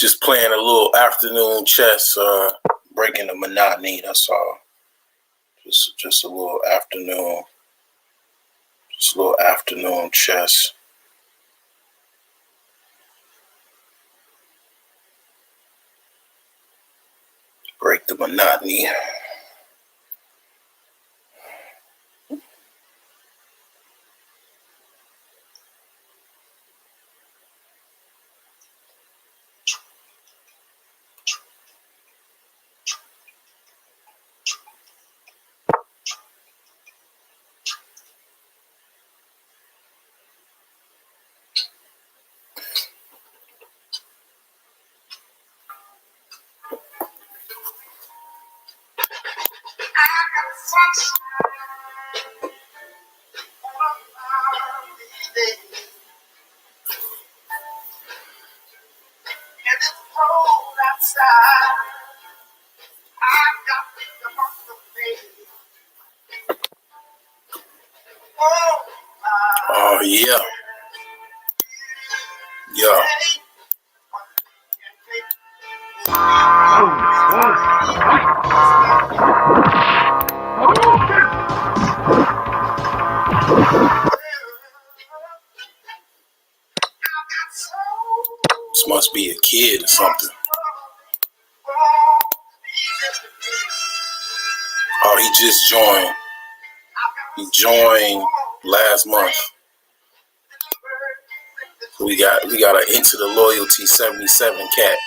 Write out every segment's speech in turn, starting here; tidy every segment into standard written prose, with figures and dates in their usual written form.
Just playing a little afternoon chess, breaking the monotony. That's all. Just a little afternoon. Just a little afternoon chess. Break the monotony. Oh yeah. Yeah. This must be a kid or something. Oh, he just joined. He joined last month. We got a Into the Loyalty 77 cat.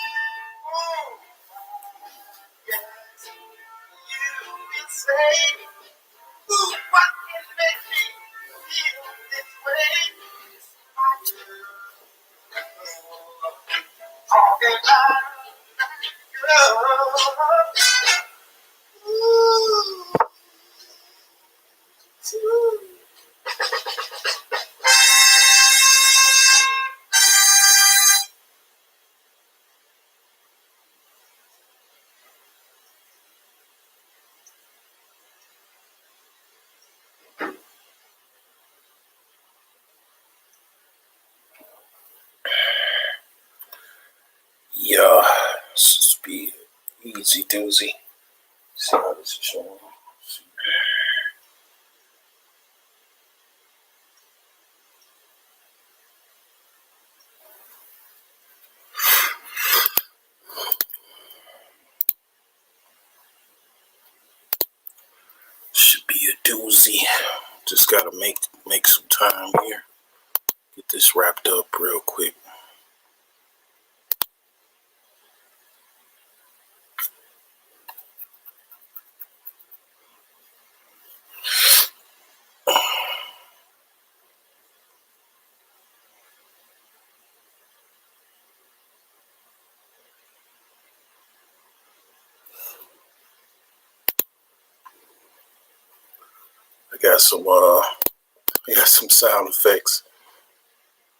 Yeah, speed, easy doozy. See how this is showing. Should be a doozy. Just gotta make some time here. Get this wrapped up real quick. I got some sound effects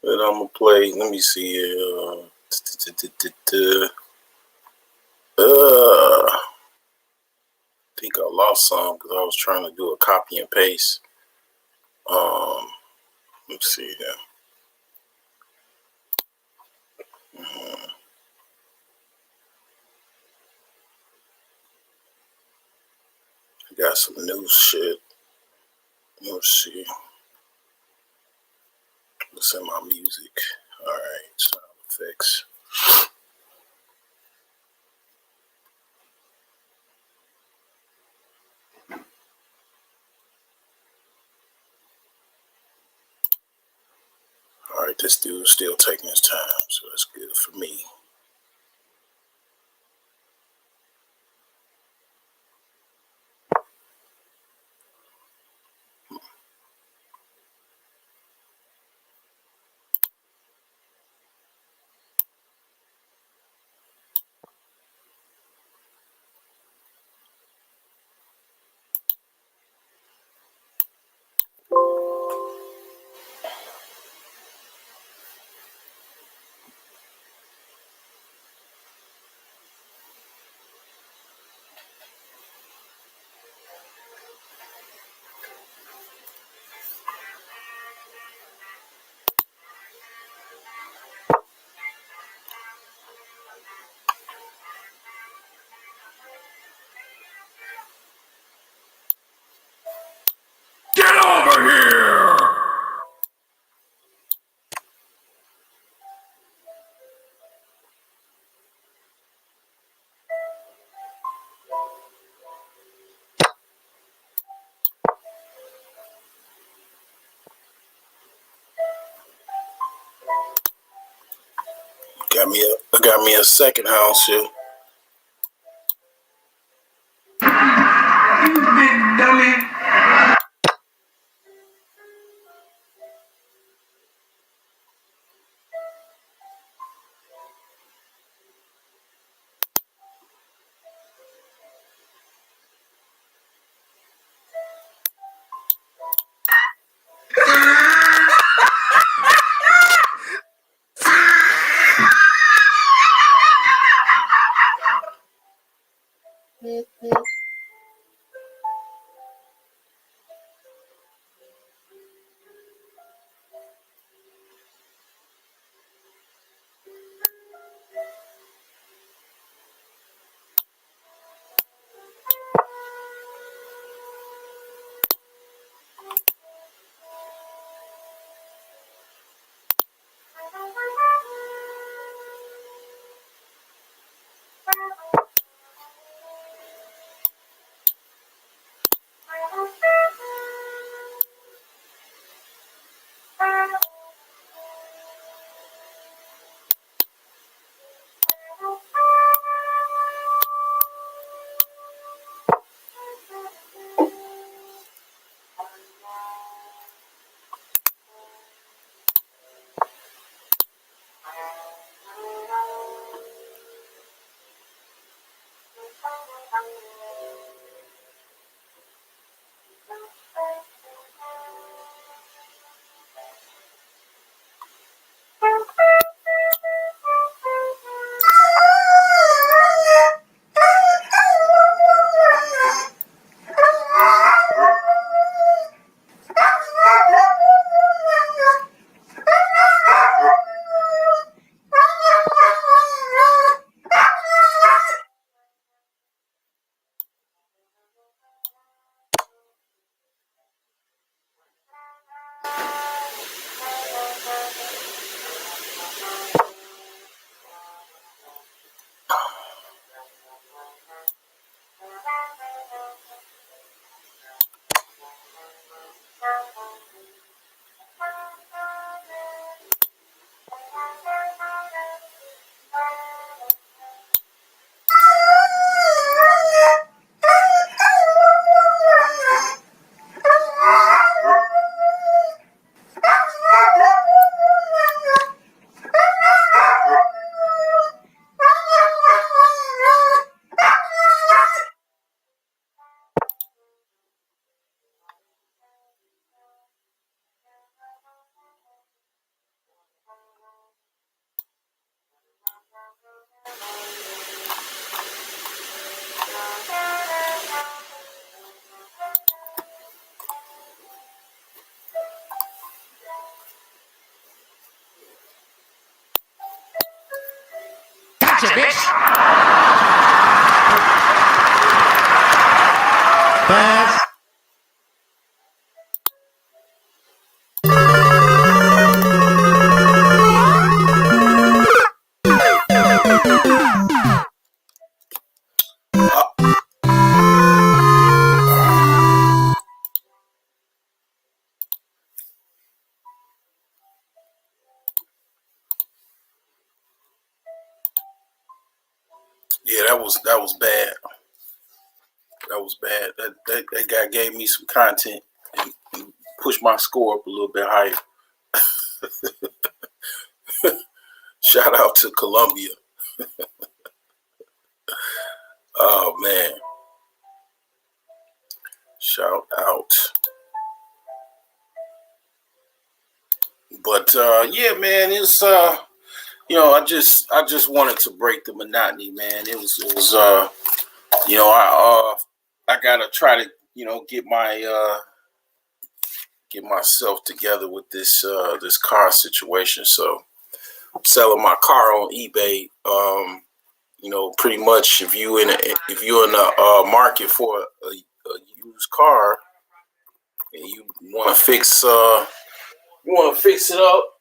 that I'm gonna play. Let me see here. I think I lost some because I was trying to do a copy and paste. Let's see here. I got some new shit. Let's see. What's in my music? All right, sound effects. All right, this dude's still taking his time, so that's good for me. I got me a second house here. You big dummy. Gotcha, bitch. Pass. Yeah, that was bad. That was bad. That guy gave me some content and pushed my score up a little bit higher. Shout out to Columbia. Oh man. Shout out. But yeah, man, it's I just wanted to break the monotony, man. It was I gotta try to, get myself together with this car situation. So I'm selling my car on eBay. Pretty much if you're in the market for a used car and you want to fix it up,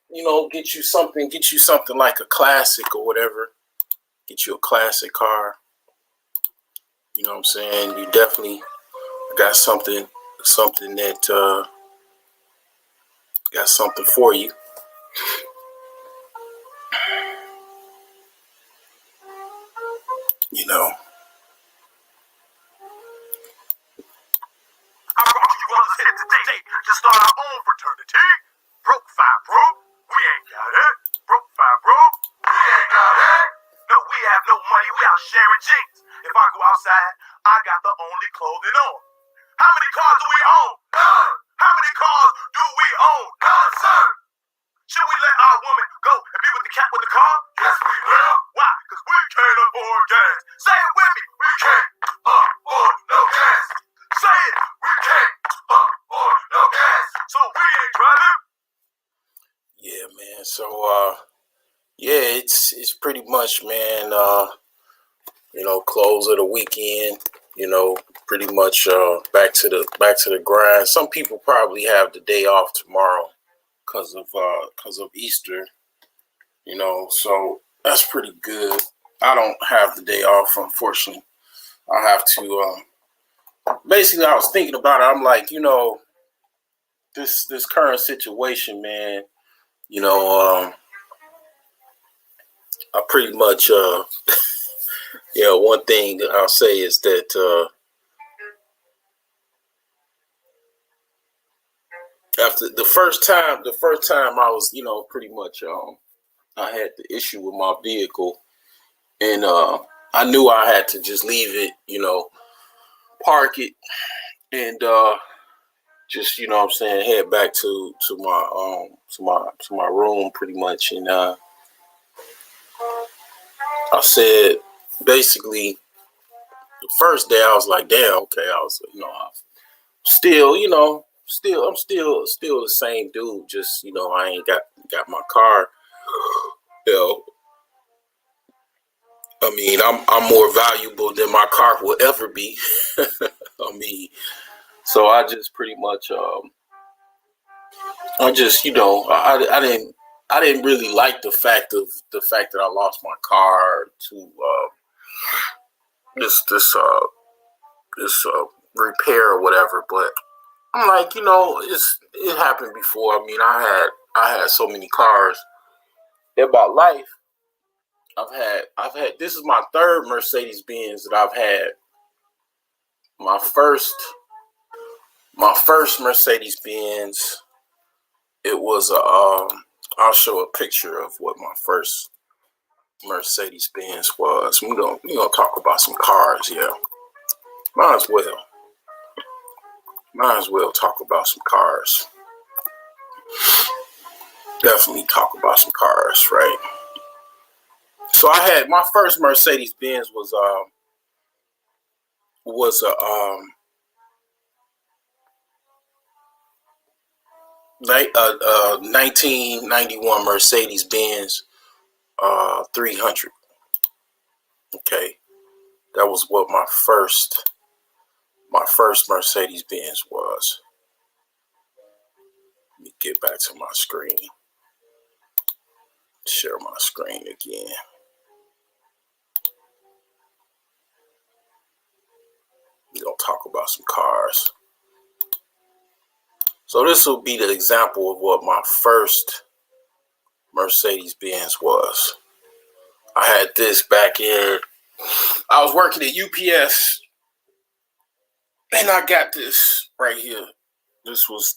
get you something like a classic or whatever. Get you a classic car. You know what I'm saying? You definitely got something that got something for you. sharing jeans. If I go outside, I got the only clothing on. How many cars do we own? None. How many cars do we own? None, sir. Should we let our woman go and be with the cat with the car? Yes, we will. Why? Because we can't afford gas. Say it with me. We can't afford no gas. Say it. We can't afford no gas. So we ain't driving. Yeah, man. So yeah, it's pretty much, man, close of the weekend, pretty much back to the grind. Some people probably have the day off tomorrow because of Easter, so that's pretty good. I don't have the day off, unfortunately. I have to basically, I was thinking about it. I'm like, this current situation, man, I pretty much one thing I'll say is that after the first time I was, pretty much I had the issue with my vehicle, and I knew I had to just leave it, park it, and just, what I'm saying, head back to my room pretty much. And I said, basically, the first day I was like, damn, okay, I was, I'm still the same dude, just, I ain't got my car. I mean, I'm more valuable than my car will ever be. I mean, so I just pretty much I just, I didn't really like the fact that I lost my car to this repair or whatever. But I'm like, it happened before. I mean, I had so many cars in my life. I've had this is my third Mercedes Benz that I've had. My first Mercedes Benz, it was I'll show a picture of what my first Mercedes Benz was. We're gonna talk about some cars, yeah. Might as well talk about some cars. Definitely talk about some cars, right? So I had my first Mercedes Benz was a 1991 Mercedes Benz 300. Okay, that was what my first Mercedes Benz was. Let me get back to my screen. Share my screen again. We're gonna talk about some cars. So this will be the example of what my first Mercedes Benz was. I had this back in, I was working at UPS, and I got this right here. This was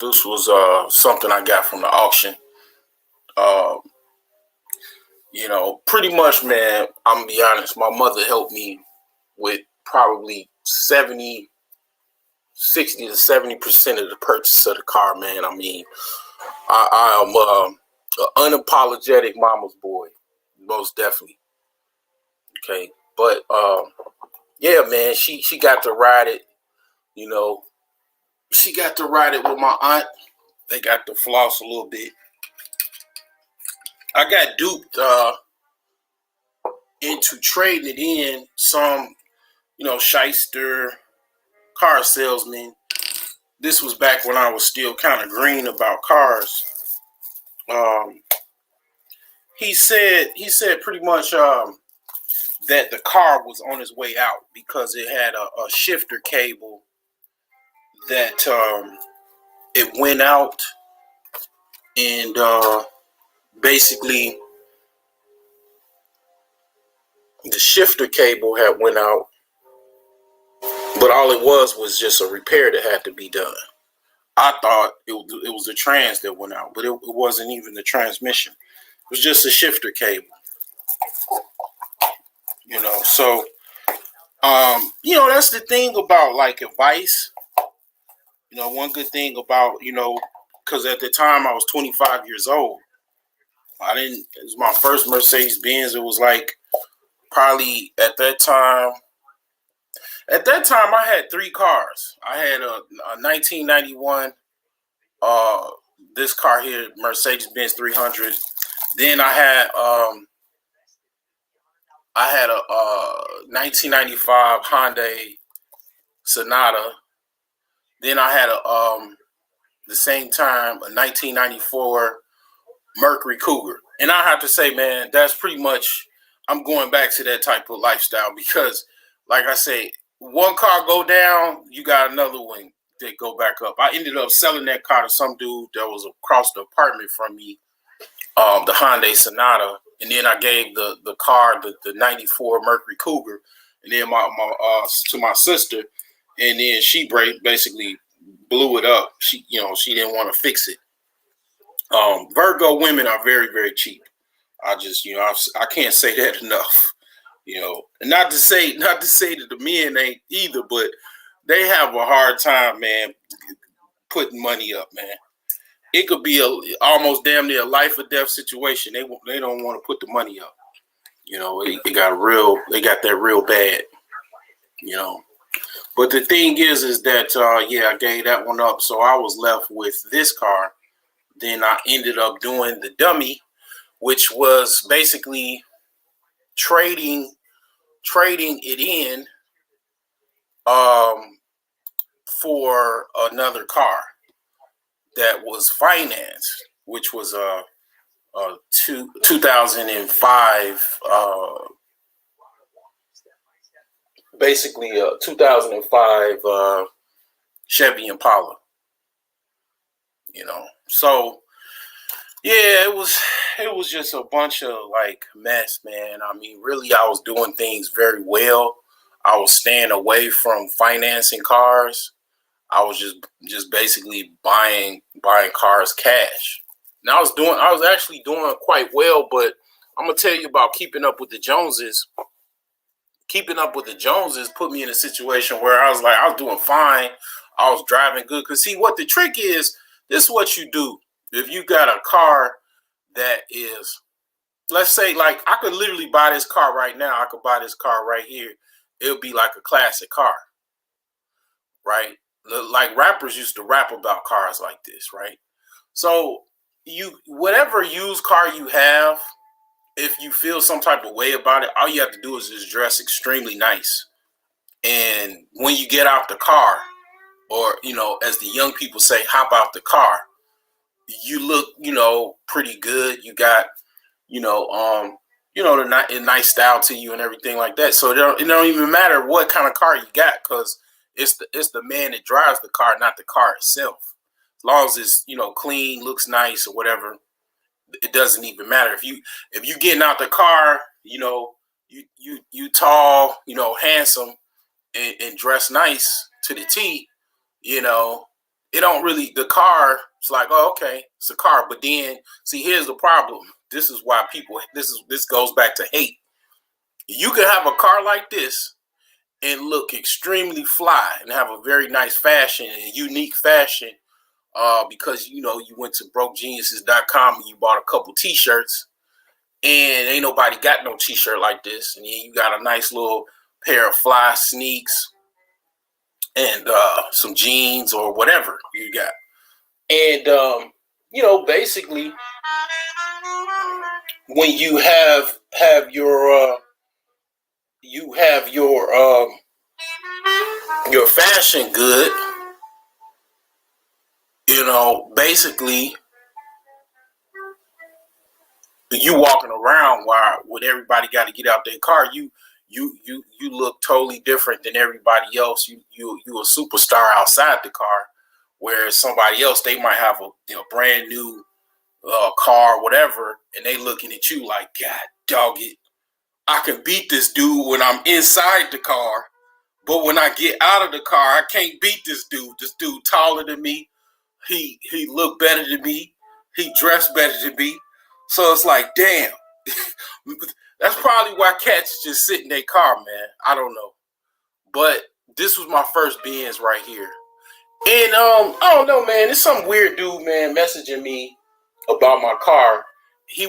something I got from the auction. Pretty much, man, I'm gonna be honest, my mother helped me with probably 60 to 70% of the purchase of the car, man. I mean, I am an unapologetic mama's boy, most definitely. Okay, but yeah, man, she got to ride it. She got to ride it with my aunt. They got to floss a little bit. I got duped into trading it in. Some, shyster car salesman. This was back when I was still kind of green about cars. He said pretty much that the car was on its way out because it had a shifter cable that it went out, and basically the shifter cable had went out, but all it was just a repair that had to be done. I thought it was the trans that went out, but it wasn't even the transmission. It was just a shifter cable. So that's the thing about like advice. One good thing about because at the time I was 25 years old. It was my first Mercedes Benz. It was like probably at that time. At that time, I had three cars. I had a 1991, this car here, Mercedes Benz 300. Then I had a 1995 Hyundai Sonata. Then I had the same time a 1994 Mercury Cougar. And I have to say, man, that's pretty much, I'm going back to that type of lifestyle because, like I say, one car go down, you got another one that go back up. I ended up selling that car to some dude that was across the apartment from me, the Hyundai Sonata, and then I gave the car, the 94 Mercury Cougar, and then to my sister, and then she basically blew it up. She didn't want to fix it. Virgo women are very, very cheap. I just, I can't say that enough. And not to say that the men ain't either, but they have a hard time, man, putting money up, man. It could be almost damn near a life or death situation. They don't want to put the money up. They got that real bad. But the thing is that I gave that one up, so I was left with this car. Then I ended up doing the dummy, which was basically trading it in for another car that was financed, which was a 2005 basically a 2005 Chevy Impala. So yeah, it was just a bunch of like mess, man. I mean, really, I was doing things very well. I was staying away from financing cars. I was just basically buying cars cash. And I was actually doing quite well, but I'm gonna tell you about keeping up with the Joneses. Keeping up with the Joneses put me in a situation where I was doing fine. I was driving good. Cause see, what the trick is, this is what you do. If you got a car that is, let's say, like I could literally buy this car right now. I could buy this car right here. It would be like a classic car, right? Like rappers used to rap about cars like this, right? So whatever used car you have, if you feel some type of way about it, all you have to do is just dress extremely nice. And when you get out the car, or as the young people say, hop out the car, you look, pretty good. You got, the nice style to you and everything like that. So it don't even matter what kind of car you got, because it's the man that drives the car, not the car itself. As long as it's clean, looks nice or whatever, it doesn't even matter. If you getting out the car, you tall, handsome, and dress nice to the T, it don't really, the car, it's like, oh, okay, it's a car. But then, see, here's the problem. This is why this goes back to hate. You could have a car like this and look extremely fly and have a very nice fashion and unique fashion, because, you went to brokegeniuses.com and you bought a couple t-shirts, and ain't nobody got no t-shirt like this. And then you got a nice little pair of fly sneaks and some jeans or whatever you got. And, basically, when you have your fashion good, basically you walking around with everybody got to get out their car, you look totally different than everybody else. You a superstar outside the car, whereas somebody else, they might have a brand new car, whatever, and they looking at you like, God dog it, I can beat this dude when I'm inside the car, but when I get out of the car, I can't beat this dude. This dude taller than me. He look better than me. He dressed better than me. So it's like, damn. That's probably why cats just sit in their car, man. I don't know. But this was my first Benz right here. And I don't know, man. There's some weird dude, man, messaging me about my car. He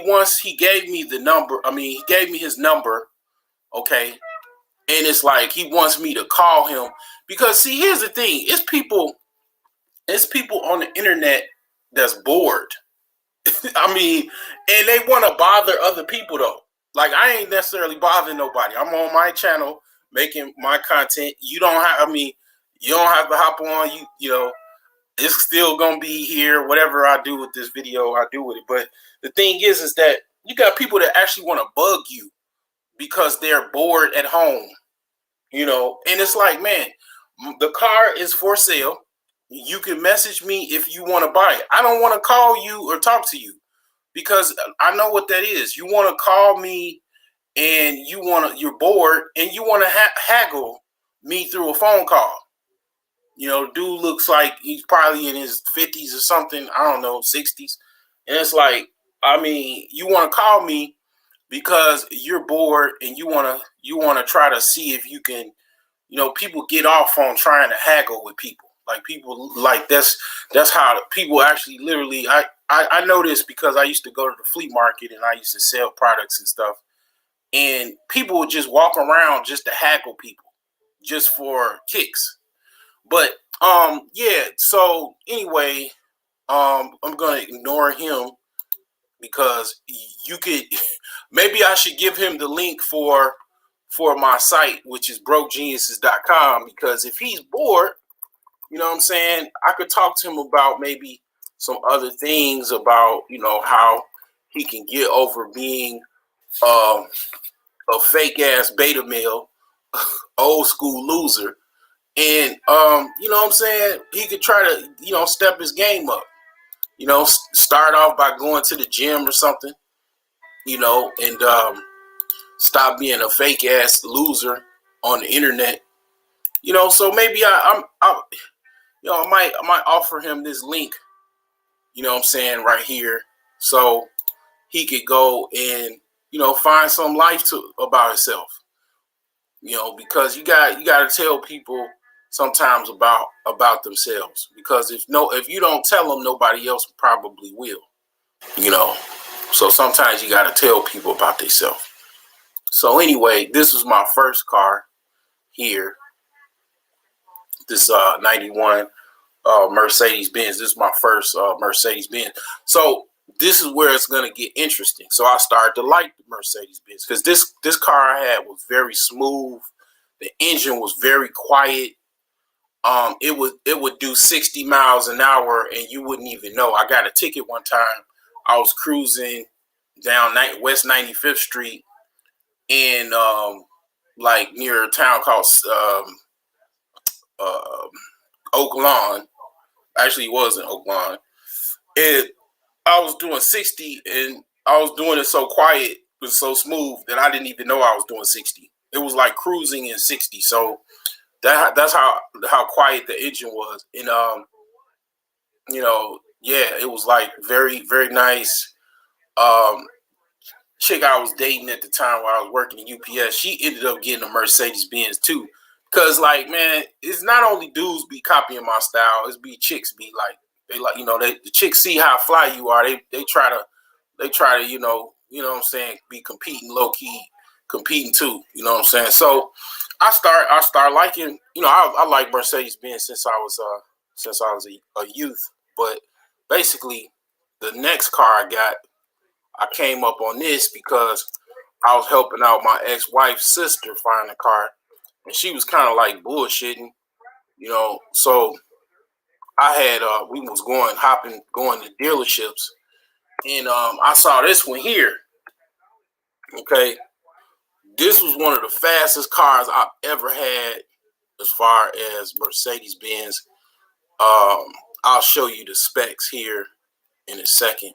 gave me the number. I mean, he gave me his number, okay? And it's like he wants me to call him because see, here's the thing. It's people on the internet that's bored. I mean, and they want to bother other people though. Like I ain't necessarily bothering nobody. I'm on my channel making my content. You don't have to hop on. You know, it's still gonna be here. Whatever I do with this video, I do with it. But the thing is that you got people that actually want to bug you because they're bored at home. You know, and it's like, man, the car is for sale. You can message me if you want to buy it. I don't want to call you or talk to you because I know what that is. You want to call me and you're bored and you want to haggle me through a phone call. You know, dude looks like he's probably in his 50s or something. I don't know, 60s. And it's like, I mean, you want to call me because you're bored and you want to try to see if you can, you know, people get off on trying to haggle with people. Like people like that's how people actually literally I know this because I used to go to the flea market and I used to sell products and stuff. And people would just walk around just to haggle people just for kicks. But yeah, so anyway, I'm gonna ignore him because you could maybe I should give him the link for my site, which is brokegeniuses.com, because if he's bored, you know what I'm saying, I could talk to him about maybe some other things about, you know, how he can get over being a fake ass beta male, old school loser. And you know what I'm saying, he could try to, you know, step his game up. You know, start off by going to the gym or something, you know, and stop being a fake ass loser on the internet. You know, so maybe I might offer him this link, you know what I'm saying, right here, so he could go and, you know, find some life about himself. You know, because you got to tell people sometimes about themselves, because if you don't tell them, nobody else probably will. You know, so sometimes you got to tell people about themselves. So anyway, this was my first car here. This 91 Mercedes Benz. This is my first Mercedes Benz. So this is where it's gonna get interesting. So I started to like the Mercedes Benz because this car I had was very smooth. The engine was very quiet. It would do 60 miles an hour and you wouldn't even know. I got a ticket one time. I was cruising down West 95th Street in like near a town called Oak Lawn. Actually, it was in Oak Lawn. And I was doing 60 and I was doing it so quiet, it was so smooth that I didn't even know I was doing 60. It was like cruising in 60. So that's how quiet the engine was. And you know, yeah, it was like very, very nice. Chick I was dating at the time while I was working in UPS, she ended up getting a Mercedes Benz too. Cause like, man, it's not only dudes be copying my style, it's be chicks be like, they like, you know, the chicks see how fly you are. They try to, you know what I'm saying, be competing low key, competing too. You know what I'm saying? So I start liking, you know, I like Mercedes Benz since I was a youth. But basically the next car I came up on this because I was helping out my ex-wife's sister find a car. And she was kind of like bullshitting, you know. So I had we was going to dealerships, and I saw this one here. Okay, this was one of the fastest cars I've ever had as far as Mercedes Benz. I'll show you the specs here in a second.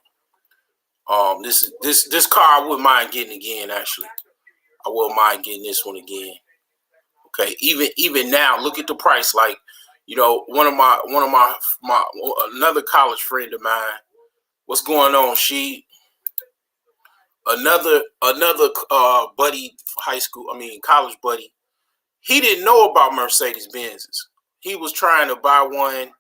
This car I wouldn't mind getting again. Actually, I wouldn't mind getting this one again. Okay, even now, look at the price. Like, you know, one of my another college friend of mine. What's going on? She another buddy, college buddy, he didn't know about Mercedes Benzes. He was trying to buy one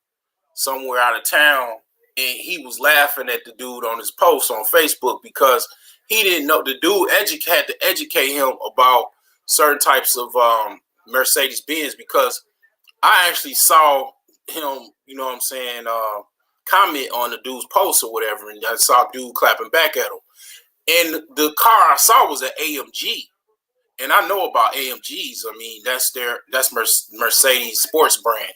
somewhere out of town, and he was laughing at the dude on his post on Facebook because he didn't know. The dude had to educate him about certain types of Mercedes Benz, because I actually saw him, comment on the dude's post or whatever, and I saw dude clapping back at him. And the car I saw was an AMG, and I know about AMGs. I mean, that's Mercedes sports brand,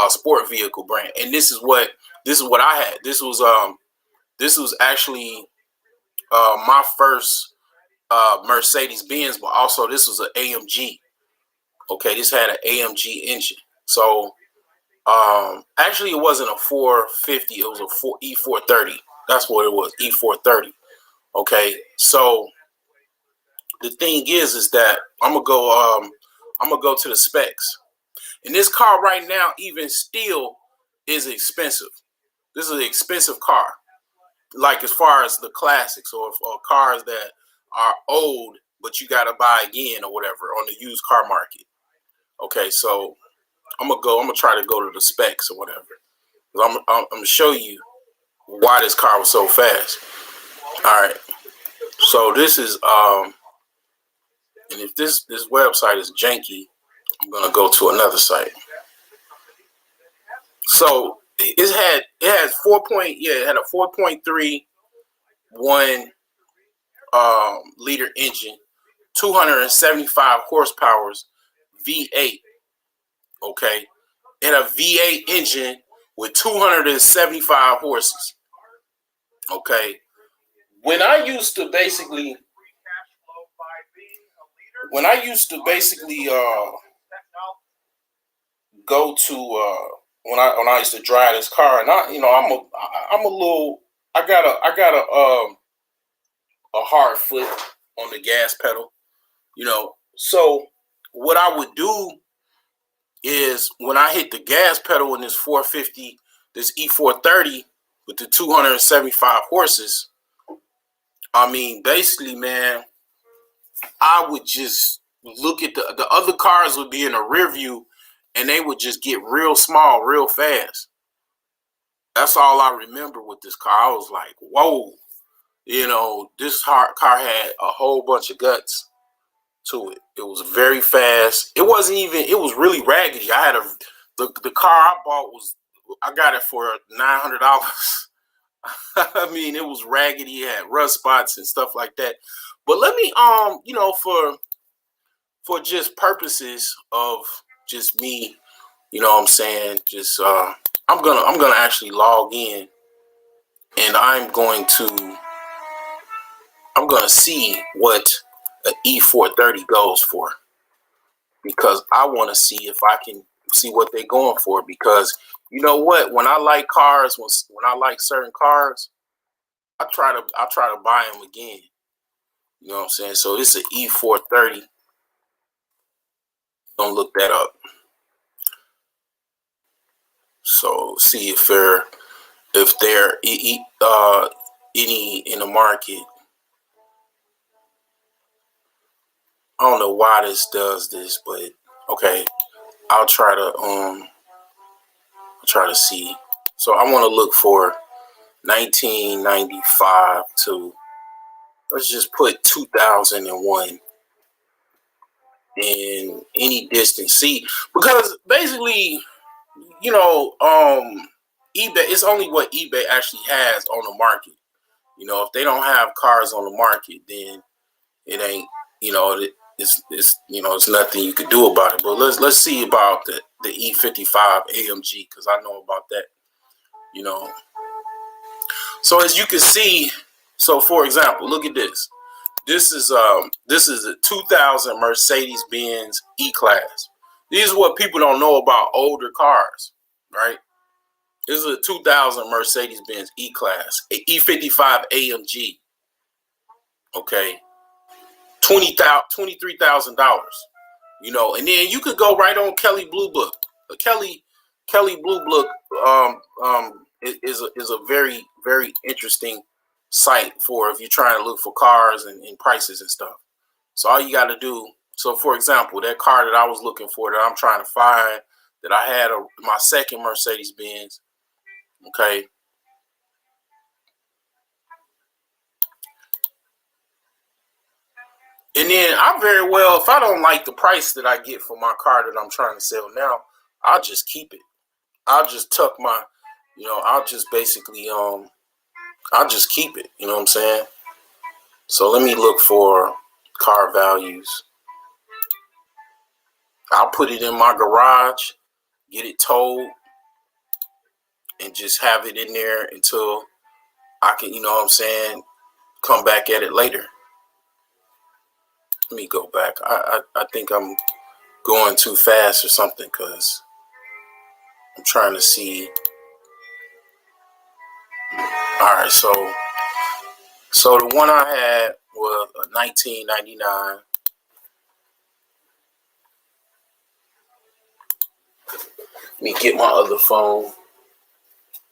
sport vehicle brand. And this is what I had. This was actually my first Mercedes Benz, but also this was an AMG. Okay, this had an AMG engine. So actually it wasn't a 450, it was a E430. That's what it was, E430. Okay, so the thing is that I'm gonna go to the specs. And this car right now, even still, is expensive. This is an expensive car. Like as far as the classics or cars that are old, but you gotta buy again or whatever on the used car market. Okay, so I'm gonna try to go to the specs or whatever. I'm gonna show you why this car was so fast. All right, so this is and if this website is janky, I'm gonna go to another site. So it had it had a 4.31 liter engine, 275 horsepower, V8. Okay, and a V8 engine with 275 horses. Okay, when I used to basically go to when I used to drive this car, and I got a hard foot on the gas pedal, so what I would do is when I hit the gas pedal in this 450, this E430 with the 275 horses, I mean, basically, man, I would just look at the other cars would be in a rear view, and they would just get real small real fast. That's all I remember with this car. I was like, whoa, this car had a whole bunch of guts to it. It was very fast. It was really raggedy. I had the car I bought I got it for $900. I mean, it was raggedy. It had rust spots and stuff like that. But let me, for just purposes of just me, just I'm gonna actually log in, and I'm gonna see what an E430 goes for, because I want to see if I can see what they're going for. Because you know what, when I like cars, when I like certain cars, I try to buy them again. You know what I'm saying? So this is an E430. Don't look that up. So see if there any in the market. I don't know why this does this, but okay, I'll try to see. So I want to look for 1995 to, let's just put 2001 in any distance. See, because basically, eBay, it's only what eBay actually has on the market. If they don't have cars on the market, then it ain't, it's nothing you could do about it. But let's see about the E55 AMG, because I know about that. So as you can see, so for example, look at this. This is a 2000 Mercedes-Benz E-Class. These are what people don't know about older cars, right? This is a 2000 Mercedes-Benz E-Class, E55 AMG. Okay, $23,000. And then you could go right on Kelly Blue Book. Kelly Blue Book is a very, very interesting site for if you're trying to look for cars and prices and stuff. So all you got to do, so for example, that car that I was looking for that I'm trying to find, that I had my second Mercedes-Benz, okay? And then I very well, if I don't like the price that I get for my car that I'm trying to sell now, I'll just keep it. I'll just tuck my, I'll just basically, I'll just keep it. You know what I'm saying? So let me look for car values. I'll put it in my garage, get it towed, and just have it in there until I can, come back at it later. Let me go back. I think I'm going too fast or something because I'm trying to see. All right, so the one I had was a 1999. Let me get my other phone. Let's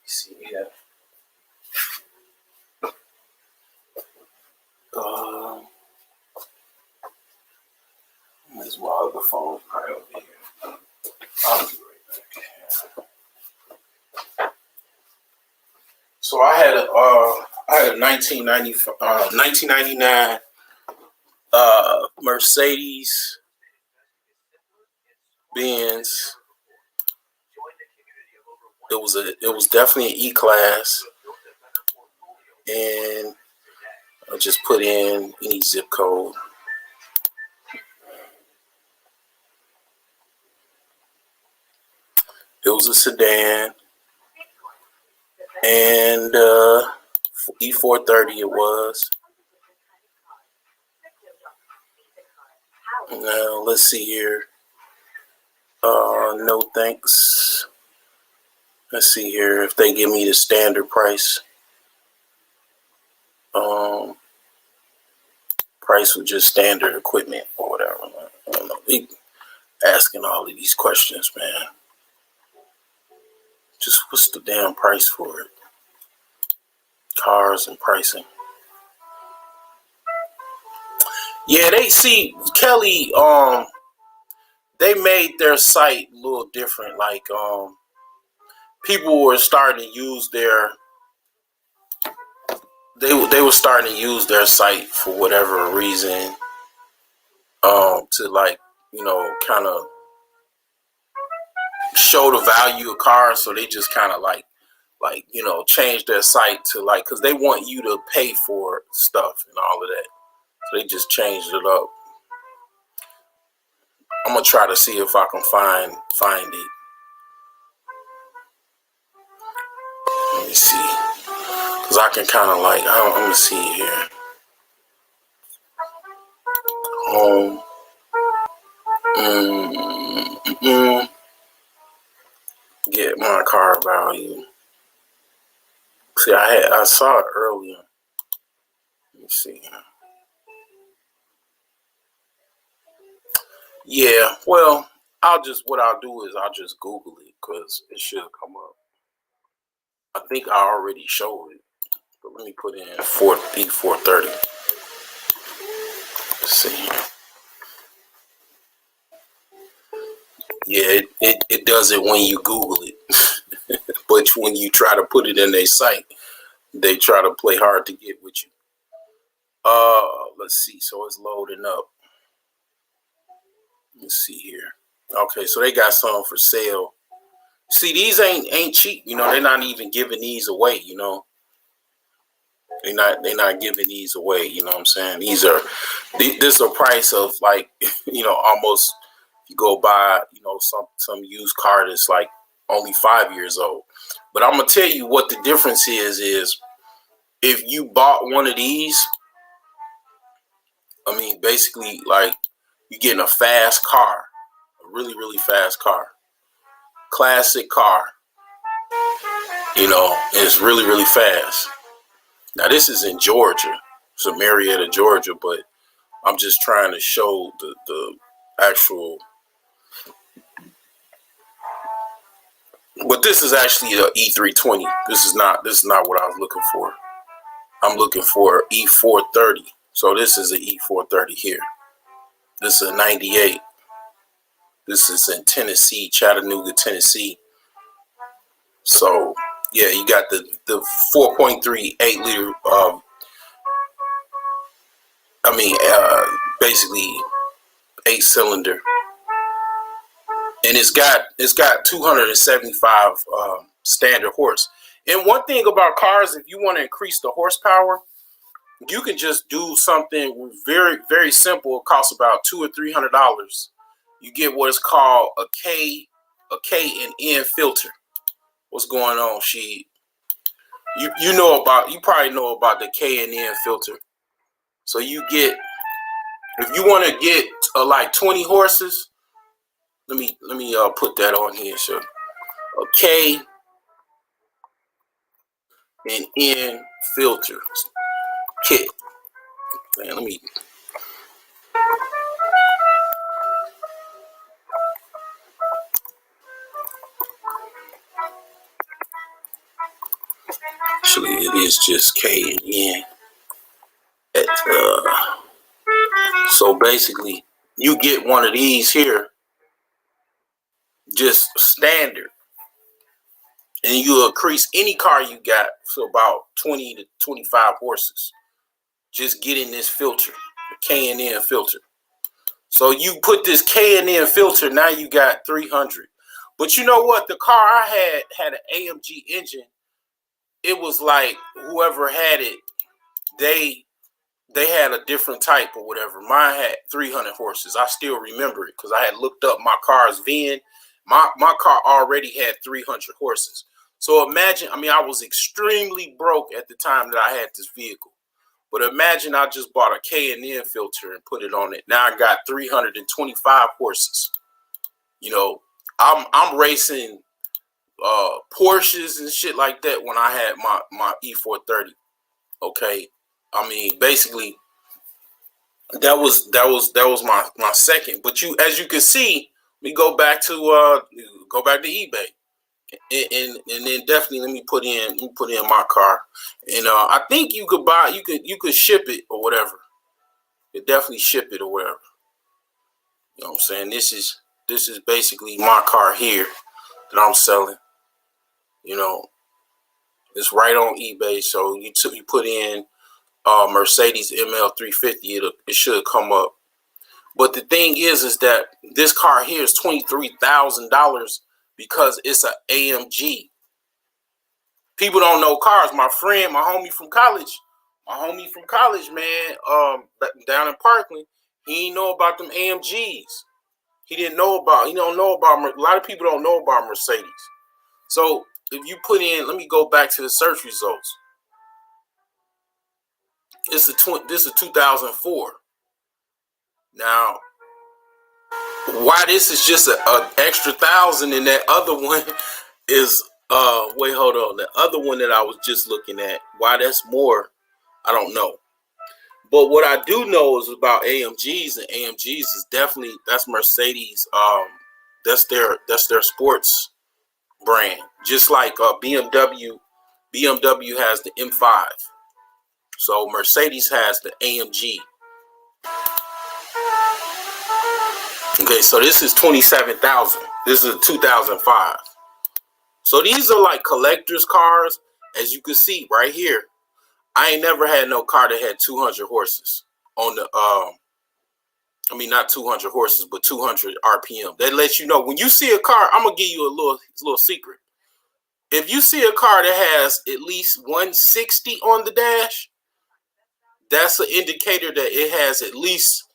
see here. Where's my other phone? Right over here. I'll be right back. So I had a 1999 Mercedes Benz. It was definitely an E-Class, and I just put in any zip code. It was a sedan, and E430 it was. Now let's see here. No thanks. Let's see here if they give me the standard price. Price with just standard equipment or whatever. I don't know. They asking all of these questions, man. Just what's the damn price for it? Cars and pricing. Yeah, they see Kelly. They made their site a little different. Like, people were starting to use their. They were starting to use their site for whatever reason. To like, kind of show the value of cars. So they just kind of like change their site to like, because they want you to pay for stuff and all of that. So they just changed it up. I'm gonna try to see if I can find it. Let me see, because I can kind of like, I'm gonna see here. Home. Get my car value. See, I saw it earlier. Let me see. Yeah, well, what I'll do is I'll just Google it because it should come up. I think I already showed it, but let me put in E430. Let's see. Yeah, it does it when you Google it, but when you try to put it in their site, they try to play hard to get with you. Let's see. So it's loading up. Let's see here. Okay, so they got some for sale. See, these ain't cheap. They're not even giving these away. They're not giving these away. You know what I'm saying? This is a price of like, almost. You go buy, some used car that's like only 5 years old. But I'm gonna tell you what the difference is if you bought one of these. I mean, basically, like, you're getting a fast car, a really, really fast car, classic car. And it's really, really fast. Now, this is in Georgia. It's in Marietta, Georgia, but I'm just trying to show the actual. But this is actually a E320. This is not what I was looking for. I'm looking for E430. So this is an E430 here. This is a 98. This is in Tennessee, Chattanooga, Tennessee. So yeah, you got the 4.3 8-liter. Basically 8-cylinder, and it's got 275 standard horse. And one thing about cars, if you want to increase the horsepower, you can just do something very, very simple. It costs about $200 or $300. You get what is called a K and N filter. What's going on, she? You probably know about the K and N filter. So you get, if you want to get like 20 horses, let me put that on here. So a K and N filter kit. Man, let me. Actually, it is just K and N. So basically, you get one of these here, just standard, and you increase any car you got to about 20 to 25 horses. Just getting this filter, the K and N filter. So you put this K and N filter, now you got 300. But you know what? The car I had an AMG engine. It was like whoever had it, they had a different type or whatever. Mine had 300 horses. I still remember it because I had looked up my car's VIN. My car already had 300 horses. So imagine, I was extremely broke at the time that I had this vehicle. But imagine I just bought a K&N filter and put it on it. Now I got 325 horses. You know, I'm racing Porsches and shit like that when I had my E430. Okay, basically that was my second. But as you can see, we go back to eBay. And then definitely let me put in my car, and I think you could ship it or whatever. You could definitely ship it or whatever. You know what I'm saying? This is basically my car here that I'm selling. You know, it's right on eBay. So you put in Mercedes ML350, it should come up. But the thing is that this car here is $23,000 because it's an AMG. People don't know cars. My homie from college, man, down in Parkland, he didn't know about them AMGs. He don't know about, a lot of people don't know about Mercedes. So if you put in, let me go back to the search results. This is 2004. Now, why this is just an extra $1,000 and that other one is wait, hold on. The other one that I was just looking at, why that's more, I don't know. But what I do know is about AMGs, and AMGs is definitely, that's Mercedes. That's their sports brand. Just like BMW has the M5. So Mercedes has the AMG. Okay, so this is 27,000. This is 2005. So these are like collector's cars. As you can see right here, I ain't never had no car that had 200 horses on the not 200 horses, but 200 RPM. That lets you know when you see a car. I'm gonna give you a little secret. If you see a car that has at least 160 on the dash, that's an indicator that it has at least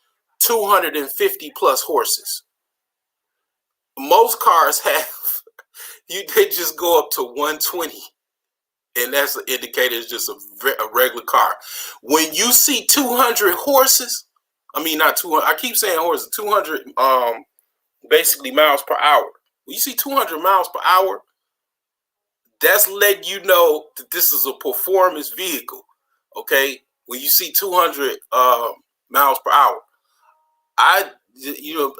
250 plus horses. Most cars have they just go up to 120. And that's an indicator it's just a regular car. When you see 200 horses, not 200, I keep saying horses, 200 basically miles per hour. When you see 200 miles per hour, that's letting you know that this is a performance vehicle. Okay? When you see 200 miles per hour.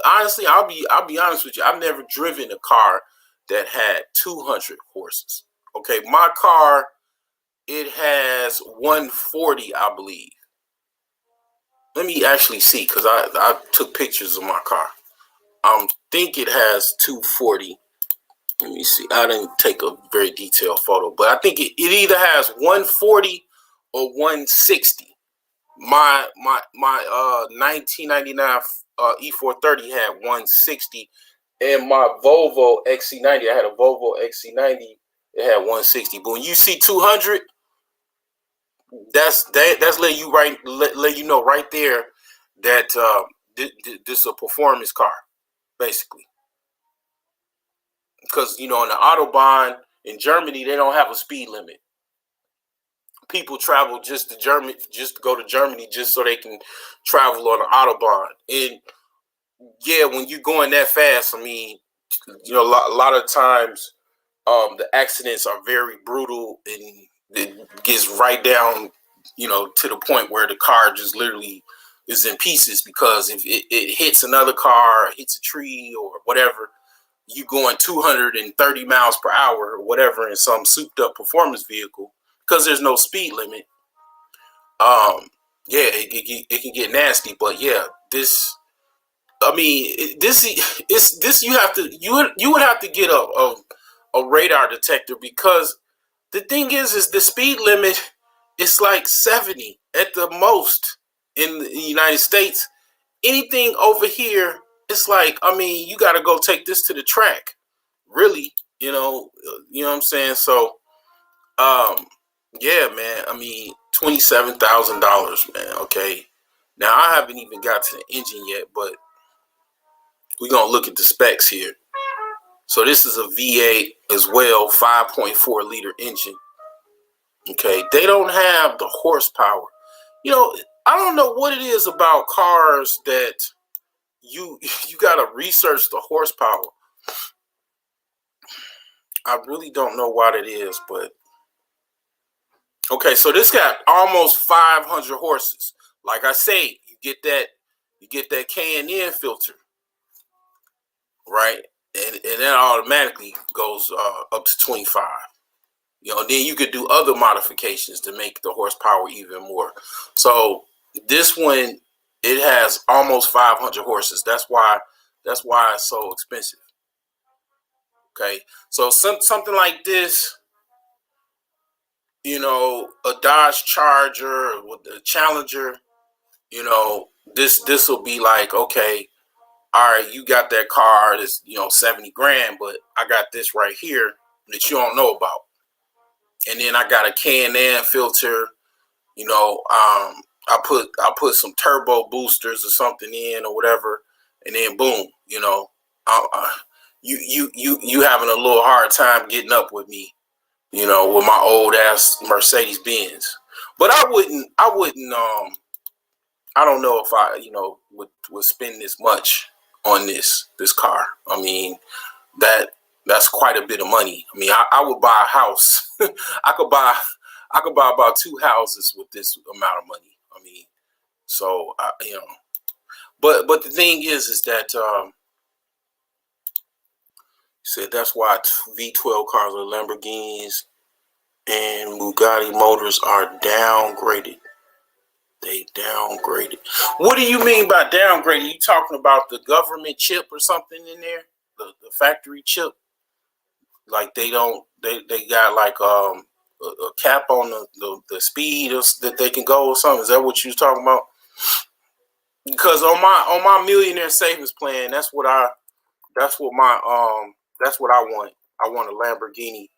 Honestly, I'll be honest with you. I've never driven a car that had 200 horses. Okay, my car it has 140, I believe. Let me actually see, because I took pictures of my car. I think it has 240. Let me see. I didn't take a very detailed photo, but I think it either has 140 or 160. My 1999 E430 had 160, and my Volvo XC90, I had a Volvo XC90, it had 160. But when you see 200, that's letting you let you know right there that this is a performance car, basically. Because in the Autobahn in Germany, they don't have a speed limit. People travel just to go to Germany just so they can travel on the Autobahn. And yeah, when you're going that fast, I mean, a lot of times, the accidents are very brutal, and it gets right down, to the point where the car just literally is in pieces, because if it hits another car, or hits a tree or whatever, you going 230 miles per hour or whatever in some souped up performance vehicle, because there's no speed limit. Yeah, it can get nasty. But yeah, this, I mean, this you would have to get a radar detector, because the thing is the speed limit is like 70 at the most in the United States. Anything over here, it's like, I mean, you got to go take this to the track, really. You know what I'm saying? So, yeah, man. I mean, $27,000, man. Okay. Now I haven't even got to the engine yet, but we're gonna look at the specs here. So this is a V8 as well, 5.4 liter engine. Okay, they don't have the horsepower. I don't know what it is about cars that you gotta research the horsepower. I really don't know why that is, but okay. So this got almost 500 horses. Like I say, you get that K&N filter, right? And that automatically goes up to 25. Then you could do other modifications to make the horsepower even more. So this one, it has almost 500 horses. That's why it's so expensive. Okay, so something like this, a Dodge Charger with a Challenger, this will be like, okay, all right, you got that car that's 70 grand, but I got this right here that you don't know about. And then I got a K&N filter. I put some turbo boosters or something in or whatever, and then boom, you having a little hard time getting up with me, with my old ass Mercedes Benz. But I wouldn't I don't know if I would spend this much on this car. I mean, that's quite a bit of money. I mean, I would buy a house. I could buy about 2 houses with this amount of money. I mean, so but the thing is that said that's why V12 cars are Lamborghinis and Bugatti motors are downgraded. They downgraded. What do you mean by downgraded? You talking about the government chip or something in there? The factory chip? Like they got like a cap on the speed that they can go or something? Is that what you was talking about? Because on my millionaire savings plan, that's what I want. I want a Lamborghini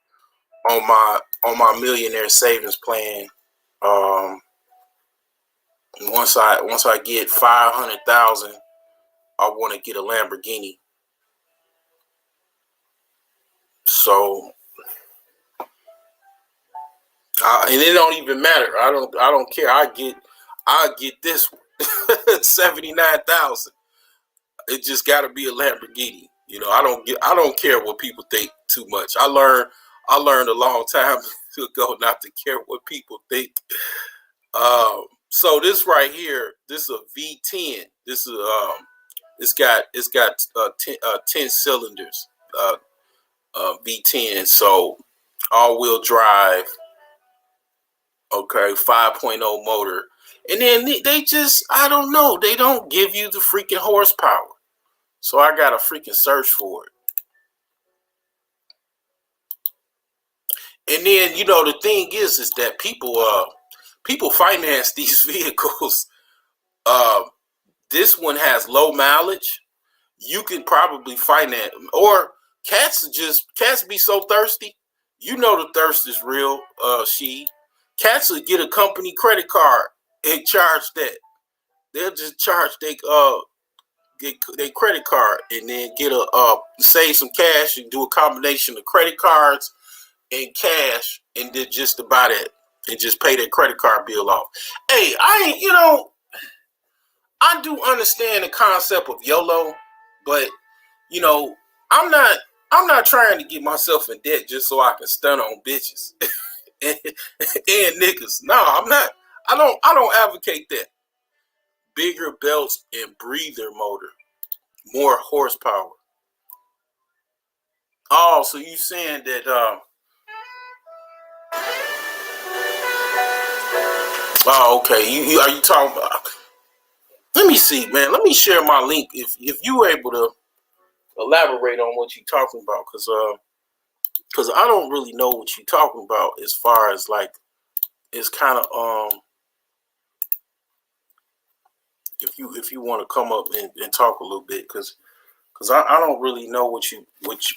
on my millionaire savings plan. Once I get 500,000, I want to get a Lamborghini. So, and it don't even matter. I don't care. I get this one. 79,000. It just got to be a Lamborghini. I don't care what people think too much. I learned a long time ago not to care what people think. So this right here, this is a V10. This is it's got 10 cylinders, V10. So all-wheel drive. Okay, 5.0 motor. And then they just, I don't know, they don't give you the freaking horsepower. So I gotta freaking search for it. And then, the thing is that people finance these vehicles. This one has low mileage. You can probably finance, or cats be so thirsty. The thirst is real. Cats will get a company credit card and charge that. They'll just charge their credit card and then get save some cash and do a combination of credit cards and cash and then just about it and just pay their credit card bill off. Hey, I do understand the concept of YOLO, but I'm not trying to get myself in debt just so I can stun on bitches and niggas. No, I'm not. I don't advocate that. Bigger belts and breather motor, more horsepower. Oh, so you saying that? Oh, okay. You are you talking about? Let me see, man. Let me share my link if you were able to elaborate on what you're talking about, because I don't really know what you're talking about as far as like it's kind of if you want to come up and talk a little bit, because I don't really know what you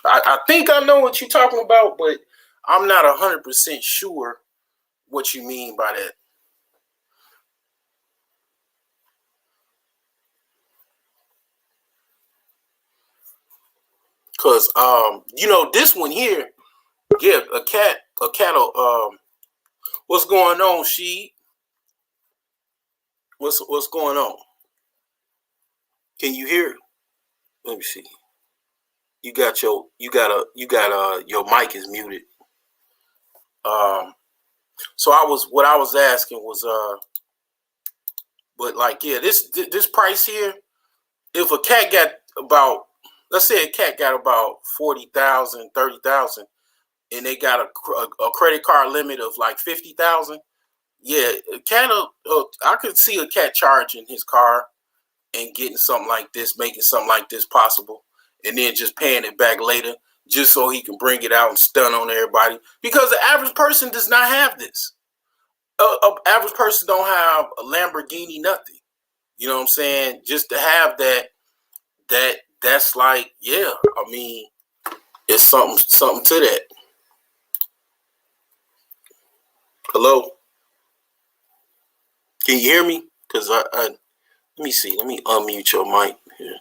I think I know what you're talking about, but I'm not 100% sure what you mean by that. Cause this one here, yeah, a cat what's going on, she? What's going on? Can you hear? Let me see. You got your mic is muted. So what I was asking was but like, yeah, this price here, if a cat got about, let's say a cat got about 40,000, 30,000, and they got a credit card limit of like 50,000, yeah, I could see a cat charging his car and getting something like this, making something like this possible, and then just paying it back later, just so he can bring it out and stun on everybody. Because the average person does not have this. An average person don't have a Lamborghini, nothing. You know what I'm saying? Just to have that's like, yeah. I mean, it's something to that. Hello, can you hear me? Cause I let me see. Let me unmute your mic here.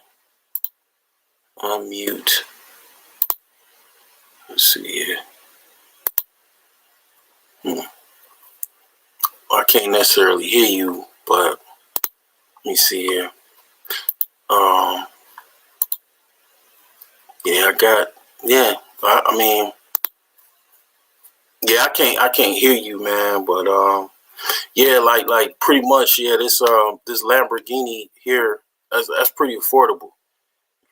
Unmute. Let's see here. I can't necessarily hear you, but let me see here. Yeah, I mean, yeah, I can't hear you, man, but yeah, like pretty much, yeah, this Lamborghini here, that's pretty affordable.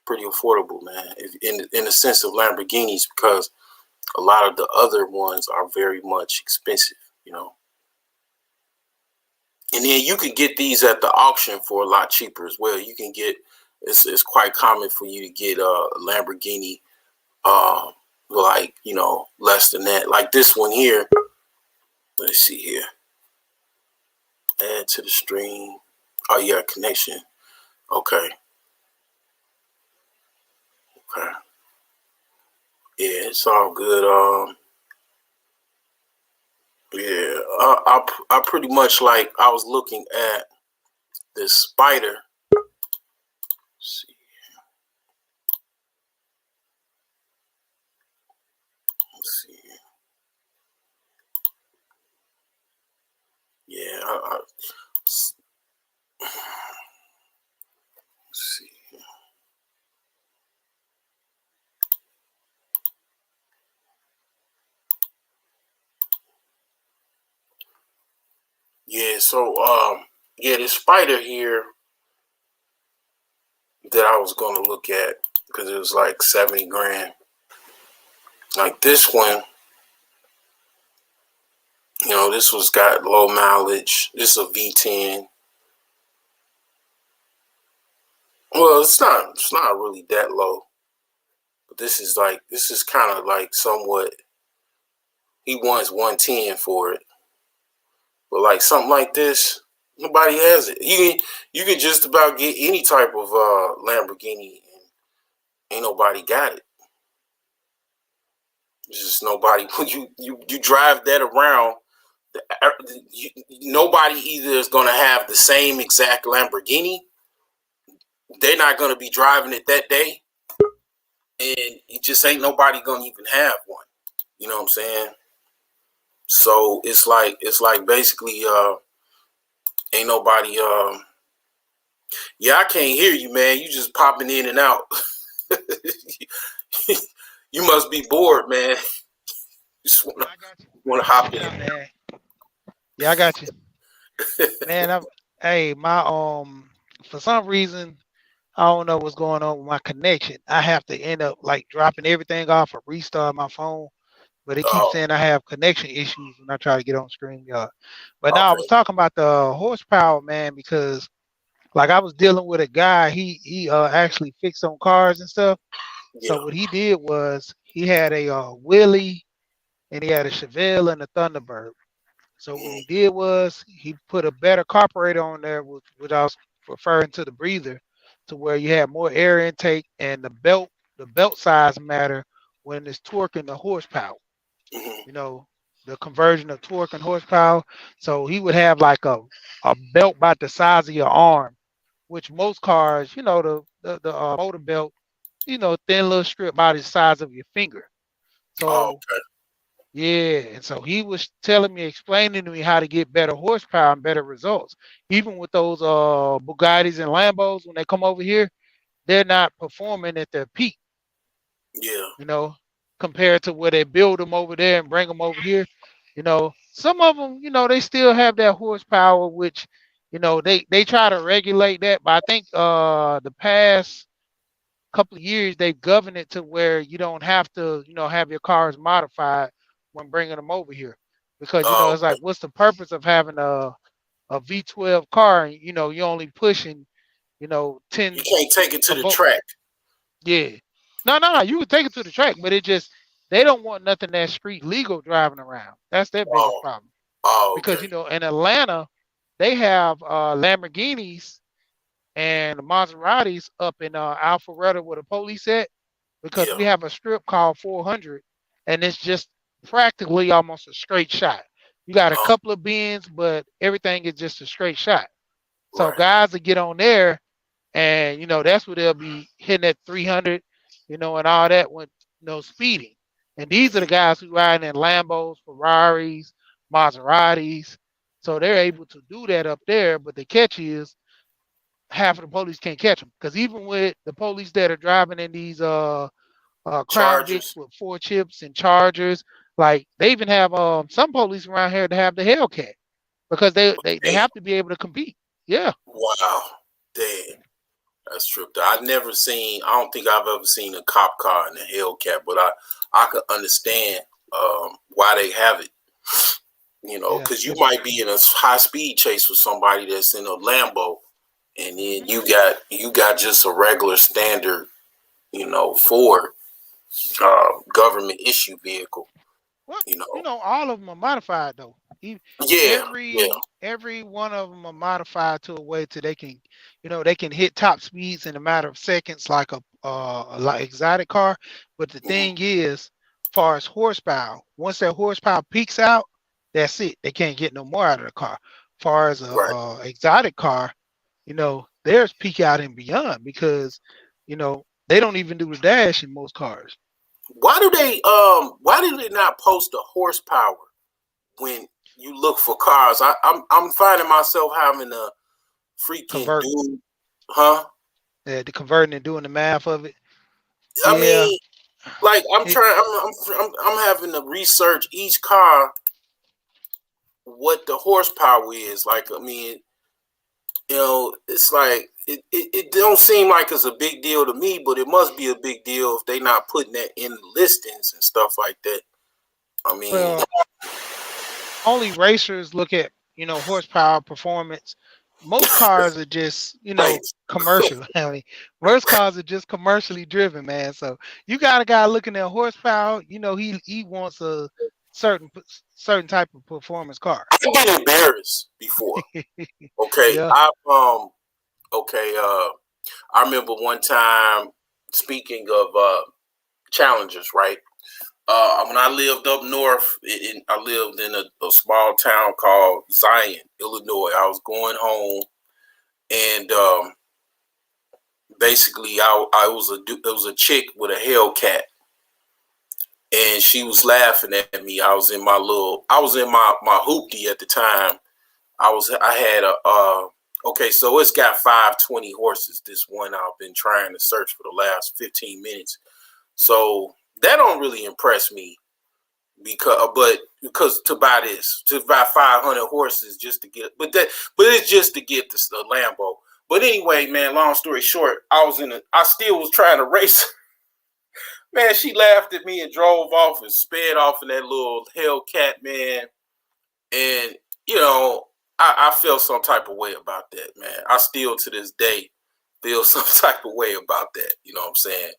Pretty affordable, man, in the sense of Lamborghinis, because a lot of the other ones are very much expensive, And then you can get these at the auction for a lot cheaper as well. You can get, it's quite common for you to get a Lamborghini, like, less than that. Like this one here. Let's see here. Add to the stream. Oh, yeah, connection. Okay. Okay. Yeah, it's all good. Yeah, I pretty much, like, I was looking at this Spider. Let's see. Let's see. Yeah, let's see. Yeah, so yeah, this Spider here that I was gonna look at, because it was like 70 grand. Like this one, You know, this was got low mileage. This is a V10. Well, it's not. It's not really that low. But this is kind of like somewhat. He wants 110 for it. But like something like this, nobody has it. You can just about get any type of Lamborghini, and ain't nobody got it. It's just nobody. You drive that around. Nobody either is gonna have the same exact Lamborghini. They're not gonna be driving it that day, and it just ain't nobody gonna even have one. You know what I'm saying? So it's like basically ain't nobody yeah, I can't hear you, man. You just popping in and out. You must be bored, man. You just wanna hop in. Man. Yeah, I got you. Man, for some reason I don't know what's going on with my connection. I have to end up like dropping everything off or restart my phone. But it keeps Oh, saying I have connection issues when I try to get on StreamYard. But now I was okay. talking about the horsepower, man, because like I was dealing with a guy, he actually fixed on cars and stuff. So Yeah. what he did was he had a Willie and he had a Chevelle and a Thunderbird. So what Mm-hmm. he did was he put a better carburetor on there, which I was referring to the breather, to where you have more air intake and the belt size matter when it's torquing the horsepower. Mm-hmm. You know, the conversion of torque and horsepower. So he would have like a belt about the size of your arm, which most cars, you know, the motor belt, you know, thin little strip about the size of your finger. Oh, So okay. yeah, and so he was telling me, explaining to me how to get better horsepower and better results. Even with those Bugattis and Lambos, when they come over here, they're not performing at their peak, Yeah. you know, compared to where they build them over there and bring them over here. You know, some of them, you know, they still have that horsepower, which, you know, they try to regulate that. But I think the past couple of years they've governed it to where you don't have to, you know, have your cars modified when bringing them over here, because you know Oh, it's like, what's the purpose of having a V12 car? And, you know, you're only pushing, you know, you 10 can't take it to a the volt. track. Yeah, no, you can take it to the track, but it just they don't want nothing that's street legal driving around. That's their biggest Oh, problem, oh, because okay. you know in Atlanta they have Lamborghinis and Maseratis up in Alpharetta where the police at, because Yeah. we have a strip called 400, and it's just practically almost a straight shot. You got a Oh, couple of bends, but everything is just a straight shot. So right. guys will get on there, and you know that's where they'll be hitting at 300, you know, and all that when no speeding. And these are the guys who ride in Lambos, Ferraris, Maseratis. So they're able to do that up there. But the catch is half of the police can't catch them, because even with the police that are driving in these Crown Vics Chargers. with 4 chips and Chargers. Like they even have some police around here to have the Hellcat, because they Damn. have to be able to compete. Yeah, Wow. Damn. That's true. I never seen. I don't think I've ever seen a cop car in a Hellcat, but I could understand why they have it. You know, yeah, because you it's might be in a high speed chase with somebody that's in a Lambo, and then mhm. you got just a regular standard, Ford government issue vehicle. Well, You you know, know, all of them are modified though. yeah, yeah, Every one of them are modified to a way to they can, you know, they can hit top speeds in a matter of seconds, like a like exotic car. But the hmm thing is, far as horsepower, once that horsepower peaks out, that's it. They can't get no more out of the car. Far as right. a exotic car, you know, theirs peak out and beyond, because, you know, they don't even do the dash in most cars. Why do they not post the horsepower when you look for cars? I'm finding myself having a freaking Converting, dude, huh? the converting and doing the math of it. I Yeah, mean, like I'm it, trying. I'm having to research each car what the horsepower is. Like, I mean, it's like it don't seem like it's a big deal to me, but it must be a big deal if they not putting that in the listings and stuff like that. I mean, well, only racers look at, horsepower performance. Most cars are just, Right. commercial. I mean, most cars are just commercially driven, man. So you got a guy looking at horsepower, he wants a certain certain type of performance car. I've been embarrassed before. Okay. Yeah. Okay, I remember one time, speaking of challengers, right? When I lived up north, I lived in a small town called Zion, Illinois. I was going home, and basically, it was a chick with a Hellcat, and she was laughing at me. I was in my hoopty at the time. I had okay, so it's got 520 horses. This one I've been trying to search for the last 15 minutes. So that don't really impress me because to buy 500 horses just to get, but it's just to get the Lambo. But anyway, man, long story short, I still was trying to race. Man, she laughed at me and drove off and sped off in that little Hellcat, man. And, I felt some type of way about that, man. I still to this day feel some type of way about that. You know what I'm saying?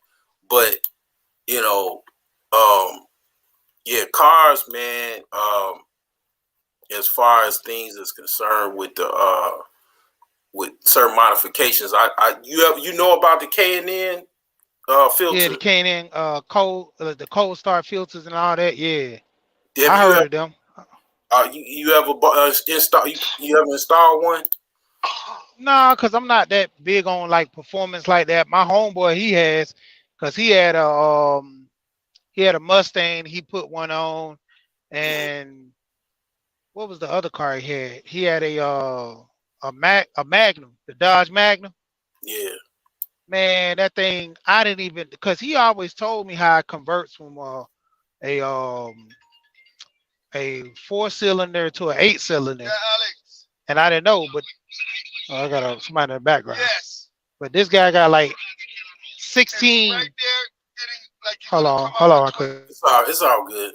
But, yeah, cars, man, as far as things is concerned with with certain modifications, you know about the K&N filter? Yeah, the K&N the cold start filters and all that. Yeah, Have I you heard of them. you ever install you ever installed one? Nah, cause I'm not that big on like performance like that. My homeboy, cause he had a Mustang. He put one on, and what was the other car he had? He had a Magnum, the Dodge Magnum. Yeah. Man, that thing I didn't even, because he always told me how it converts from a um a 4-cylinder to an 8-cylinder, and I didn't know. But I got somebody in the background. Yes. But this guy got like 16. Right there, hold on, I could. It's all good.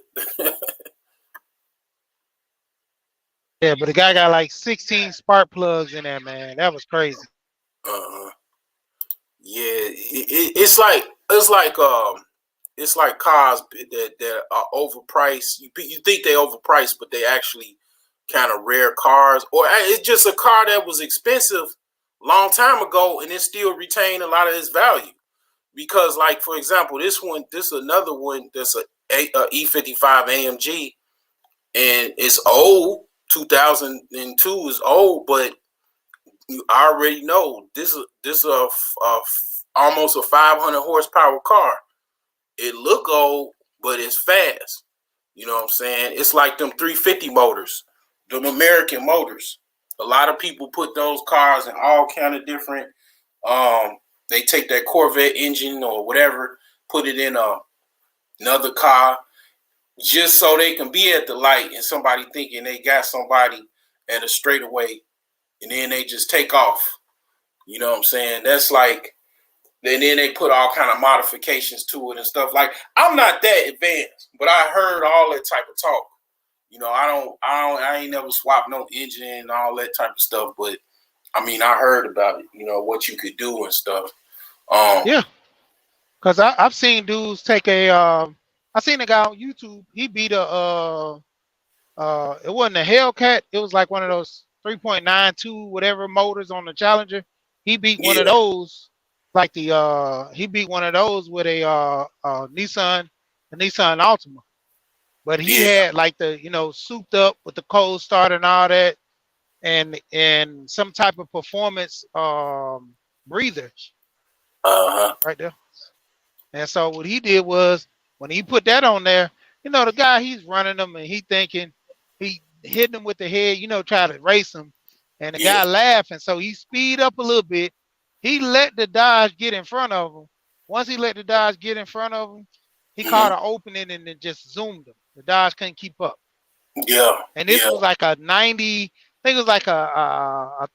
Yeah, but the guy got like 16 spark plugs in there, man. That was crazy. Uh-huh. Yeah, it's like cars that are overpriced. You think they overpriced, but they actually kind of rare cars, or it's just a car that was expensive long time ago and it still retained a lot of its value. Because, like, for example, this is another one that's a E55 AMG, and it's old. 2002 is old, but you already know this a almost a 500 horsepower car. It look old, but it's fast. You know what I'm saying? It's like them 350 motors, them American motors. A lot of people put those cars in all kind of different. They take that Corvette engine or whatever, put it in another car, just so they can be at the light and somebody thinking they got somebody at a straightaway, and then they just take off. You know what I'm saying? That's like, and then they put all kind of modifications to it and stuff. Like, I'm not that advanced, but I heard all that type of talk. I ain't never swapped no engine and all that type of stuff, but I mean, I heard about it, what you could do and stuff. Yeah, because I've seen dudes take I seen a guy on YouTube. He beat it wasn't a Hellcat. It was like one of those 3.92 whatever motors on the Challenger. He beat one of those, like he beat one of those with a Nissan Altima. But he had like the souped up with the cold start and all that, and some type of performance breather right there. And so what he did was, when he put that on there, the guy, he's running them and he thinking he hitting him with the head, try to race him, and the guy laughing. So he speed up a little bit. He let the Dodge get in front of him. Once he let the Dodge get in front of him, he caught an opening and then just zoomed him. The Dodge couldn't keep up. Yeah. And this was like a 90, I think it was like a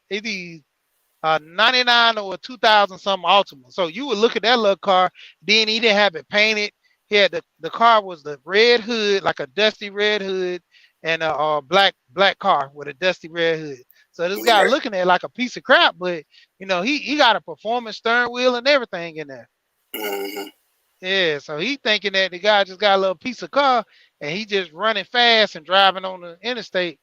99 or a 2000 something Altima. So you would look at that little car, then he didn't have it painted. He had the car was the red hood, like a dusty red hood. and a black car with a dusty red hood. So this guy Yeah. looking at it like a piece of crap, but he got a performance steering wheel and everything in there. Mm-hmm. Yeah, so he thinking that the guy just got a little piece of car and he just running fast and driving on the interstate,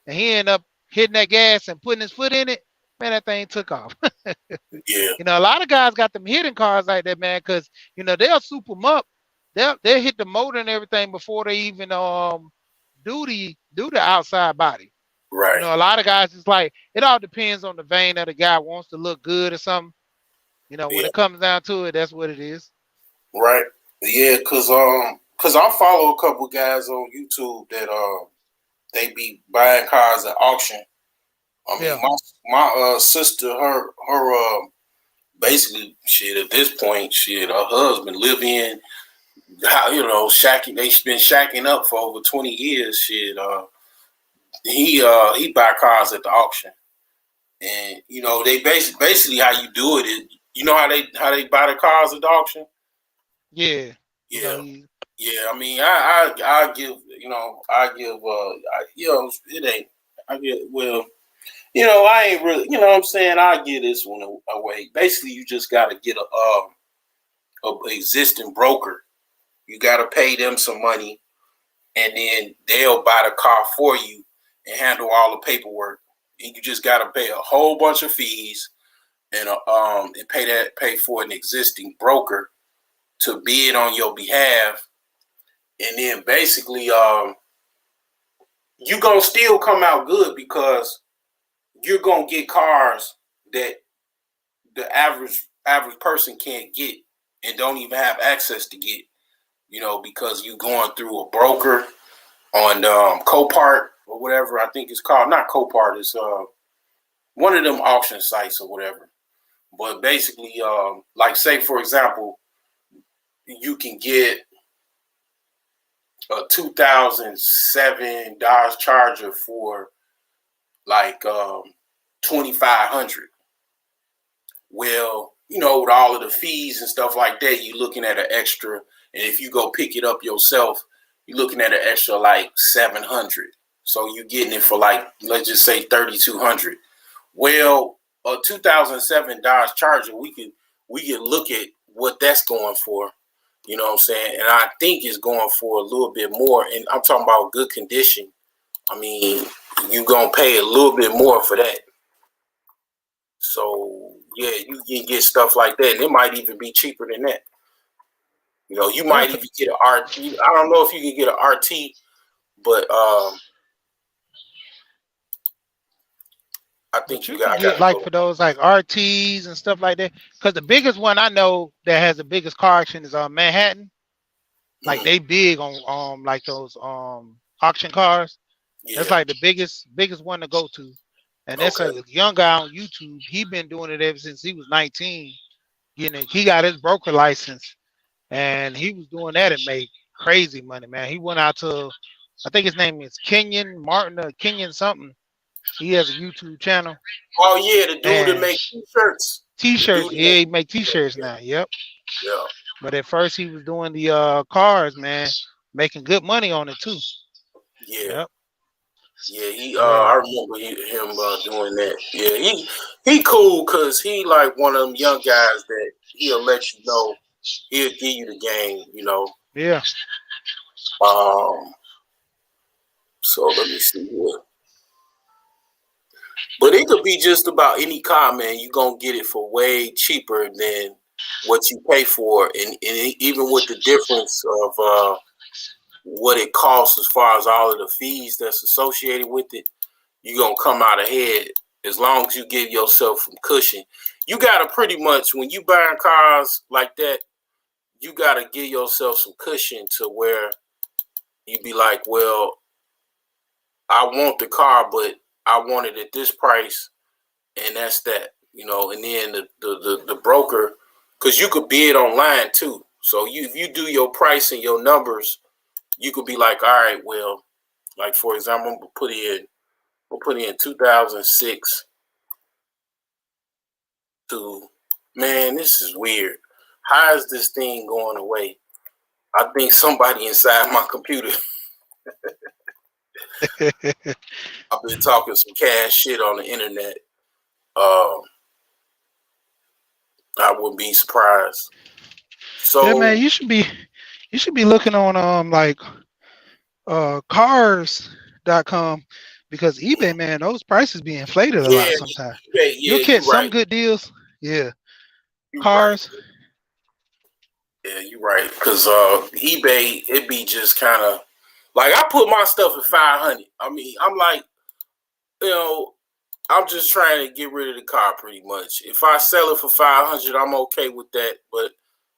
and he end up hitting that gas and putting his foot in it. Man, that thing took off. Yeah. A lot of guys got them hidden cars like that, man, because they'll soup them up. They'll hit the motor and everything before they even do the outside body. Right. A lot of guys it's like it all depends on the vein that the guy wants to look good or something. When Yeah. it comes down to it, that's what it is. Right. Yeah. Cause I follow a couple guys on YouTube that they be buying cars at auction. I mean, Yeah. my sister, her basically shit at this point, shit, her husband live in, shacking. They've been shacking up for over 20 years. Shit, he buy cars at the auction, and they basically how you do it is, how they buy the cars at the auction. Yeah. Yeah, He yeah. I mean, I give it ain't. I give well. I ain't really, what I'm saying? I give this one away. Basically, you just got to get a existing broker. You got to pay them some money, and then they'll buy the car for you and handle all the paperwork. And you just got to pay a whole bunch of fees and pay for an existing broker to bid on your behalf, and then basically you gonna still come out good because you're gonna get cars that the average person can't get and don't even have access to get, because you going through a broker on Copart or whatever I think it's called. Not Copart, it's one of them auction sites or whatever. But basically, like say for example, you can get a 2007 Dodge Charger for like 2,500. Well, with all of the fees and stuff like that, you're looking at an extra. And if you go pick it up yourself, you're looking at an extra like 700. So you're getting it for like, let's just say 3,200. Well, a 2007 Dodge Charger, we can look at what that's going for. You know what I'm saying? And I think it's going for a little bit more. And I'm talking about good condition. I mean, you're going to pay a little bit more for that. So, yeah, you can get stuff like that. And it might even be cheaper than that. You might even get an RT. I don't know if you can get an RT, but I think But you you can got get like for those like RTs and stuff like that. Because the biggest one I know that has the biggest car auction is Manhattan. Like they big on like those auction cars. Yeah. That's like the biggest one to go to. And that's a young guy on YouTube. He been doing it ever since he was 19. He got his broker license, and he was doing that and made crazy money, man. He went out to, I think his name is Kenyon Martin or Kenyon something. He has a YouTube channel. Oh yeah, the dude that make t-shirts. T-shirts, yeah, he make t-shirts now. Yep. Yeah. But at first he was doing the cars, man, making good money on it too. Yeah. Yep. Yeah, I remember him doing that. Yeah, he cool because he like one of them young guys that he'll let you know, he'll give you the game, Yeah. So let me see here. But it could be just about any car, man. You're gonna get it for way cheaper than what you pay for, and even with the difference of what it costs as far as all of the fees that's associated with it, you're going to come out ahead as long as you give yourself some cushion. You got to pretty much, when you buying cars like that, you got to give yourself some cushion to where you be like, well, I want the car, but I want it at this price, and that's that, and then the broker, because you could bid online too. So if you do your price and your numbers, you could be like, all right, well, like for example, we'll put in 2006 to, man, this is weird. How is this thing going away? I think somebody inside my computer. I've been talking some cash shit on the internet. Um, I wouldn't be surprised. Yeah, man, So you should be looking on like cars.com because eBay, man, those prices be inflated a lot yeah, sometimes. eBay, You'll yeah, catch you're some right. good deals. Yeah. You're right. Cars. Yeah, you're right. Cause eBay, it be just kind of like I put my stuff at 500. I mean, I'm like, you know, I'm just trying to get rid of the car pretty much. If I sell it for 500, I'm okay with that. But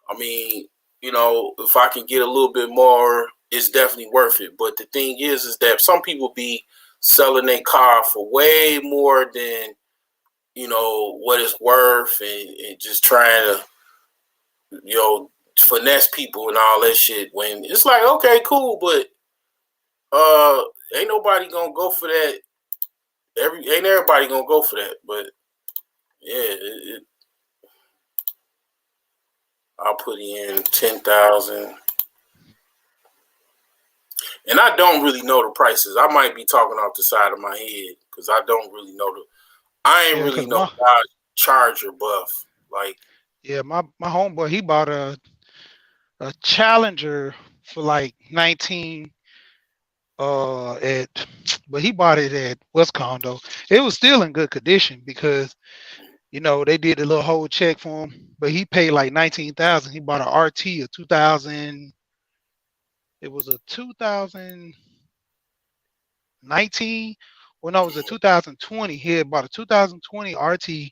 I mean, if I can get a little bit more, it's definitely worth it. But the thing is that some people be selling their car for way more than what it's worth, and just trying to finesse people and all that shit. When it's like, okay, cool, but ain't nobody gonna go for that. Ain't everybody gonna go for that. But yeah, I'll put in 10,000, and I don't really know the prices. I might be talking off the side of my head because I don't really know I ain't Yeah, really because no Dodge Charger buff. Like, my homeboy, he bought a Challenger for like 19 at but he bought it at West Condo. It was still in good condition because they did a little whole check for him, but he paid like 19,000. He bought an RT, a 2000. It was a 2019. Well, no, it was a 2020. He had bought a 2020 RT, and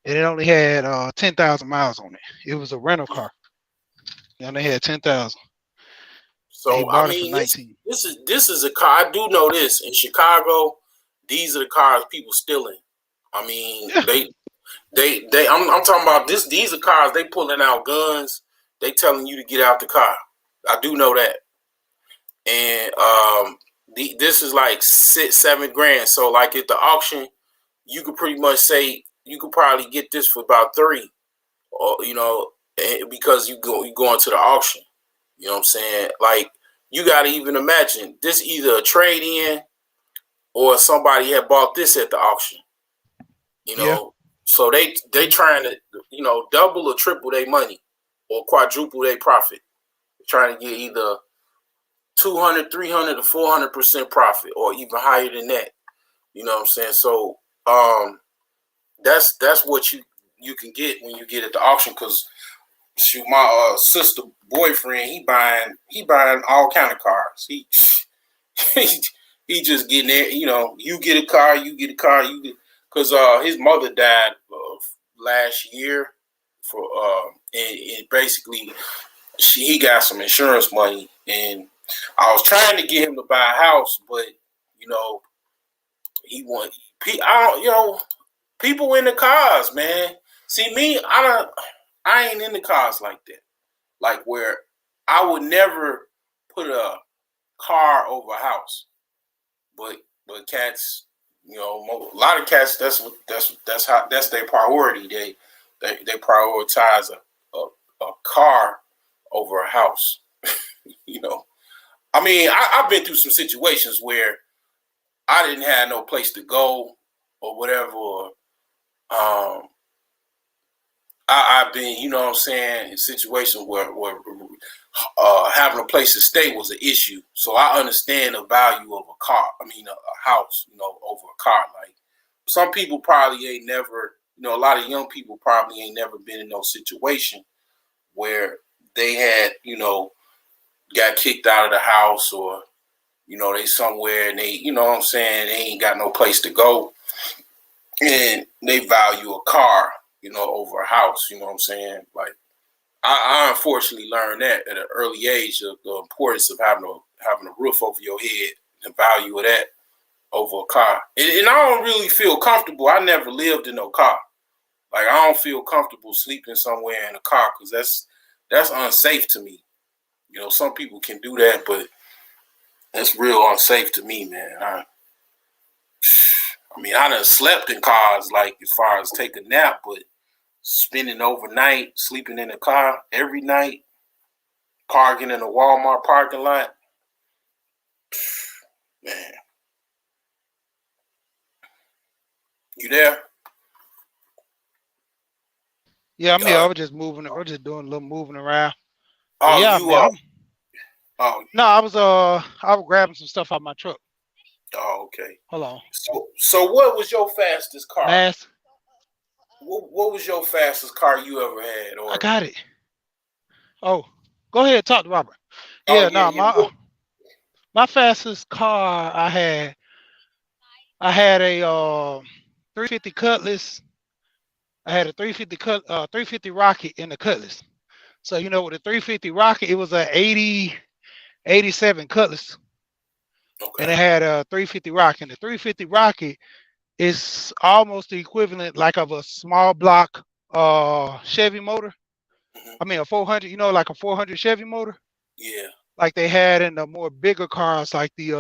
it only had 10,000 miles on it. It was a rental car, and they had 10,000. And he so I bought it for mean, this 19. this is this is a car. I do know this in Chicago. These are the cars people stealing. I mean, Yeah, they. I'm talking about this. These are cars. They pulling out guns. They telling you to get out the car. I do know that. And this is like 6, 7 grand. So like at the auction, you could pretty much say you could probably get this for about 3, or because you going to the auction. You know what I'm saying? Like, you got to even imagine this either a trade in or somebody had bought this at the auction. You yeah, know, so they trying to double or triple their money or quadruple their profit. They're trying to get either 200, 300, or 400% profit, or even higher than that. You know what I'm saying? So that's what you can get when you get at the auction. Because shoot, my sister boyfriend, he buying all kind of cars. He just getting there. You get a car, you get a car, you get, because his mother died last year and basically he got some insurance money, and I was trying to get him to buy a house, but you know he want I don't people in the cars, man. See me, I ain't in the cars like that. Like, where I would never put a car over a house. But cats, a lot of cats. That's their priority. They prioritize a car over a house. You know, I mean, I've been through some situations where I didn't have no place to go or whatever. Or, I've been, you know what I'm saying, in situations where having a place to stay was an issue. So I understand the value of a car. I mean, a house, over a car. Like, some people probably ain't never, a lot of young people probably ain't never been in no situation where they had, got kicked out of the house, or, they somewhere and they, you know what I'm saying, they ain't got no place to go, and they value a car, over a house. You know what I'm saying? Like, I unfortunately learned that at an early age, of the importance of having a roof over your head, the value of that over a car. And I don't really feel comfortable. I never lived in no car. Like, I don't feel comfortable sleeping somewhere in a car because that's unsafe to me. Some people can do that, but that's real unsafe to me, man. I mean, I done slept in cars, like, as far as take a nap, but spending overnight, sleeping in a car every night, parking in a Walmart parking lot, man. You there? Yeah, I'm here. I was just moving. I was just doing a little moving around. But Oh, yeah, you man. oh, No, I was grabbing some stuff out my truck. oh, okay. Hold on. So what was your fastest car? Mask. What was your fastest car you ever had? I Or got it. Oh, go ahead. Talk to Robert. oh Yeah, yeah, no, yeah. my fastest car I had a 350 Cutlass. I had a 350 Rocket in the Cutlass. So you know with the 350 Rocket, it was a 87 Cutlass, and Okay. it had a 350 Rocket. And the 350 Rocket is almost the equivalent like of a small block Chevy motor. Hmm. I mean a 400, you know, like a 400 Chevy motor, Yeah. like they had in the more bigger cars like the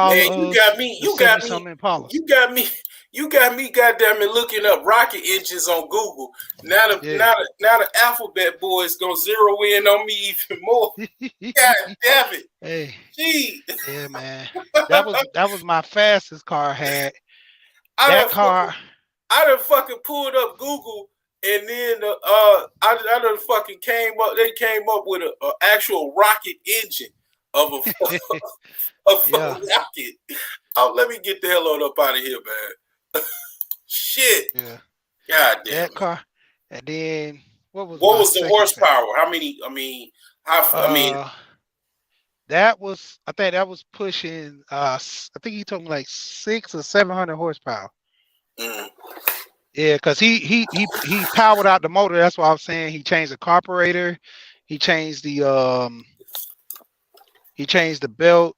Man, you Impalas, got me. the You 70 got me. something Impalas. You got me. You got me. Goddamn it! Looking up rocket engines on Google. Now Yeah. now the alphabet boy is gonna zero in on me even more. God damn it! Hey, Gee, yeah, man. That was my fastest car I had. I That done fucking car, I done fucking pulled up Google, and then I done fucking came up. They came up with a actual rocket engine of a yeah, rocket. Oh, let me get the hell on up out of here, man. Shit. yeah. God damn That it. car. And then what was What my was the second fast? horsepower? How many? I mean, Uh that was I think that was pushing I think he told me like 600 or 700 horsepower. mm, Yeah, because he powered out the motor. That's why I was saying he changed the carburetor, he changed the belt.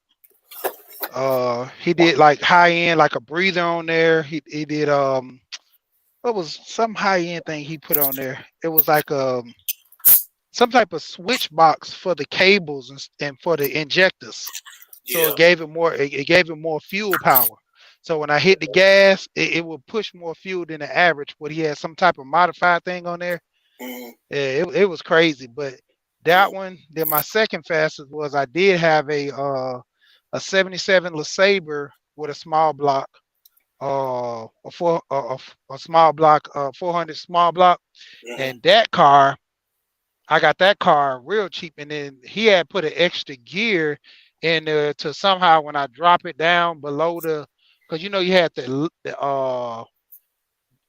He did like high end, like a breather on there. He did what was some high end thing he put on there? It was like some type of switch box for the cables and for the injectors. So yeah. it gave it more. It gave it more fuel power. So when I hit the gas, it would push more fuel than the average. But he had some type of modified thing on there. Mm, Yeah, it was crazy. But that mm, one, then my second fastest was I did have a 77 LeSabre with a small block, a small block, 400 small block, mm, and that car I got that car real cheap, and then he had put an extra gear in there to somehow when I drop it down below because you know you had the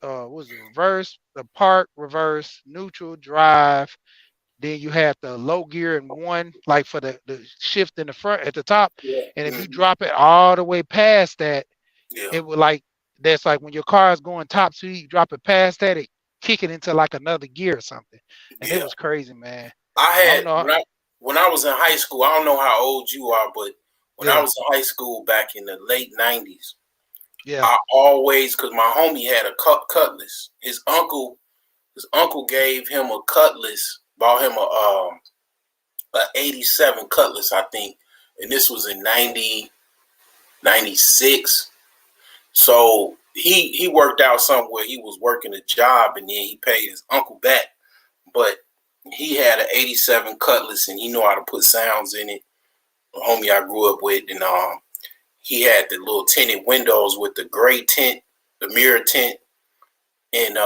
what was it, reverse, the park, reverse, neutral, drive. Then you had the low gear in one, like for the shift in the front at the top. yeah. And if you Mm, drop it all the way past that, yeah. it would like that's like when your car is going top speed, you drop it past that, it kick it into like another gear or something. And it Yeah. was crazy, man. I I had don't know. when I was in high school. I don't know how old you are, but when I Yeah, was in high school back in the late '90s, yeah. I always because my homie had a cutlass. His uncle gave him a cutlass. Bought him a '87 cutlass, I think, and this was in 96. So he worked out somewhere. He was working a job, and then he paid his uncle back. But he had an '87 Cutlass, and he knew how to put sounds in it. A homie I grew up with, and he had the little tinted windows with the gray tint, the mirror tint, and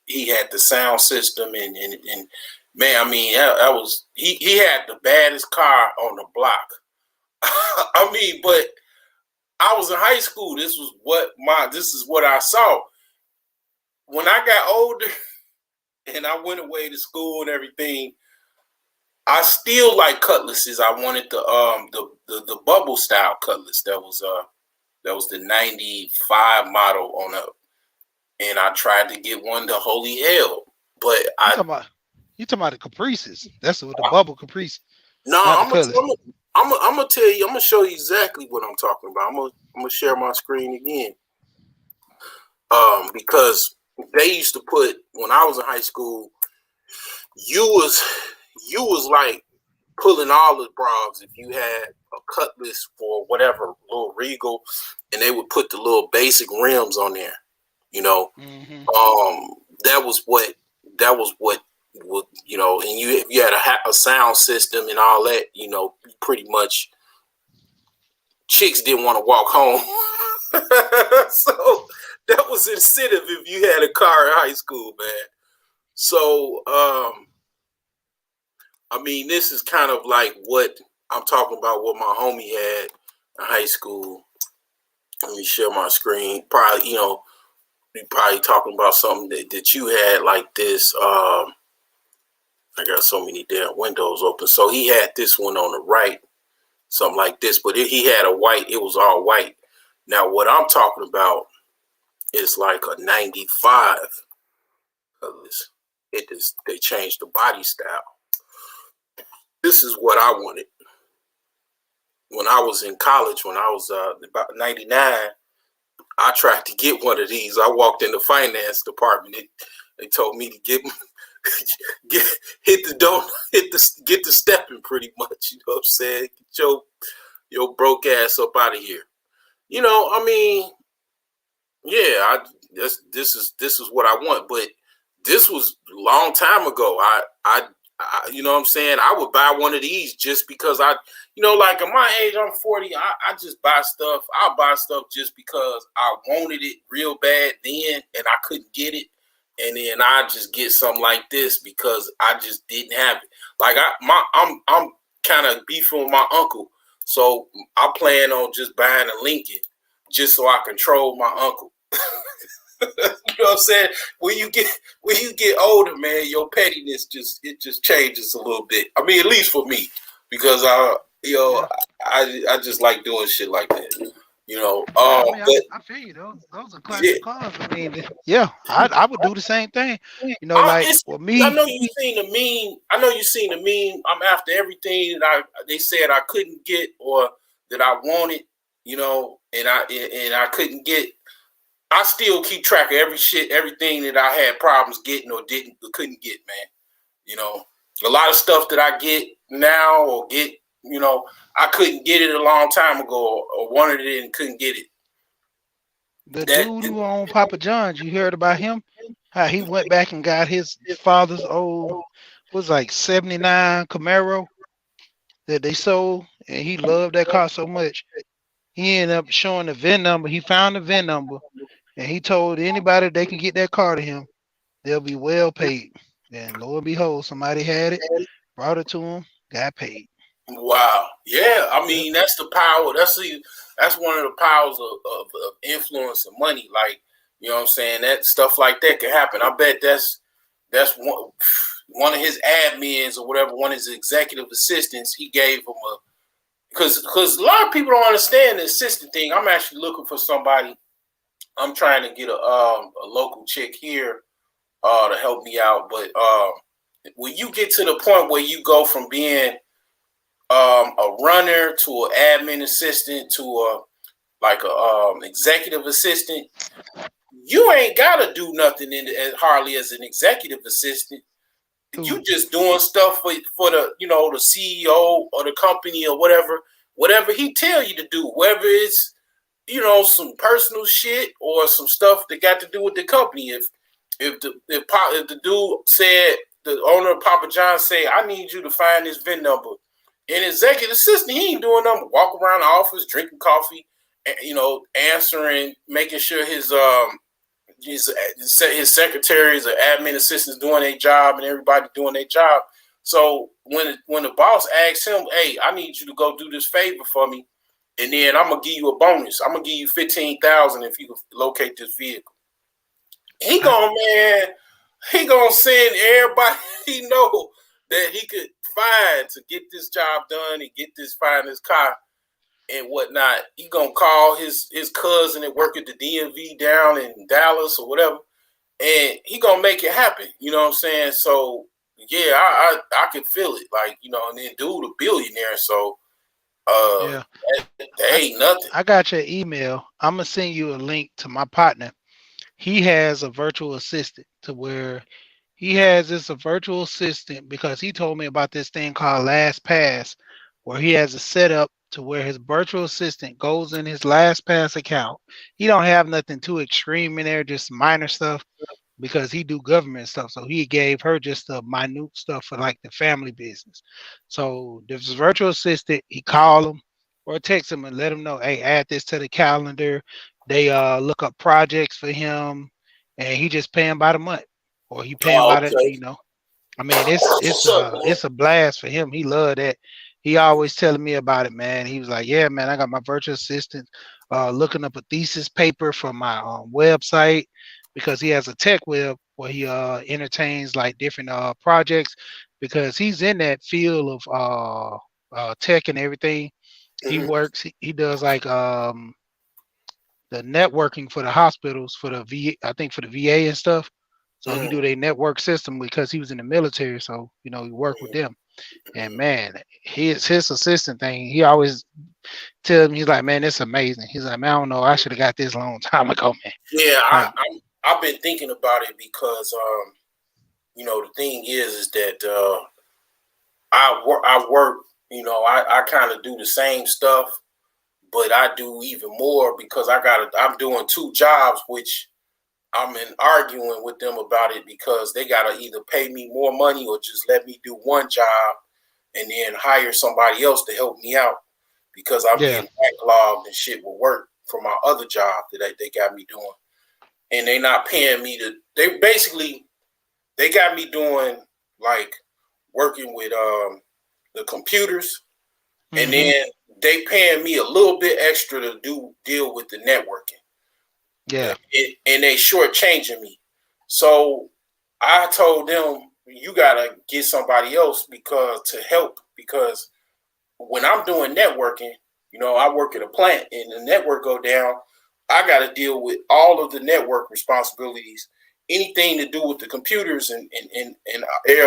he had the sound system, and man, I mean, that was he had the baddest car on the block. I mean, but I was in high school. This is what I saw. When I got older and I went away to school and everything, I still like cutlasses. I wanted the bubble style cutlass that was the '95 model on up, and I tried to get one to holy hell, but You talking about you talking about the caprices? That's what the bubble caprice, no, not the colors. I'm gonna tell you, I'm gonna show you exactly what I'm talking about. I'm gonna share my screen again, because they used to put when I was in high school, you was like pulling all the bras if you had a cutlass for whatever little regal, and they would put the little basic rims on there. You know, Mm-hmm. that was what you know, and you had a sound system and all that. You know, pretty much chicks didn't want to walk home So that was incentive if you had a car in high school, man. So I mean, this is kind of like what I'm talking about. What my homie had in high school. Let me share my screen. Probably, we probably talking about something that you had like this. I got so many damn windows open. So he had this one on the right, something like this. But he had a white. It was all white. Now what I'm talking about is like a 95. They changed the body style. This is what I wanted when I was in college. When I was about 99, I tried to get one of these. I walked in the finance department. They told me to get get the stepping pretty much. You know what I'm saying? Get your broke ass up out of here. I mean, yeah, this is what I want. But this was a long time ago. I you know what I'm saying? I would buy one of these just because like at my age, I'm 40. I just buy stuff. I'll buy stuff just because I wanted it real bad then and I couldn't get it. And then I just get something like this because I just didn't have it. Like I'm kind of beefing with my uncle. So I plan on just buying a Lincoln just so I control my uncle. You know what I'm saying? When you get older, man, your pettiness just changes a little bit. I mean, at least for me, because I just like doing shit like that. I feel you. Those are classic cars. I mean, yeah, I would do the same thing. Like for me, I know you seen the meme. I'm after everything that they said I couldn't get or that I wanted. And I couldn't get. I still keep track of everything that I had problems getting or couldn't get, man. A lot of stuff that I get now or get, I couldn't get it a long time ago or wanted it and couldn't get it. The dude who owned Papa John's, you heard about him? How he went back and got his father's old, was like 79 Camaro that they sold, and he loved that car so much. He ended up showing the VIN number. He found the VIN number. And he told anybody they can get that car to him, they'll be well paid. And lo and behold, somebody had it, brought it to him, got paid. Wow. Yeah. I mean, that's the power. That's one of the powers of influence and money. Like, you know what I'm saying? That stuff like that can happen. I bet that's one of his admins or whatever, one of his executive assistants, he gave him because a lot of people don't understand the assistant thing. I'm actually looking for somebody. I'm trying to get a local chick here to help me out. But when you get to the point where you go from being a runner to an admin assistant to a executive assistant, you ain't gotta do nothing hardly as an executive assistant. You just doing stuff for the the CEO or the company or whatever he tell you to do, whether it's some personal shit or some stuff that got to do with the company. If the dude said, the owner of Papa John say, I need you to find this VIN number, and executive assistant, he ain't doing nothing. Walk around the office, drinking coffee, answering, making sure his secretaries or admin assistants doing their job and everybody doing their job. So when the boss asks him, hey, I need you to go do this favor for me, and then I'm gonna give you a bonus. I'm gonna give you $15,000 if you can locate this vehicle. He gonna send everybody he know that he could find to get this job done and find this car and whatnot. He gonna call his cousin that work at the DMV down in Dallas or whatever, and he gonna make it happen. You know what I'm saying? So yeah, I can feel it. Like, and then dude a billionaire, so that ain't nothing. I got your email. I'm gonna send you a link to my partner. He has a virtual assistant to where he has a virtual assistant because he told me about this thing called LastPass, where he has a setup to where his virtual assistant goes in his LastPass account. He don't have nothing too extreme in there, just minor stuff because he do government stuff. So he gave her just the minute stuff for like the family business. So this virtual assistant, he call him or text him and let him know, hey, add this to the calendar. They look up projects for him, and he just paying by the month, or he paying Oh, by the, okay. you know. I mean, That's what's up, man. it's a blast for him. He loved that. He always telling me about it, man. He was like, "Yeah, man, I got my virtual assistant looking up a thesis paper from my website because he has a tech web where he entertains like different projects because he's in that field of tech and everything. He Mhm. works. He does like the networking for the hospitals for the I think for the VA and stuff. So he Mhm. do their network system because he was in the military. So you know he worked with them. And Mhm. man, his assistant thing, he always tells me he's like, man, it's amazing. He's like, man, I don't know, I should have got this a long time ago, man. Yeah, Like, I've been thinking about it because the thing is that I work, I kind of do the same stuff, but I do even more because I'm doing two jobs, which I'm in arguing with them about it because they gotta either pay me more money or just let me do one job and then hire somebody else to help me out because I'm yeah, getting backlogged and shit with work from my other job that they got me doing, and they not paying me to. They got me doing like working with the computers, and hmm, then they paying me a little bit extra to deal with the networking. yeah, And they shortchanging me. So I told them you gotta get somebody else because to help because when I'm doing networking, I work at a plant and the network go down, I got to deal with all of the network responsibilities, anything to do with the computers and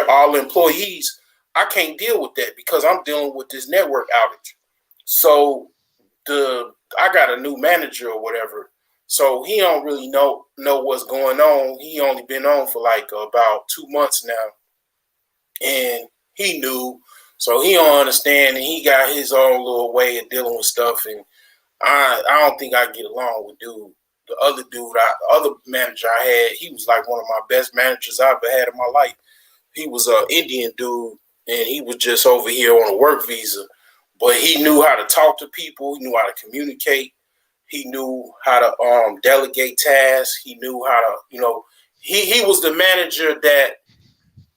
all employees. I can't deal with that because I'm dealing with this network outage. So I got a new manager or whatever. So he don't really know what's going on. He only been on for like about 2 months now, and he knew, so he don't understand, and he got his own little way of dealing with stuff, and I don't think I get along with dude. The other dude, the other manager I had, he was like one of my best managers I ever had in my life. He was an Indian dude, and he was just over here on a work visa, but he knew how to talk to people. He knew how to communicate. He knew how to delegate tasks. He knew how to, he was the manager that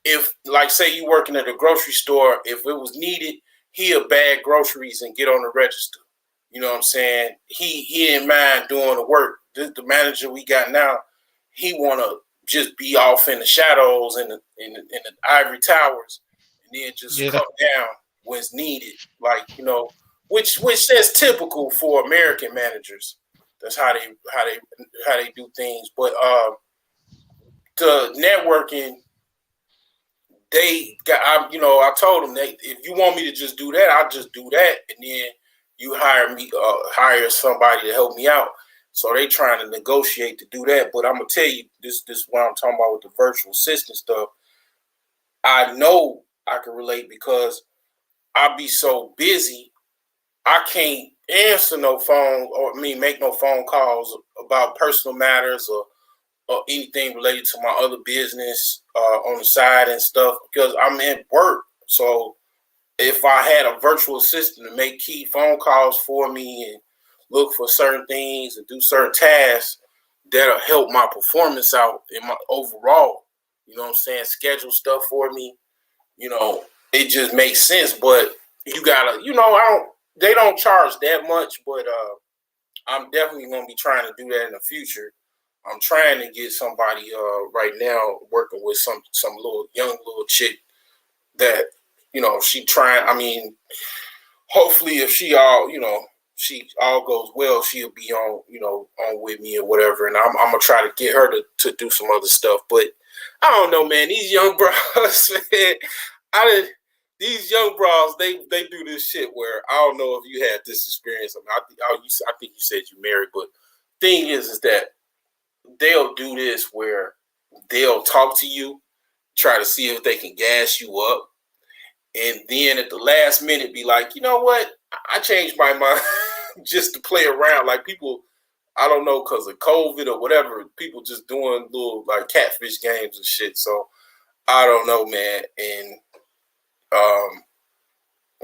if like say you working at a grocery store, if it was needed, he'll bag groceries and get on the register. You know what I'm saying? He didn't mind doing the work. The manager we got now, he wanna just be off in the shadows in the ivory towers, and then just yeah, come down when it's needed. Like which that's typical for American managers. That's how they do things. But the networking they got, I told them that if you want me to just do that, I'll just do that, and then you hire somebody to help me out. So they trying to negotiate to do that, but I'm gonna tell you this is what I'm talking about with the virtual assistant stuff. I know I can relate because I be so busy, I can't answer no phone or make no phone calls about personal matters or anything related to my other business on the side and stuff because I'm at work. So if I had a virtual assistant to make key phone calls for me and look for certain things and do certain tasks, that'll help my performance out in my overall. You know what I'm saying? Schedule stuff for me. It just makes sense. But you gotta, I don't. They don't charge that much, but I'm definitely gonna be trying to do that in the future. I'm trying to get somebody right now working with some little young little chick that she trying. I mean, hopefully if she all goes well, she'll be on with me or whatever, and I'm gonna try to get her to do some other stuff. But I don't know, man. These young bros, man, I did. These young bros, they do this shit where I don't know if you had this experience. I mean, I think you said you married, but thing is that they'll do this where they'll talk to you, try to see if they can gas you up, and then at the last minute be like, you know what? I changed my mind just to play around. Like people, I don't know, because of COVID or whatever, people just doing little like catfish games and shit. So I don't know, man. And um,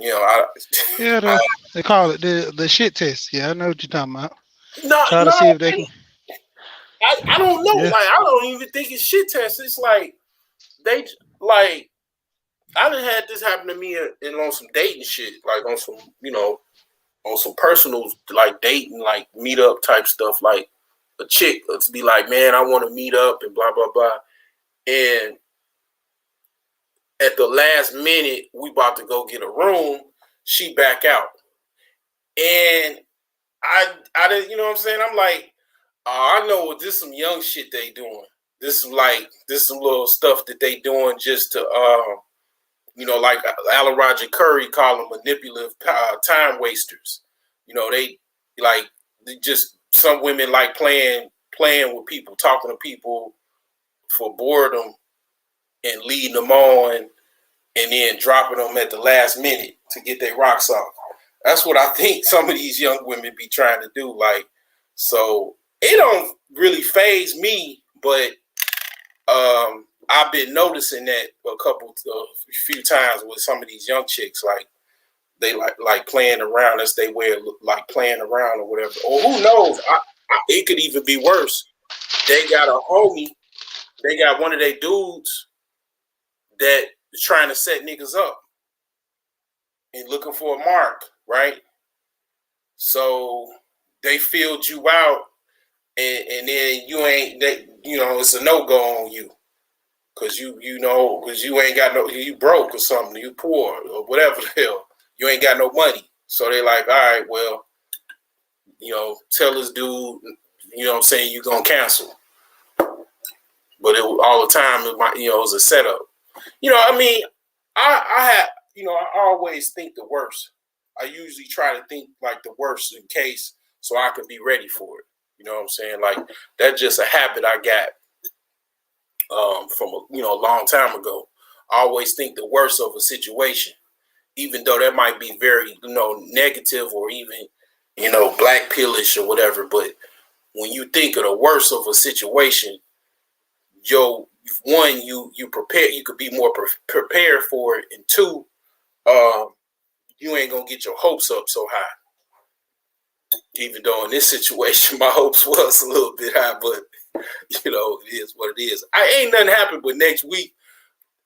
I, yeah. I They call it the shit test. Yeah, I know what you're talking about. No, Try to no, see if they can. I don't know. Yeah. Like, I don't even think it's shit test. It's like they like I done had this happen to me and on some dating shit, like on some on some personal like dating like meetup type stuff. Like a chick to be like, man, I want to meet up and blah blah blah, and at the last minute we about to go get a room, she back out, and I didn't, you know what I'm saying? I'm like, I know what this some young shit they doing. This some little stuff that they doing just to like Alan Roger Curry call them manipulative time wasters. They like they just some women like playing with people, talking to people for boredom and leading them on and then dropping them at the last minute to get their rocks off. That's what I think some of these young women be trying to do. Like, so it don't really faze me, but I've been noticing that a few times with some of these young chicks, like they like playing around. That's they way of like playing around or whatever. Or who knows? It could even be worse. They got a homie. They got one of their dudes that is trying to set niggas up and looking for a mark, right? So they filled you out, and then you ain't that. It's a no go on you. Cause you ain't got you broke or something, you poor or whatever the hell, you ain't got no money. So they like, all right, well, tell this dude, what I'm saying, you gonna cancel. But all the time, it was a setup. I mean, I always think the worst. I usually try to think like the worst in case, so I can be ready for it. You know what I'm saying? Like that's just a habit I got. From a long time ago. I always think the worst of a situation, even though that might be very negative or even black pillish or whatever. But when you think of the worst of a situation, one, you prepare, you could be more prepared for it, and two, you ain't gonna get your hopes up so high. Even though in this situation my hopes was a little bit high, but it is what it is. I ain't nothing happened, but next week,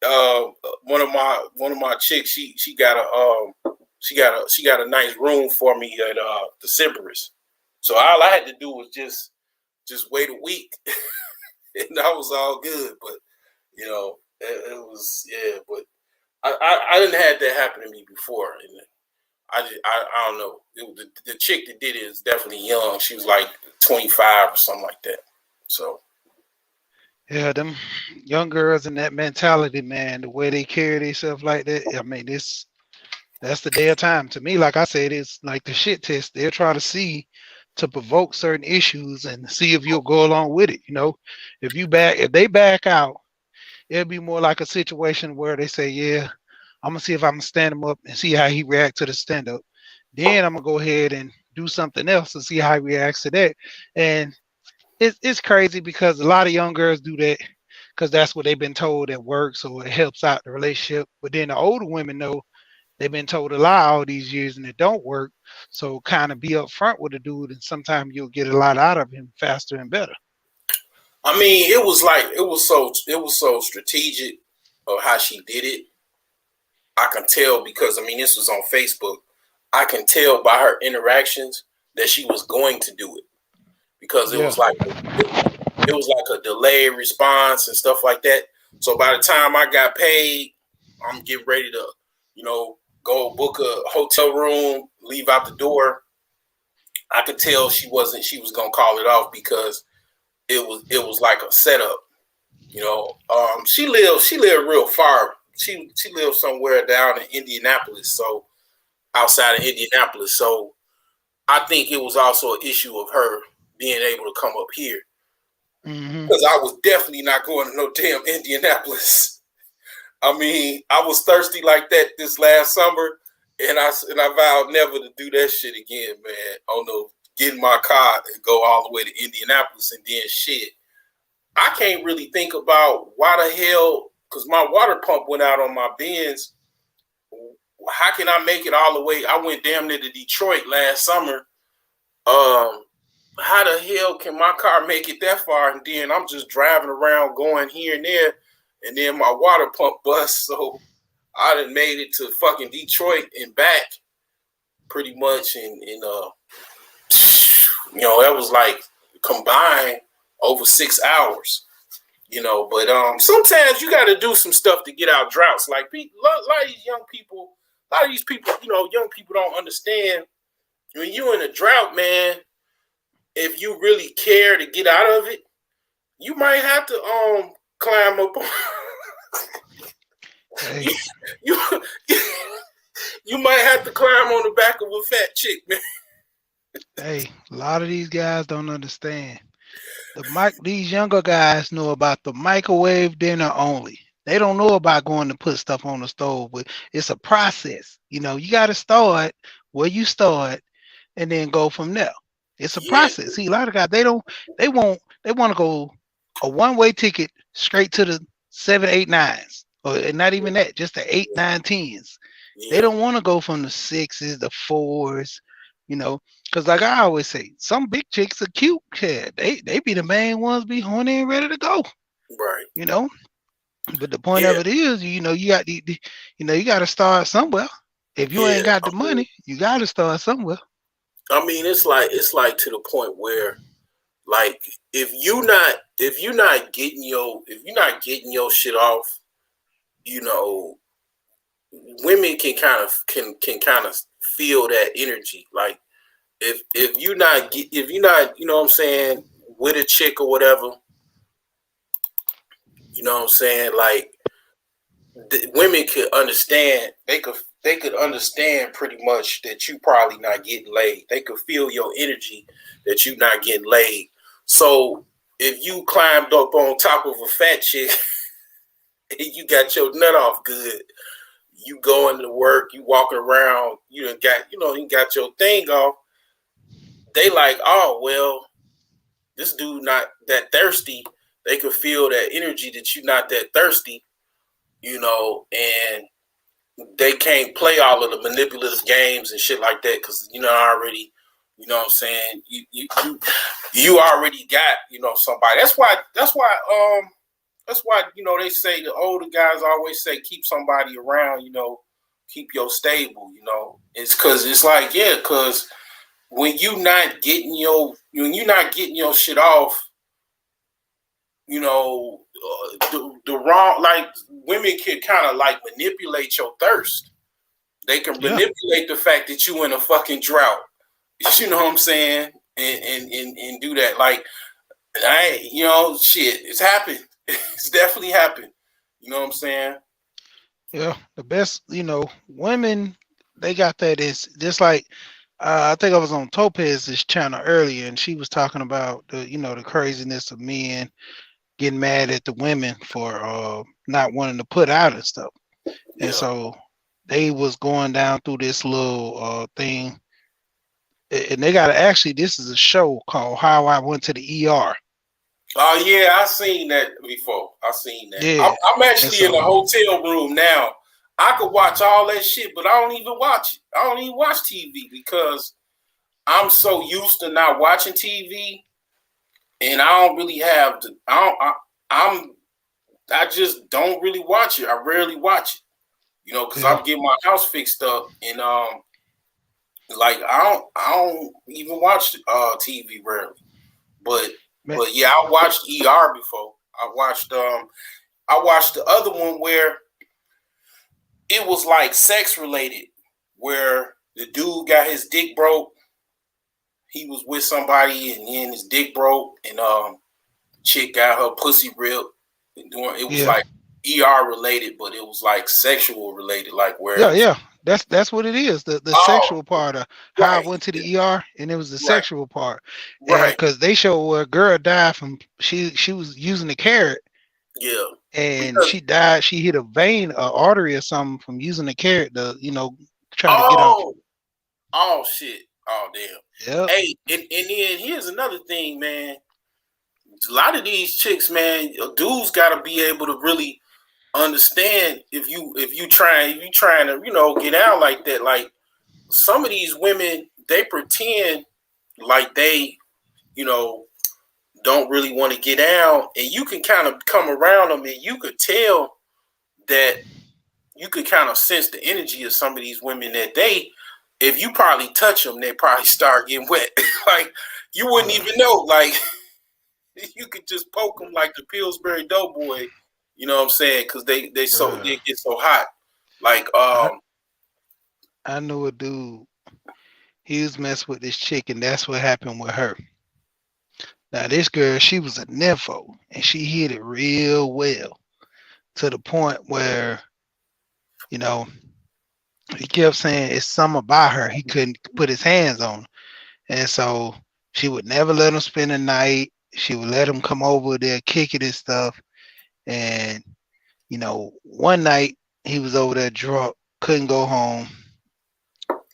one of my chicks, she got a nice room for me at the Cypress. So all I had to do was just wait a week, and that was all good. But it was But I didn't have that happen to me before, and I don't know. The chick that did it is definitely young. She was like 25 or something like that. So. Yeah, them young girls and that mentality, man, the way they carry themselves like that. I mean, that's the day of time. To me, like I said, it's like the shit test. They're trying to see to provoke certain issues and see if you'll go along with it. If they back out, it'll be more like a situation where they say, yeah, I'm gonna see if I'm gonna stand him up and see how he react to the stand up. Then I'm gonna go ahead and do something else and see how he reacts to that. And it's crazy because a lot of young girls do that because that's what they've been told at work, so it helps out the relationship. But then the older women know they've been told a lie all these years and it don't work. So kind of be upfront with a dude, and sometimes you'll get a lot out of him faster and better. I mean, it was so strategic of how she did it. I can tell because this was on Facebook. I can tell by her interactions that she was going to do it because Yeah. it was like a delayed response and stuff like that. So by the time I got paid, I'm getting ready to, go book a hotel room, leave out the door. I could tell she was gonna call it off because it was like a setup. She lived real far. She lived somewhere down in Indianapolis, so outside of Indianapolis. So I think it was also an issue of her being able to come up here. Because I was definitely not going to no damn Indianapolis. I mean, I was thirsty like that this last summer, and I vowed never to do that shit again, man. Oh no, get in my car and go all the way to Indianapolis, and then shit. I can't really think about why the hell, because my water pump went out on my Benz. How can I make it all the way? I went damn near to Detroit last summer, how the hell can my car make it that far? And then I'm just driving around going here and there, and then my water pump busts. So I done made it to fucking Detroit and back pretty much. And that was like combined over 6 hours. But sometimes you got to do some stuff to get out droughts. Like a lot of these young people, young people don't understand when you're in a drought, man. If you really care to get out of it, you might have to climb up. Hey. You might have to climb on the back of a fat chick, man. Hey, a lot of these guys don't understand. These younger guys know about the microwave dinner only. They don't know about going to put stuff on the stove, but it's a process. You got to start where you start and then go from there. It's a process. See, a lot of guys, they want to go a one-way ticket straight to the 7, 8, 9s, or not even that, just the 8, 9, 10s. They don't want to go from the 6s, the 4s, because like I always say, some big chicks are cute. Yeah, they be the main ones, be horny and ready to go. Right. But the point of it is, you got you got to start somewhere. If you ain't got the money, you got to start somewhere. I mean, it's like to the point where, like, if you're not getting your shit off, women can kind of feel that energy. Like, if you're not, you know what I'm saying, with a chick or whatever, you know what I'm saying, like, women could understand. They could understand pretty much that you probably not getting laid. They could feel your energy that you not getting laid. So if you climbed up on top of a fat chick and you got your nut off good, you going to work, you walking around, you got your thing off. They like, oh well, this dude not that thirsty. They could feel that energy that you not that thirsty, and they can't play all of the manipulative games and shit like that because already, you know what I'm saying, you already got somebody. That's why they say the older guys always say keep somebody around, keep your stable. It's because it's like, because when you're not getting your shit off, the wrong, like, women can kind of like manipulate your thirst. They can manipulate the fact that you in a fucking drought. You know what I'm saying? And do that. Like, shit, it's happened. It's definitely happened. You know what I'm saying? Yeah, the best, women, they got that. Is just like, I think I was on Topaz's channel earlier, and she was talking about the craziness of men getting mad at the women for not wanting to put out and stuff. And so they was going down through this little thing, and they got this is a show called How I Went to the ER. Oh yeah, I seen that before. I seen that. Yeah. I'm actually in a hotel room now. I could watch all that shit, but I don't even watch it. I don't even watch TV because I'm so used to not watching TV, and I don't really have to. I just don't really watch it. I rarely watch it, because I'm getting my house fixed up, and like I don't even watch TV rarely. But yeah, I watched ER before. I watched the other one where it was like sex related, where the dude got his dick broke. He was with somebody and then his dick broke, and chick got her pussy ripped. It was like ER related, but it was like sexual related, like where that's what it is. The sexual part of how I went to the ER, and it was the sexual part, because they show where a girl died from she was using the carrot, and she died. She hit a vein, an artery or something from using the carrot to trying to get off. Oh shit! Oh damn! Yep. Hey, and then here's another thing, man. A lot of these chicks, man, dudes got to be able to really understand if you trying to get out like that. Like, some of these women, they pretend like they you know, don't really want to get down, and you can kind of come around them, and you could tell that you could kind of sense the energy of some of these women that if you probably touch them, they probably start getting wet. Like you wouldn't even know. Like you could just poke them like the Pillsbury Doughboy. You know what I'm saying? Because they get so hot. Like I know a dude. He was messing with this chick, and that's what happened with her. Now this girl, she was a nympho, and she hit it real well to the point where, you know, he kept saying it's something about her he couldn't put his hands on. And so she would never let him spend the night. She would let him come over there, kick it and stuff. And, you know, one night he was over there drunk, couldn't go home.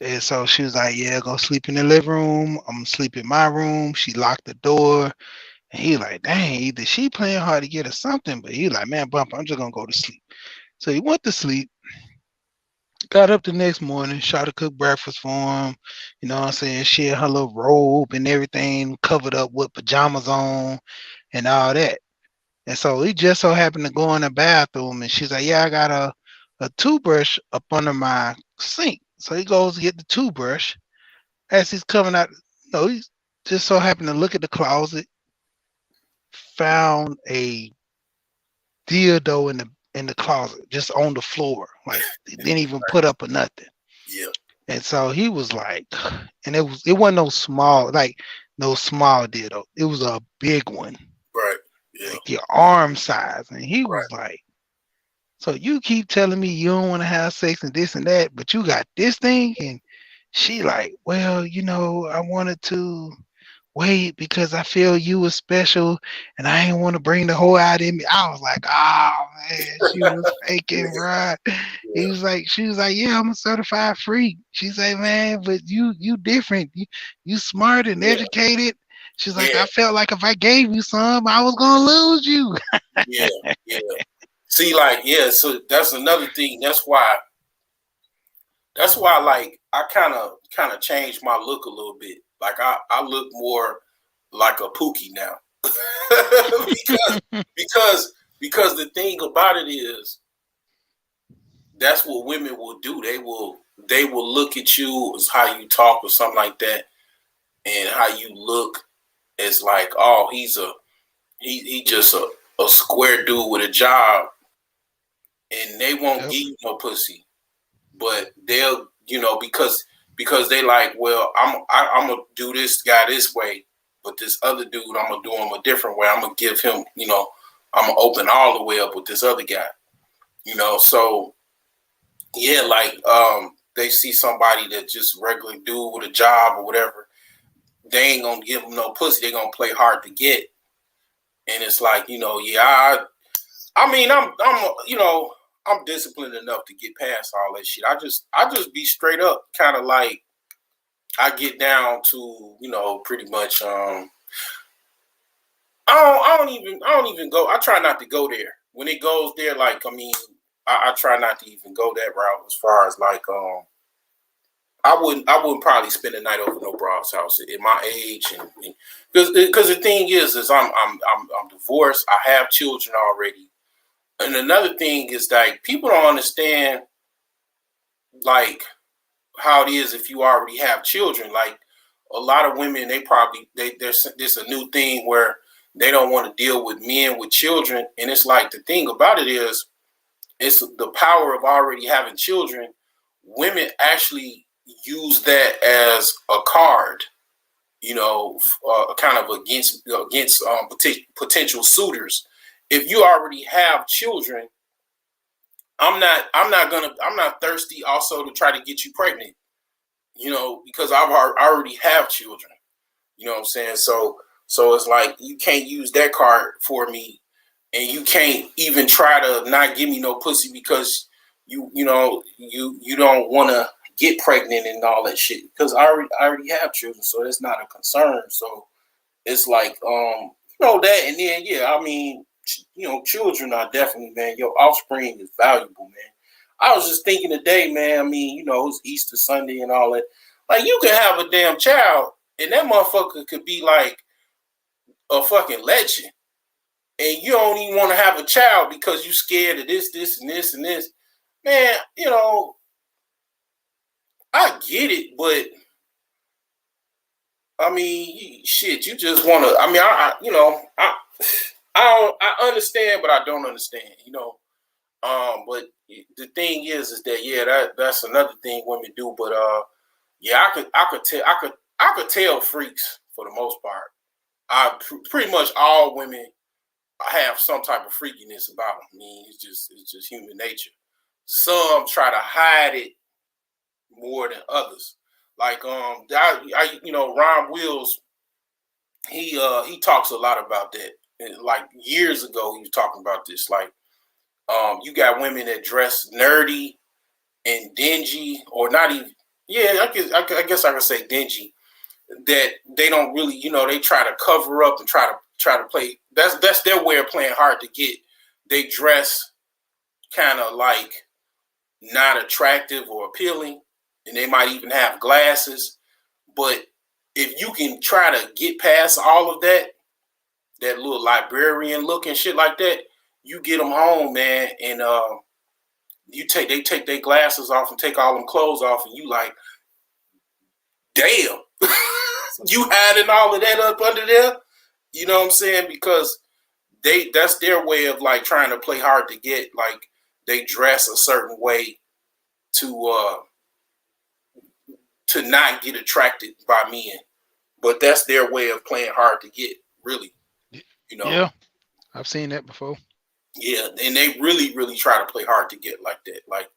And so she was like, yeah, go sleep in the living room. I'm gonna sleep in my room. She locked the door. And he like, dang, either she playing hard to get or something. But he like, man, Bump, I'm just gonna go to sleep. So he went to sleep, got up the next morning, tried to cook breakfast for him. You know what I'm saying? She had her little robe and everything covered up with pajamas on and all that. And so he just so happened to go in the bathroom, and she's like, yeah, I got a toothbrush up under my sink. So he goes to get the toothbrush. As he's coming out, he just so happened to look at the closet, found a dildo in the closet, just on the floor. Like it didn't even put up or nothing. Yeah. And so he was like, and it wasn't no small dildo. It was a big one. Right. Yeah. Like your arm size. And he was like, so you keep telling me you don't want to have sex and this and that, but you got this thing? And she like, well, I wanted to wait because I feel you was special and I didn't want to bring the whole out in me. I was like, oh man, she was faking, right? Yeah. She was like, yeah, I'm a certified freak. She's like, man, but you different. You smart and educated. She's like, I felt like if I gave you some, I was gonna lose you. Yeah. See, so that's another thing. That's why like I kind of changed my look a little bit. Like I look more like a Pookie now. because the thing about it is that's what women will do. They will look at you as how you talk or something like that, and how you look as like, oh, he just a square dude with a job, and they won't give you no pussy. But they'll, because they like, well, I'm gonna do this guy this way, but this other dude, I'm gonna do him a different way. I'm gonna give him, I'm gonna open all the way up with this other guy, So yeah, like they see somebody that just regular dude with a job or whatever, they ain't gonna give them no pussy. They're gonna play hard to get, and it's like, I'm disciplined enough to get past all that shit. I just be straight up, kind of like I get down to, pretty much. I don't even go. I try not to go there. When it goes there, like I try not to even go that route. As far as like I wouldn't probably spend the night over no broad's house at my age, and because the thing is I'm divorced. I have children already. And another thing is like people don't understand like how it is if you already have children. Like a lot of women, there's this a new thing where they don't want to deal with men with children. And it's like the thing about it is it's the power of already having children. Women actually use that as a card, kind of against potential suitors. If you already have children, I'm not thirsty also to try to get you pregnant, because I already have children. You know what I'm saying? So it's like you can't use that card for me, and you can't even try to not give me no pussy because you don't want to get pregnant and all that shit, because I already have children, so that's not a concern. So it's like that, and then children are definitely, man, your offspring is valuable, man. I was just thinking today, man, it's Easter Sunday and all that. Like, you could have a damn child, and that motherfucker could be like a fucking legend, and you don't even want to have a child because you scared of this, this, and this, and this. Man, you know, I get it, but I mean, shit, you just want to. I mean, I understand, but I don't understand. You know, but the thing is that that's another thing women do. But yeah, I could tell freaks for the most part. Pretty much all women have some type of freakiness about them. I mean, it's just human nature. Some try to hide it more than others. Like you know, Ron Wills, he talks a lot about that. And like years ago, he was talking about this. Like, you got women that dress nerdy and dingy, or not even. Yeah, I guess I could say dingy. That they don't really, you know, they try to cover up and try to play. That's their way of playing hard to get. They dress kind of like not attractive or appealing, and they might even have glasses. But if you can try to get past all of that little librarian look and shit like that, you get them home, man, and they take their glasses off and take all them clothes off, and you like, damn, you hiding all of that up under there. You know what I'm saying? Because that's their way of like trying to play hard to get. Like, they dress a certain way to not get attracted by men. But that's their way of playing hard to get, really. You know? Yeah, I've seen that before. Yeah, and they really, really try to play hard to get like that. Like,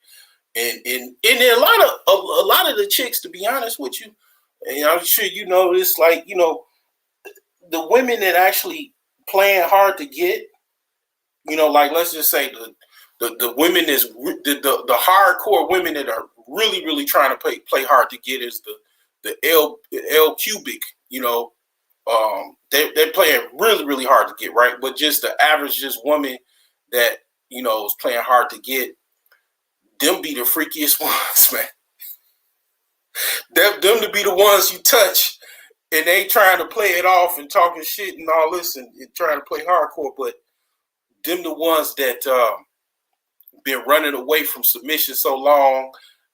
and a lot of the chicks, to be honest with you, and I'm sure you know this, like, you know, the women that actually playing hard to get, you know, like, let's just say the women is the hardcore women that are really, really trying to play hard to get is the L cubic, you know, they're playing really, really hard to get, right? But just the average just woman that, you know, is playing hard to get, them be the freakiest ones, man. Them to be the ones you touch, and they trying to play it off and talking shit and all this and trying to play hardcore, but them the ones that been running away from submission so long.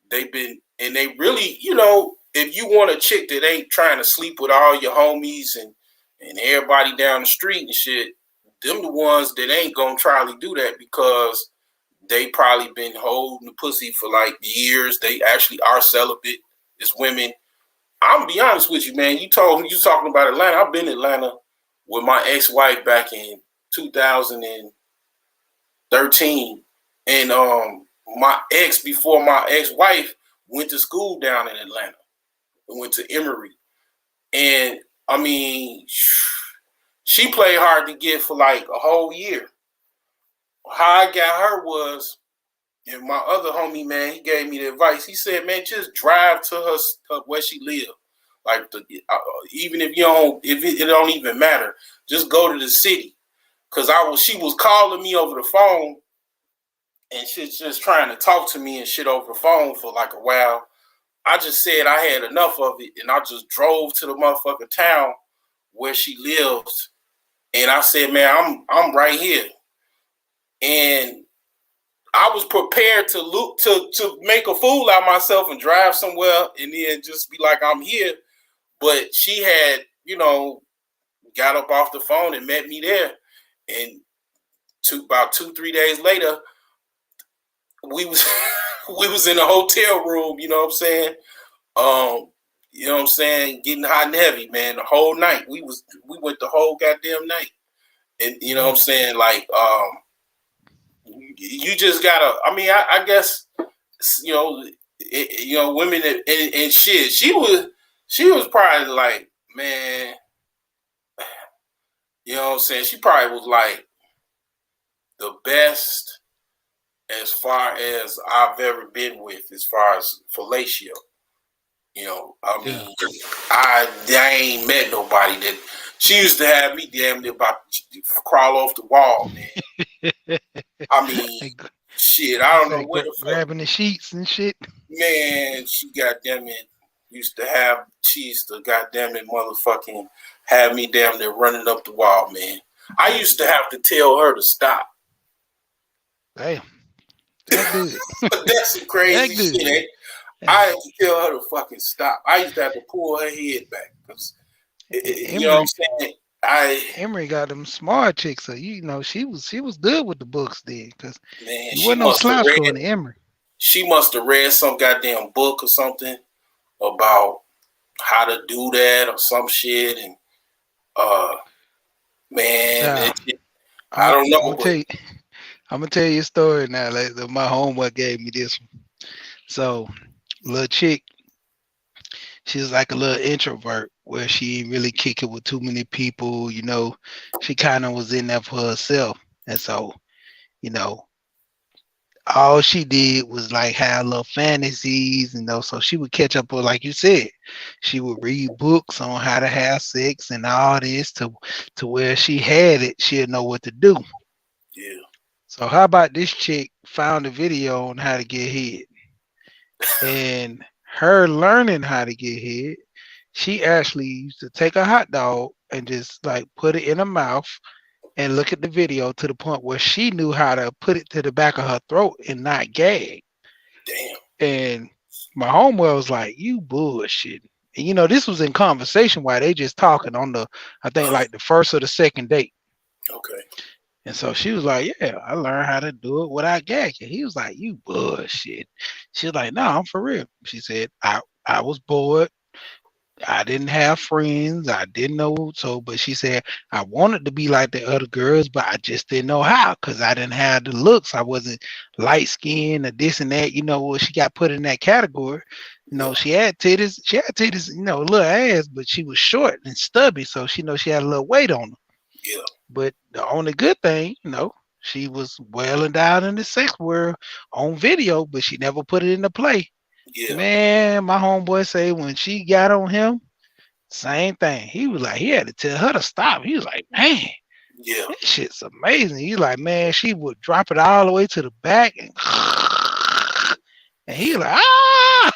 They've been, and they really, you know, if you want a chick that ain't trying to sleep with all your homies and everybody down the street and shit, them the ones that ain't gonna try to do that because they probably been holding the pussy for like years. They actually are celibate as women. I'm gonna be honest with you, man. You talking about Atlanta. I've been in Atlanta with my ex-wife back in 2013, and my ex before my ex-wife went to school down in Atlanta. We went to Emory, and I mean, she played hard to get for like a whole year. How I got her was, and my other homie, man, he gave me the advice. He said, man, just drive to her where she live. Like, even if you don't, if it don't even matter, just go to the city. Cause she was calling me over the phone, and she's just trying to talk to me and shit over the phone for like a while. I just said I had enough of it, and I just drove to the motherfucking town where she lives, and I said, man, I'm right here, and I was prepared to look to make a fool out of myself and drive somewhere and then just be like, I'm here. But she had, you know, got up off the phone and met me there. And about 2-3 days later, we was in a hotel room, you know what I'm saying? You know what I'm saying? Getting hot and heavy, man, the whole night. We went the whole goddamn night. And you know what I'm saying? Like, you just gotta. I mean, I guess, you know, women that, and shit. She was probably like, man, you know what I'm saying. She probably was like the best as far as I've ever been with, as far as fellatio. You know, I mean, I ain't met nobody that. She used to have me damn near about to crawl off the wall, man. I mean, shit, I don't know where the fuck. Grabbing the sheets and shit. Man, she used to goddamn it motherfucking had me damn near running up the wall, man. I used to have to tell her to stop. Damn, that good. That's some That crazy good. shit. I had to tell her to fucking stop. I used to have to pull her head back because, you know what I'm saying? Emery got them smart chicks, so you know she was good with the books then, because Man, you she wasn't no must have slouch read. going to Emery. She must have read some goddamn book or something about how to do that or some shit, and man, Now, I don't know. I'm gonna tell you a story now. Like my homework gave me this one. So, little chick, she was like a little introvert where she didn't really kick it with too many people. You know, she kind of was in there for herself, and so, you know, all she did was like have little fantasies, you know. So she would catch up with, like you said, she would read books on how to have sex and all this to where she had it, she'd know what to do. Yeah. So how about this chick found a video on how to get head, and her learning how to get head, she actually used to take a hot dog and just like put it in her mouth and look at the video to the point where she knew how to put it to the back of her throat and not gag. Damn. And my homeboy was like, "You bullshit." And you know, this was in conversation while they just talking on the, I think like the first or the second date. Okay. And so she was like, "Yeah, I learned how to do it without gagging." He was like, "You bullshit." She was like, "No, I'm for real." She said, I was bored. I didn't have friends. I didn't know. So, but she said, I wanted to be like the other girls, but I just didn't know how because I didn't have the looks. I wasn't light skinned or this and that. You know, she got put in that category. You know, she had titties. She had titties, you know, a little ass, but she was short and stubby. So she know she had a little weight on her. Yeah. But the only good thing, you know, she was well endowed in the sex world on video, but she never put it into play. Yeah. Man, my homeboy say when she got on him, same thing. He was like, he had to tell her to stop. He was like, man, Yeah. this shit's amazing. He's like, man, she would drop it all the way to the back and he like, ah,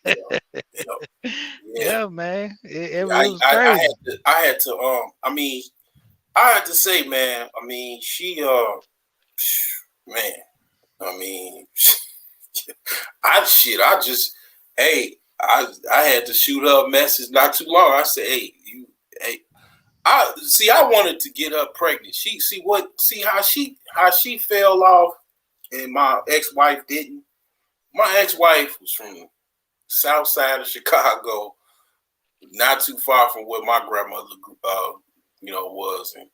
Yeah. Yeah. yeah, man. It I, was I, crazy. I had to I mean, I had to say, man, I mean, she man, I mean, I just, hey, I had to shoot her a message not too long. I said, hey, I wanted to get her pregnant. See how she fell off, and my ex-wife didn't. My ex-wife was from the south side of Chicago, not too far from where my grandmother, was, and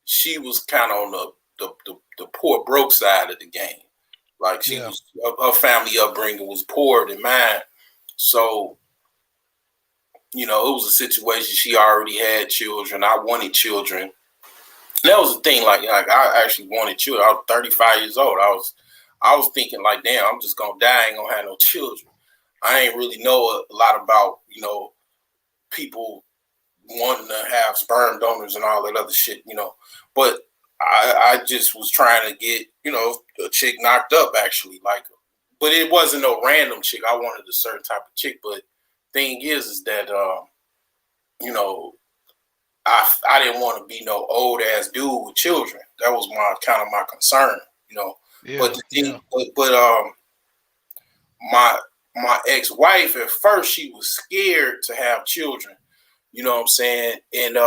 she was kind of on the poor broke side of the game. Like she was, her family upbringing was poorer than mine. So, it was a situation. She already had children. I wanted children. And that was the thing. Like I actually wanted children. I was 35 years old. I was thinking like, damn, I'm just gonna die. I ain't gonna have no children. I ain't really know a lot about, people wanting to have sperm donors and all that other shit, But I just was trying to get, a chick knocked up actually. But it wasn't no random chick. I wanted a certain type of chick. But thing is that I didn't want to be no old ass dude with children. That was my concern, But the thing, my ex-wife at first, she was scared to have children. You know what I'm saying? And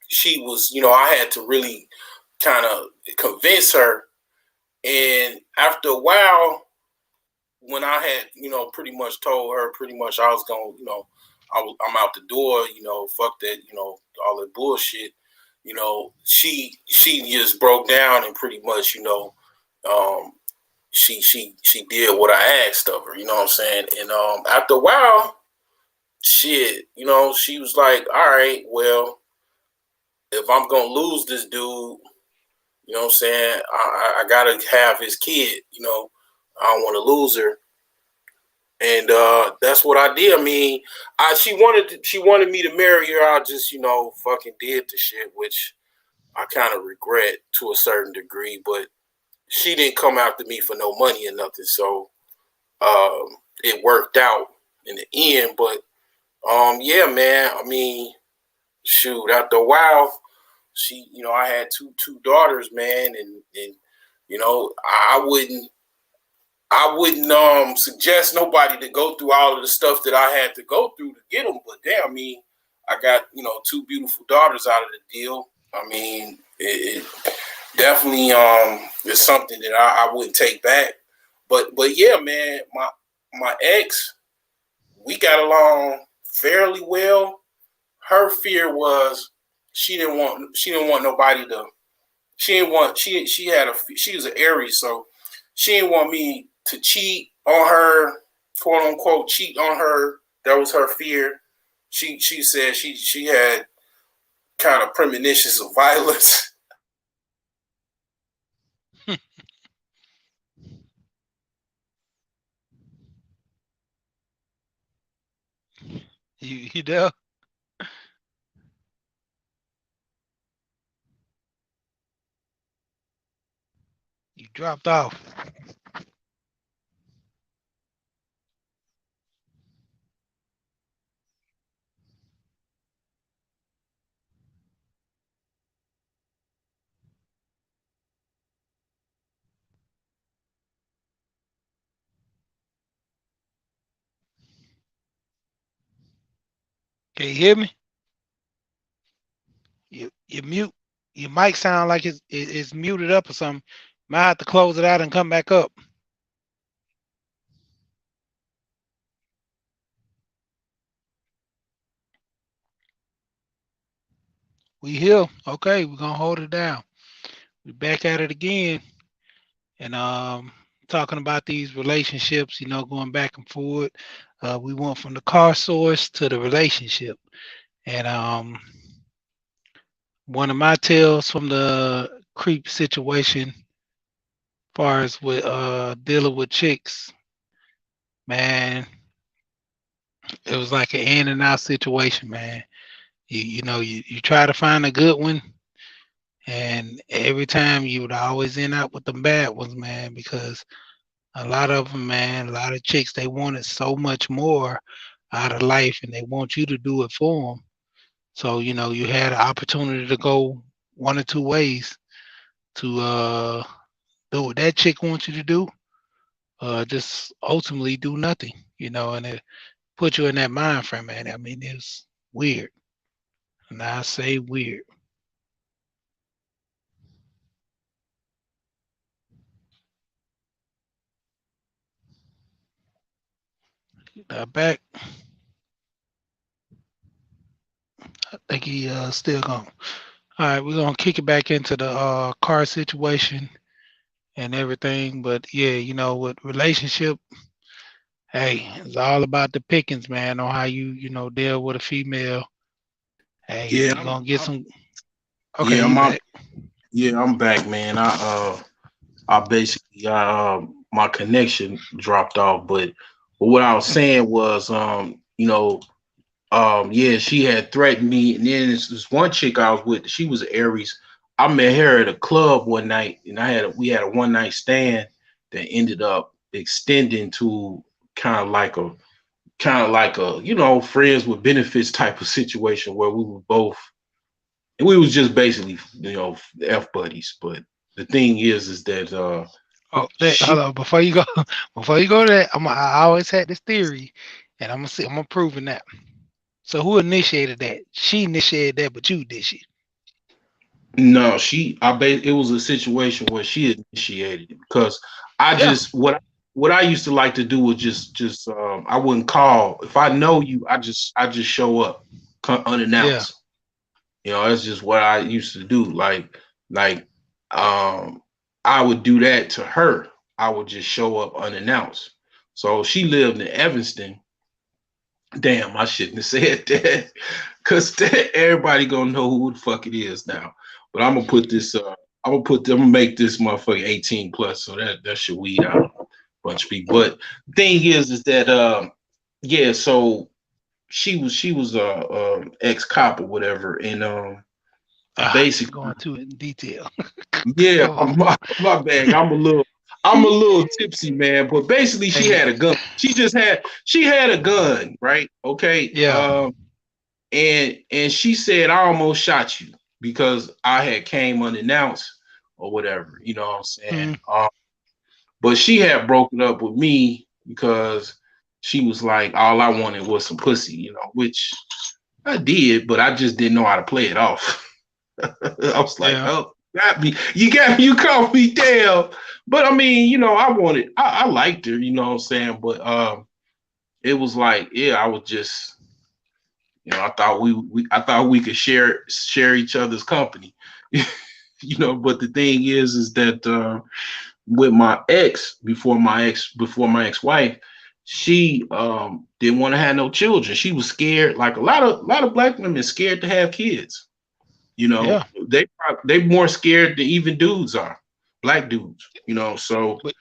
she was, I had to really kind of convince her. And after a while, when I had, pretty much told her pretty much I was going, I'm out the door, fuck that, all that bullshit, she just broke down and pretty much, she did what I asked of her, you know what I'm saying? And after a while, shit, she was like, all right, well, if I'm gonna lose this dude, you know what I'm saying, I gotta have his kid, I don't want to lose her. And that's what I did. I mean, she wanted me to marry her. I just, fucking did the shit, which I kind of regret to a certain degree. But she didn't come after me for no money or nothing, so it worked out in the end. But yeah, man. I mean, shoot, after a while, she, I had two daughters, man, and I wouldn't suggest nobody to go through all of the stuff that I had to go through to get them. But damn, I mean, I got two beautiful daughters out of the deal. I mean, it definitely is something that I wouldn't take back. But yeah, man, my ex, we got along fairly well. Her fear was she didn't want nobody to. She didn't want she was an Aries, so she didn't want me to cheat on her, quote unquote, cheat on her. That was her fear. She said she had kind of premonitions of violence. You there? You dropped off. Can you hear me? You mute. Your mic sound like it's muted up or something. Might have to close it out and come back up. We here. Okay, we're gonna hold it down. We're back at it again. And talking about these relationships, going back and forward. We went from the car source to the relationship. And one of my tales from the creep situation, as far as with dealing with chicks, man, it was like an in and out situation, man. You try to find a good one, and every time you would always end up with the bad ones, man, because a lot of them, man, a lot of chicks, they wanted so much more out of life, and they want you to do it for them. So, you had an opportunity to go one or two ways to do what that chick wants you to do, just ultimately do nothing, and it put you in that mind frame, man. I mean, it's weird. And I say weird. Back. I think he still gone. All right, we're gonna kick it back into the car situation and everything. But yeah, with relationship, hey, it's all about the pickings, man, on how you deal with a female. Hey, Yeah, you're gonna get some. Okay, yeah, you back. I'm back, man. I basically got my connection dropped off, but what I was saying was, yeah, she had threatened me, and then this one chick I was with, she was an Aries. I met her at a club one night, and we had a one night stand that ended up extending to kind of like a friends with benefits type of situation where we was just basically F buddies. But the thing is that Oh, hold she on. Before you go, before you go to that, I always had this theory, and I'm gonna prove that. So who initiated that? She initiated that, but you did she? No, it was a situation where she initiated it because I Yeah, just what I used to like to do was just I wouldn't call if I know you. I just show up yeah. unannounced. That's just what I used to do. Like um I would do that to her. I would just show up unannounced. So she lived in Evanston. Damn, I shouldn't have said that because everybody gonna know who the fuck it is now. But I'm gonna put this. I'm gonna make this motherfucker 18 plus, so that should weed out a bunch of people. But the thing is that yeah. So she was a ex cop or whatever, and You basically going too in detail. yeah. Come on. My bad. I'm a little tipsy, man. But basically, she Hey, had a gun. She had a gun, right? Okay. yeah. and she said I almost shot you because I had came unannounced or whatever. You know what I'm saying? Mm. But she had broken up with me because she was like, all I wanted was some pussy, you know, which I did, but I just didn't know how to play it off. I was like, Yeah. oh, you caught me down. But I mean, you know, I liked her, you know what I'm saying? But it was like, yeah, I was just, you know, I thought we could share each other's company. You know, but the thing is that with my ex before my ex-wife, she didn't want to have no children. She was scared, like a lot of black women scared to have kids. You know, Yeah. they more scared than even dudes are, black dudes. You know, so But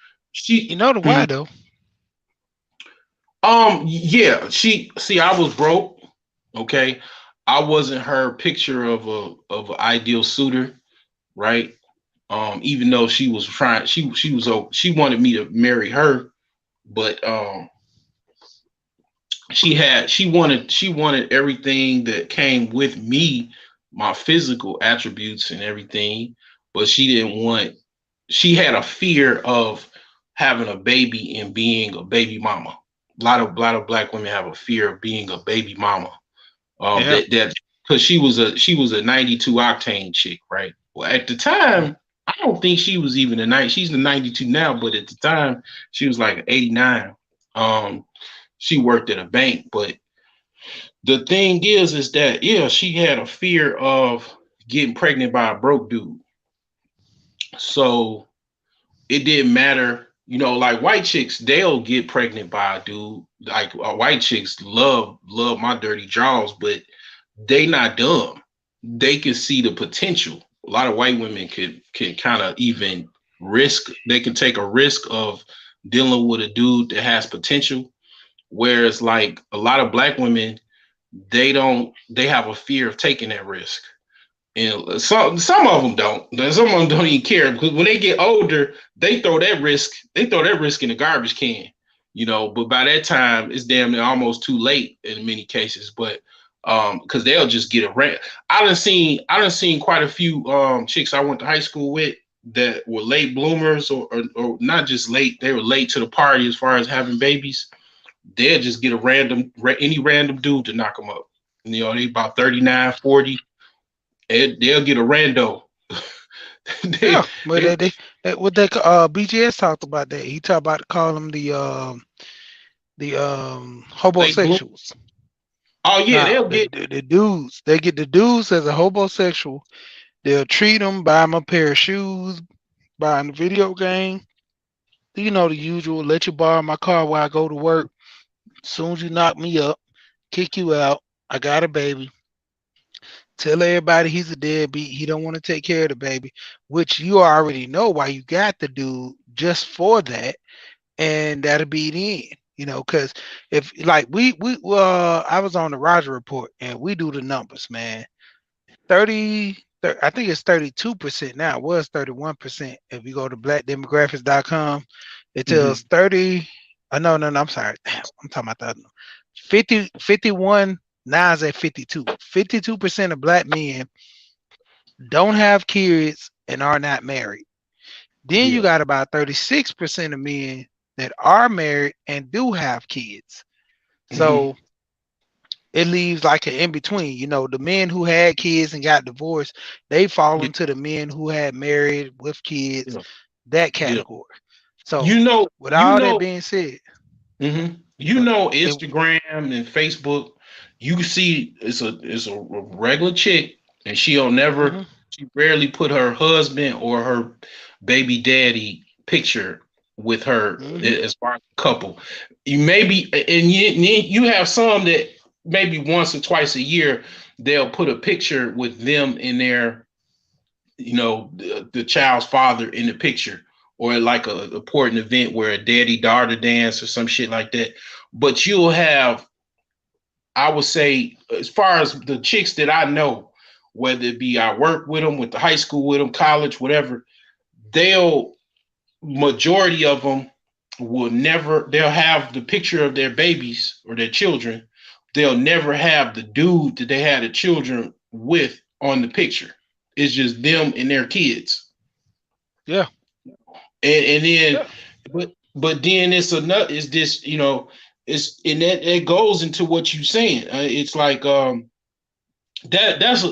you she, know the why though? yeah, she see I was broke. Okay, I wasn't her picture of an ideal suitor, right? Even though she was trying, she wanted me to marry her, but she wanted everything that came with me, my physical attributes and everything, but she had a fear of having a baby and being a baby mama. A lot of black women have a fear of being a baby mama. Yeah. That because she was a 92 octane chick, right? Well, at the time, I don't think she was even a 90. She's a 92 now, but at the time, she was like 89. Um, she worked at a bank, but the thing is that yeah, she had a fear of getting pregnant by a broke dude. So it didn't matter, you know, like white chicks, they'll get pregnant by a dude. Like white chicks love my dirty jaws, but they not dumb. They can see the potential. A lot of white women can kind of even risk. They can take a risk of dealing with a dude that has potential. Whereas like a lot of black women, they don't. They have a fear of taking that risk. And some of them don't. Some of them don't even care because when they get older, they throw that risk. They throw that risk in the garbage can, you know. But by that time, it's damn near almost too late in many cases. But because they'll just get a rent. I done seen quite a few chicks I went to high school with that were late bloomers or not just late. They were late to the party as far as having babies. They'll just get any random dude to knock them up. You know, they about 39, 40 they'll get a rando. Yeah. they, But they what they BGS talked about that. He talked about call them the late bloom. hobosexuals. Oh yeah, Now they'll get. the dudes, they get the dudes as a hobosexual. They'll treat them, buy them a pair of shoes, buy them a video game. You know the usual. Let you borrow my car while I go to work. As soon as you knock me up, kick you out. I got a baby. Tell everybody he's a deadbeat. He don't want to take care of the baby, which you already know why you got the dude just for that, and that'll be the end. You know, because if like we I was on the Roger Report and we do the numbers, man. 30, I think it's 32% now. It was 31%. If you go to blackdemographics.com, it tells Mhm. 30. No, I'm sorry. I'm talking about the other one. 50, 51, now it's at 52. 52% of black men don't have kids and are not married. Then you Yeah. got about 36% of men that are married and do have kids. Mhm. So it leaves like an in between. You know, the men who had kids and got divorced, they fall Yeah. into the men who had married with kids, Yeah. that Yeah. category. So, You know. with You all that know. being said, You uh, know, it, Instagram and Facebook. You see, it's a regular chick, and mhm, she rarely put her husband or her baby daddy picture with her mhm, as far as a couple. You maybe, and you have some that maybe once or twice a year they'll put a picture with them in their, you know, the child's father in the picture, or like a important event where a daddy daughter dance or some shit like that. But you'll have, I would say, as far as the chicks that I know, whether it be I work with them, with the high school with them, college, whatever, they'll majority of them will never, they'll have the picture of their babies or their children, they'll never have the dude that they had the children with on the picture. It's just them and their kids. Yeah. And then, Yeah. but then it's another. Is this It's and that it goes into what you're saying. It's like that's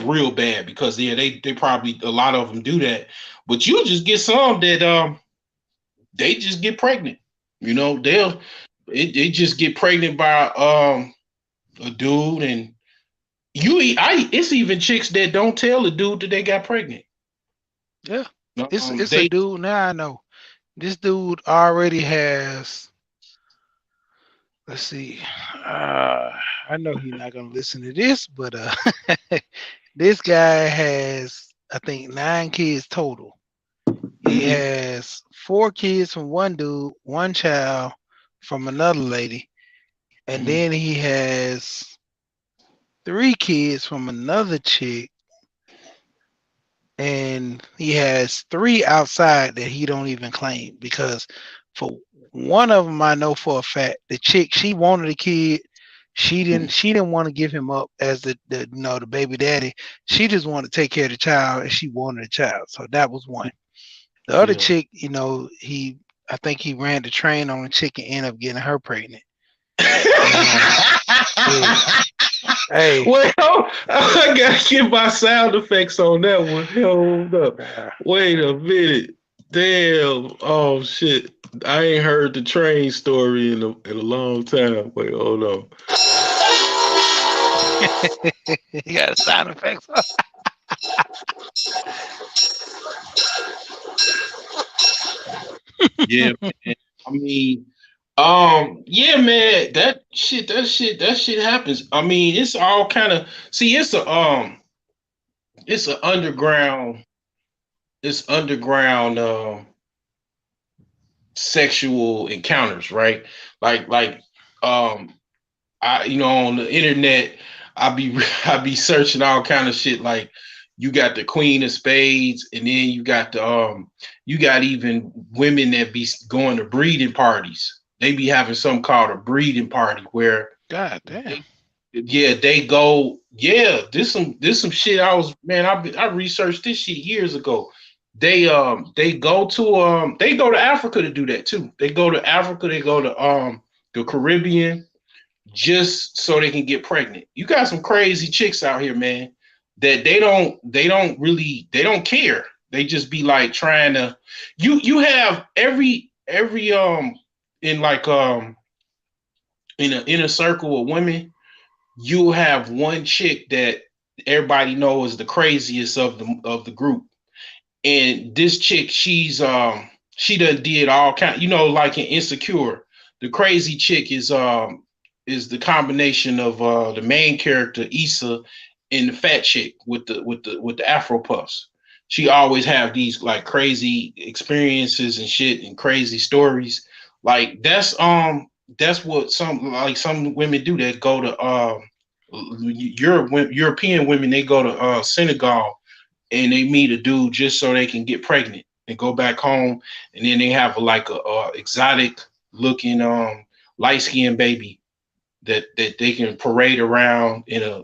real bad because yeah they probably a lot of them do that, but you just get some that they just get pregnant. They just get pregnant by a dude and it's even chicks that don't tell the dude that they got pregnant. Yeah. It's a They dude now. I know this dude already has. Let's see. I know he's not gonna listen to this, but this guy has I think 9 kids total. He has 4 kids from one dude, 1 child from another lady, and then he has 3 kids from another chick, and he has 3 outside that he don't even claim because for one of them I know for a fact the chick she wanted a kid. She didn't want to give him up as the baby daddy. She just wanted to take care of the child and she wanted a child. So that was one. The other chick, I think he ran the train on the chick and ended up getting her pregnant. Hey. Wait, I gotta get my sound effects on that one. Hold up. Wait a minute. Damn. Oh shit. I ain't heard the train story in a long time. Wait, hold on. You got sound effects. Yeah, man. I mean, yeah, man, that shit happens. I mean, it's all kind of it's underground sexual encounters, right? Like I on the internet I be searching all kind of shit like you got the Queen of Spades and then you got you got even women that be going to breeding parties. They be having something called a breeding party where God damn. they go. Yeah, this some shit. I researched this shit years ago. They go to Africa to do that too. They go to Africa. They go to the Caribbean just so they can get pregnant. You got some crazy chicks out here, man. That they don't care. They just be like trying to. You have every in like in an inner circle of women, you have one chick that everybody knows is the craziest of the group. And this chick, she done did all kind, like in Insecure. The crazy chick is the combination of the main character Issa and the fat chick with the Afro puffs. She always have these like crazy experiences and shit and crazy stories. Like that's what some women do that go to European women. They go to Senegal and they meet a dude just so they can get pregnant and go back home, and then they have a exotic looking light skinned baby that they can parade around in a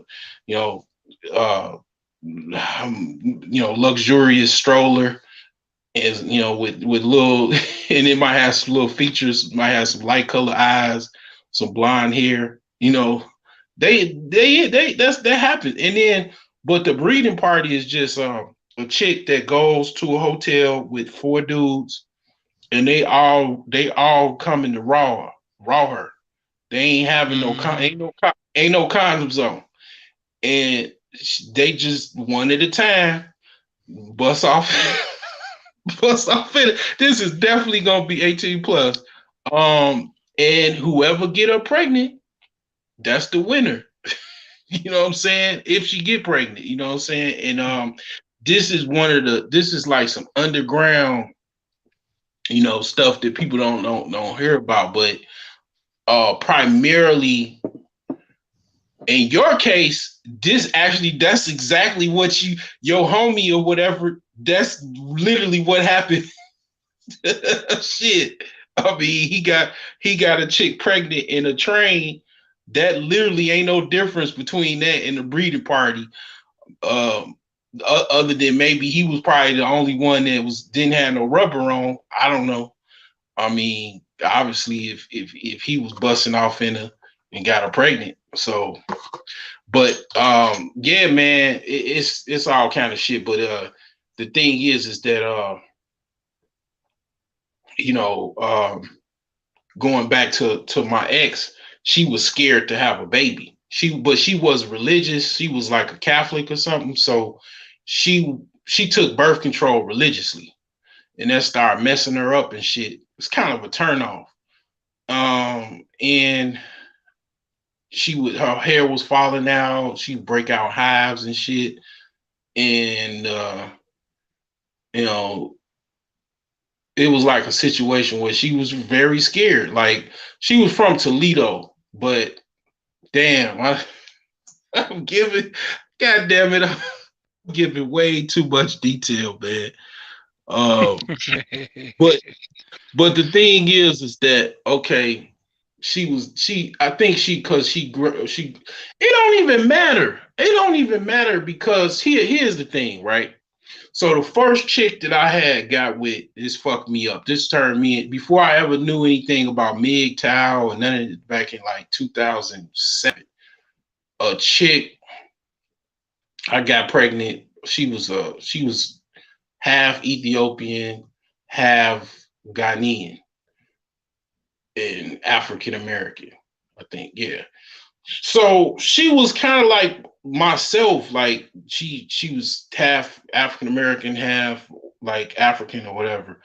luxurious stroller, as with little and it might have some little features, might have some light color eyes, some blonde hair. That happens. And then but the breeding party is just a chick that goes to a hotel with 4 dudes and they all come in to raw her. They ain't having no condoms on, and they just one at a time bust off in it. This is definitely gonna be 18 plus. And whoever get her pregnant, that's the winner. You know what I'm saying? If she get pregnant, you know what I'm saying? And this is like some underground, stuff that people don't hear about, but primarily in your case, that's exactly what your homie or whatever, that's literally what happened. Shit. I mean, he got a chick pregnant in a train That literally ain't no difference between that and the breeding party. Other than maybe he was probably the only one that didn't have no rubber on. I don't know. I mean, obviously, if he was busting off and got her pregnant, so. But yeah, man, it's all kind of shit. But the thing is that you know, going back to my ex, she was scared to have a baby. But she was religious. She was like a Catholic or something. So she took birth control religiously, and that started messing her up and shit. It's kind of a turnoff. And her hair was falling out. She'd break out hives and shit. And you know, it was like a situation where she was very scared. Like, she was from Toledo, but damn, I'm giving, God damn it, I'm giving way too much detail, man. But the thing is that, okay, I think because it don't even matter. It don't even matter because here's the thing, right? So the first chick that I got with, this fucked me up. This turned me, before I ever knew anything about MGTOW and none of it, back in like 2007. A chick, I got pregnant. She was half Ethiopian, half Ghanaian, and African American, I think. Yeah. So she was kind of like myself, like she was half African American, half like African or whatever.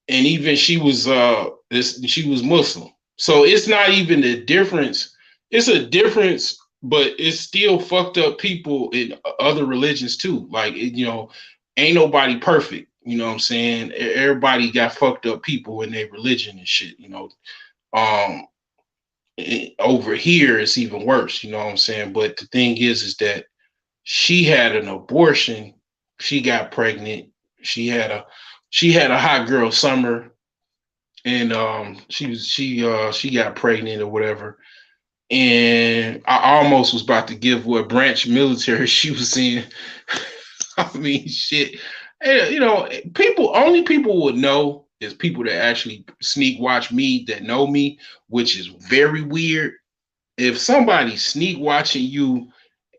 And even she was Muslim. So it's not even a difference. It's a difference, but it's still fucked up people in other religions too. Like, ain't nobody perfect. You know what I'm saying? Everybody got fucked up people in their religion and shit, Um, over here it's even worse, you know what I'm saying? But the thing is that she had an abortion, she got pregnant, she had a hot girl summer, and she got pregnant or whatever. And I almost was about to give what branch military she was in. I mean, shit. And, only people would know is people that actually sneak watch me, that know me, which is very weird. If somebody's sneak watching you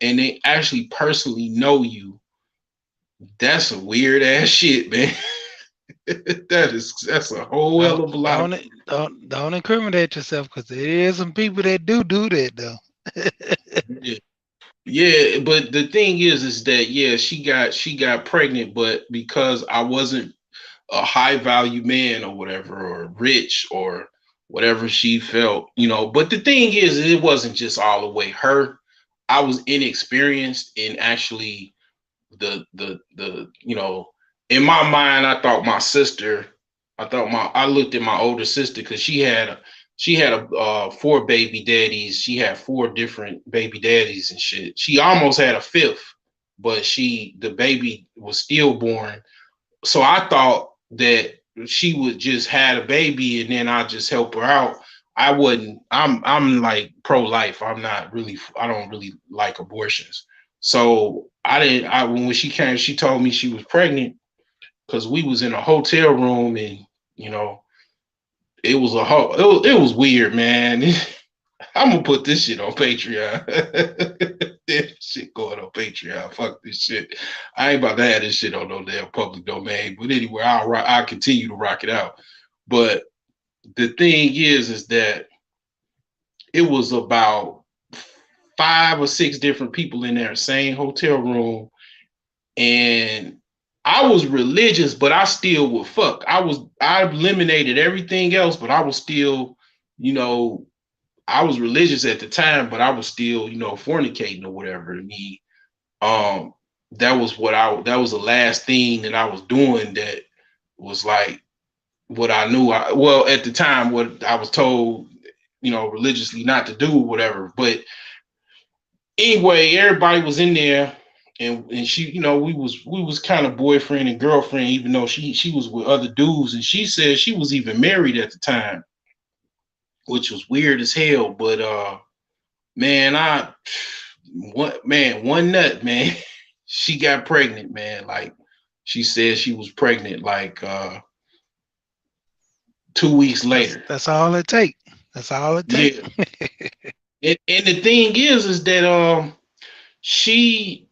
and they actually personally know you, that's some weird ass shit, man. That's a whole hell of a lot. Don't incriminate yourself, because there is some people that do that though. Yeah, but the thing is that, yeah, she got pregnant, but because I wasn't a high value man or whatever, or rich or whatever she felt, But the thing is, it wasn't just all the way her. I was inexperienced in actually the in my mind, I thought my sister, I looked at my older sister, because she had 4 baby daddies. She had 4 different baby daddies and shit. She almost had a 5th, but the baby was stillborn. So I thought that she would just had a baby and then I just help her out. I'm like pro-life. I don't really like abortions. So when she came, she told me she was pregnant, because we was in a hotel room, and it was weird, man. I'm gonna put this shit on Patreon. This shit going on Patreon. Fuck this shit. I ain't about to have this shit on no damn public domain. But anyway, I'll continue to rock it out. But the thing is that it was about 5 or 6 different people in there, same hotel room, and I was religious, but I still would fuck. I eliminated everything else, but I was still, I was religious at the time, but I was still, fornicating or whatever. To me, that was the last thing that I was doing that was like what I knew. At the time, what I was told, religiously not to do, whatever. But anyway, everybody was in there, and she, we was kind of boyfriend and girlfriend, even though she was with other dudes, and she said she was even married at the time, which was weird as hell. But Man, one nut, man. She got pregnant, man. Like she said she was pregnant like 2 weeks later. That's all it take. That's all it take. Yeah. And the thing is that she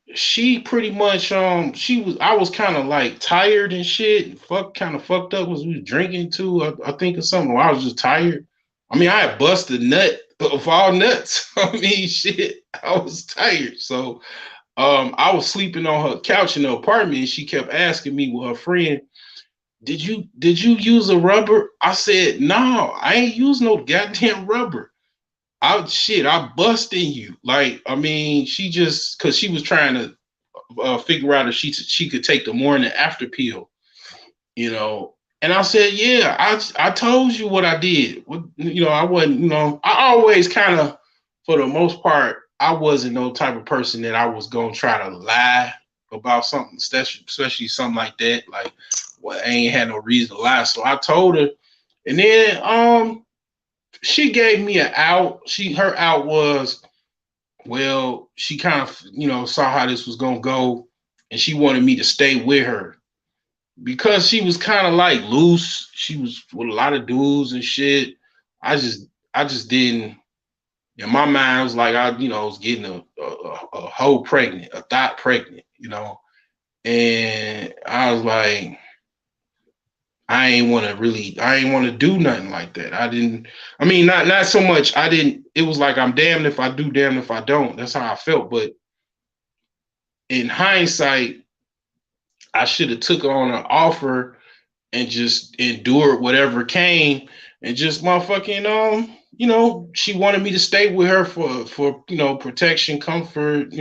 pretty much I was kind of like tired and shit. Kind of fucked up, was we was drinking too, I think, or something. Or I was just tired. I mean, I had busted nut of all nuts. I mean, shit, I was tired. So I was sleeping on her couch in the apartment, and she kept asking me with her friend, did you use a rubber? I said, no, I ain't use no goddamn rubber. I bust in you. Like, I mean, she just, cause she was trying to figure out if she could take the morning after pill, you know. And I said, yeah, I told you what I did. I wasn't, I always kind of, for the most part, I wasn't no type of person that I was gonna try to lie about something, especially something like that. Like, well, I ain't had no reason to lie. So I told her, and then she gave me an out. Her out was, well, she kind of, saw how this was gonna go, and she wanted me to stay with her because she was kind of like loose. She was with a lot of dudes and shit. I just didn't. In my mind, I was like, I was getting a hoe pregnant, a thought pregnant, and I was like, I ain't want to do nothing like that. I mean, not so much. It was like, I'm damned if I do, damned if I don't. That's how I felt. But in hindsight, I should have took on an offer and just endured whatever came, and just motherfucking, she wanted me to stay with her for protection, comfort,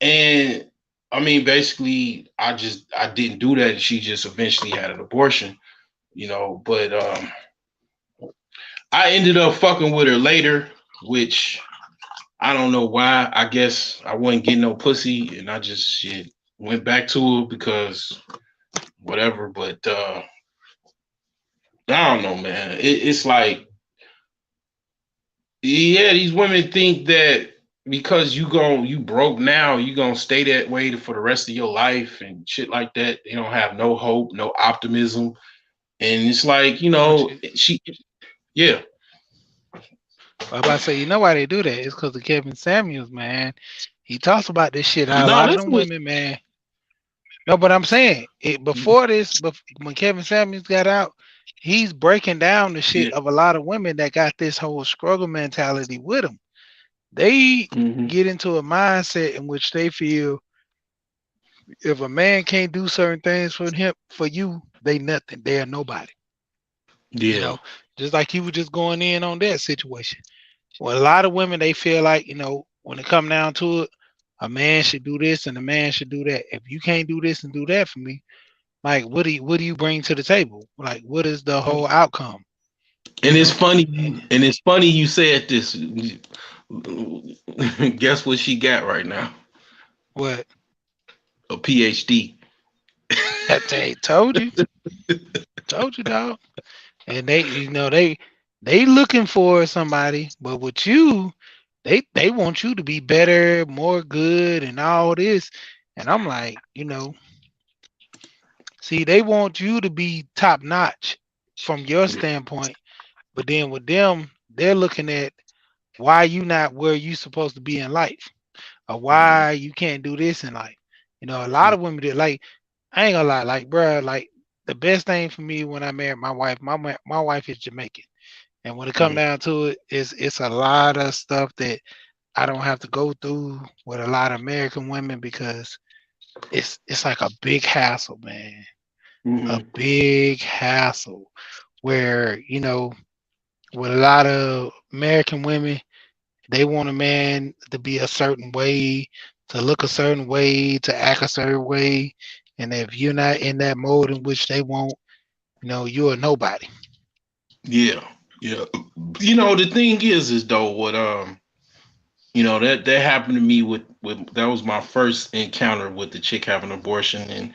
and I mean, basically, I didn't do that. She just eventually had an abortion, But I ended up fucking with her later, which I don't know why. I guess I wasn't getting no pussy, and I just went back to her because whatever. But I don't know, man. It's like, yeah, these women think that because you broke now, you gonna stay that way for the rest of your life and shit like that. They don't have no hope, no optimism, and it's like, yeah. I'm about to say, why they do that? It's because of Kevin Samuels, man. He talks about this shit. How a No, lot of that's them what. women, man. No, but I'm saying before this, when Kevin Samuels got out, he's breaking down the shit Yeah. of a lot of women that got this whole struggle mentality with them. They Mm-hmm. get into a mindset in which they feel if a man can't do certain things for you, they nothing. They are nobody. Yeah. Just like you were just going in on that situation. Well, a lot of women, they feel like, when it come down to it, a man should do this and a man should do that. If you can't do this and do that for me, like, what do you bring to the table? Like, what is the whole outcome? And You it's know? funny. And it's funny you said this. Guess what she got right now? What? A PhD. They told you, dog. And they looking for somebody, but with you, they want you to be better, more good, and all this. And I'm like, see, they want you to be top notch from your standpoint, but then with them, they're looking at why you not where you supposed to be in life, or why you can't do this in life. A lot of women did, like, I ain't gonna lie, like, bruh, like, the best thing for me when I married my wife, my wife is Jamaican. And when it come down to it, it's a lot of stuff that I don't have to go through with a lot of American women because it's like a big hassle, man. A big hassle where, with a lot of American women, they want a man to be a certain way, to look a certain way, to act a certain way. And if you're not in that mode in which they want, you're a nobody. Yeah. Yeah. The thing is though, what that happened to me with that was my first encounter with the chick having an abortion. And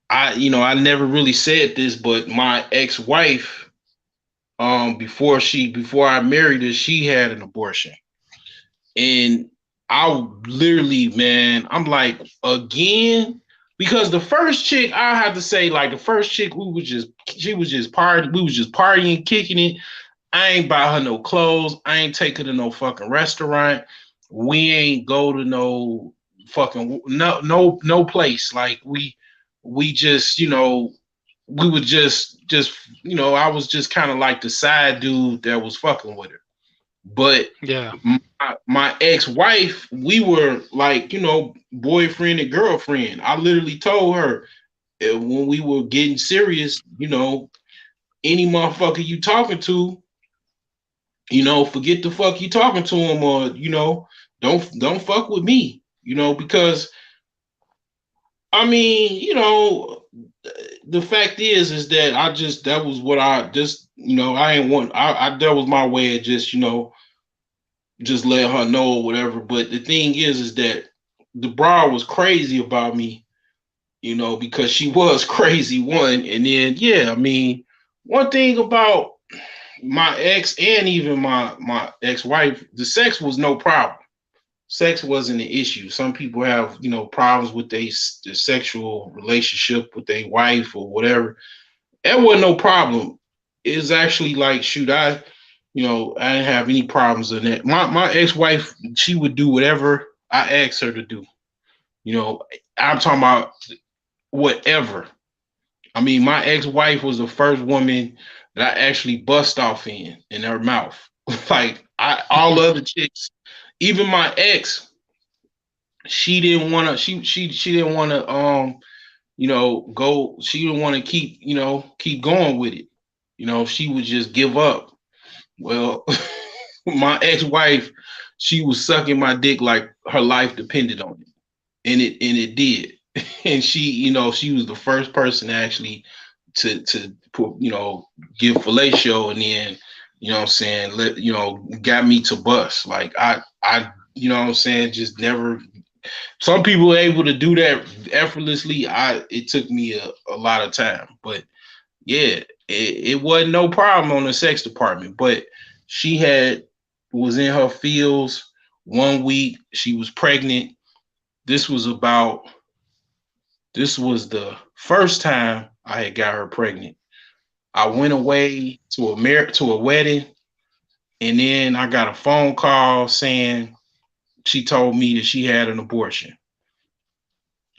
I never really said this, but my ex-wife, before I married her, she had an abortion. And I literally, man, I'm like, again, because the first chick, I have to say, like the first chick, she was just partying, we was just partying, kicking it. I ain't buy her no clothes. I ain't take her to no fucking restaurant. We ain't go to no fucking no place. Like we just, we would just I was just kind of like the side dude that was fucking with her. But Yeah. my ex-wife, we were like, boyfriend and girlfriend. I literally told her when we were getting serious, any motherfucker you talking to, forget the fuck you talking to him, or don't fuck with me, because I mean, the fact is that that was what I just, I ain't want, I that was my way of just let her know or whatever. But the thing is that the broad was crazy about me, because she was crazy, one. And then, yeah, I mean, one thing about my ex and even my ex-wife, the sex was no problem. Sex wasn't an issue. Some people have, problems with their sexual relationship with their wife or whatever. That wasn't no problem. It's actually like, shoot, I didn't have any problems in that. My ex-wife, she would do whatever I asked her to do. I'm talking about whatever. I mean, my ex-wife was the first woman that I actually bust off in her mouth. Like all the other chicks, even my ex, she didn't want to. She didn't want to go. She didn't want to keep going with it. She would just give up. Well, my ex-wife, she was sucking my dick like her life depended on it, and it did. And she was the first person actually to put, give fellatio, and then what I'm saying, got me to bust. Like I what I'm saying, just never. Some people are able to do that effortlessly. It took me a lot of time, but yeah, it wasn't no problem on the sex department. But she was in her fields 1 week. She was pregnant. This was the first time I had got her pregnant. I went away to a wedding, and then I got a phone call saying she told me that she had an abortion.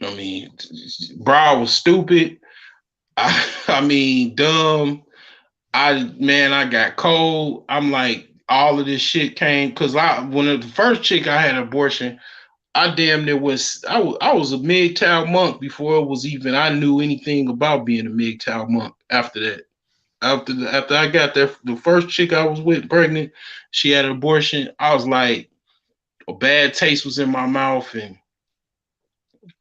I mean, bra was stupid. I mean, dumb. I got cold. I'm like, all of this shit came because when the first chick I had an abortion, I damn near I was a MGTOW monk before it was even I knew anything about being a MGTOW monk. After that, after I got there, the first chick I was with pregnant, she had an abortion. I was like, a bad taste was in my mouth, and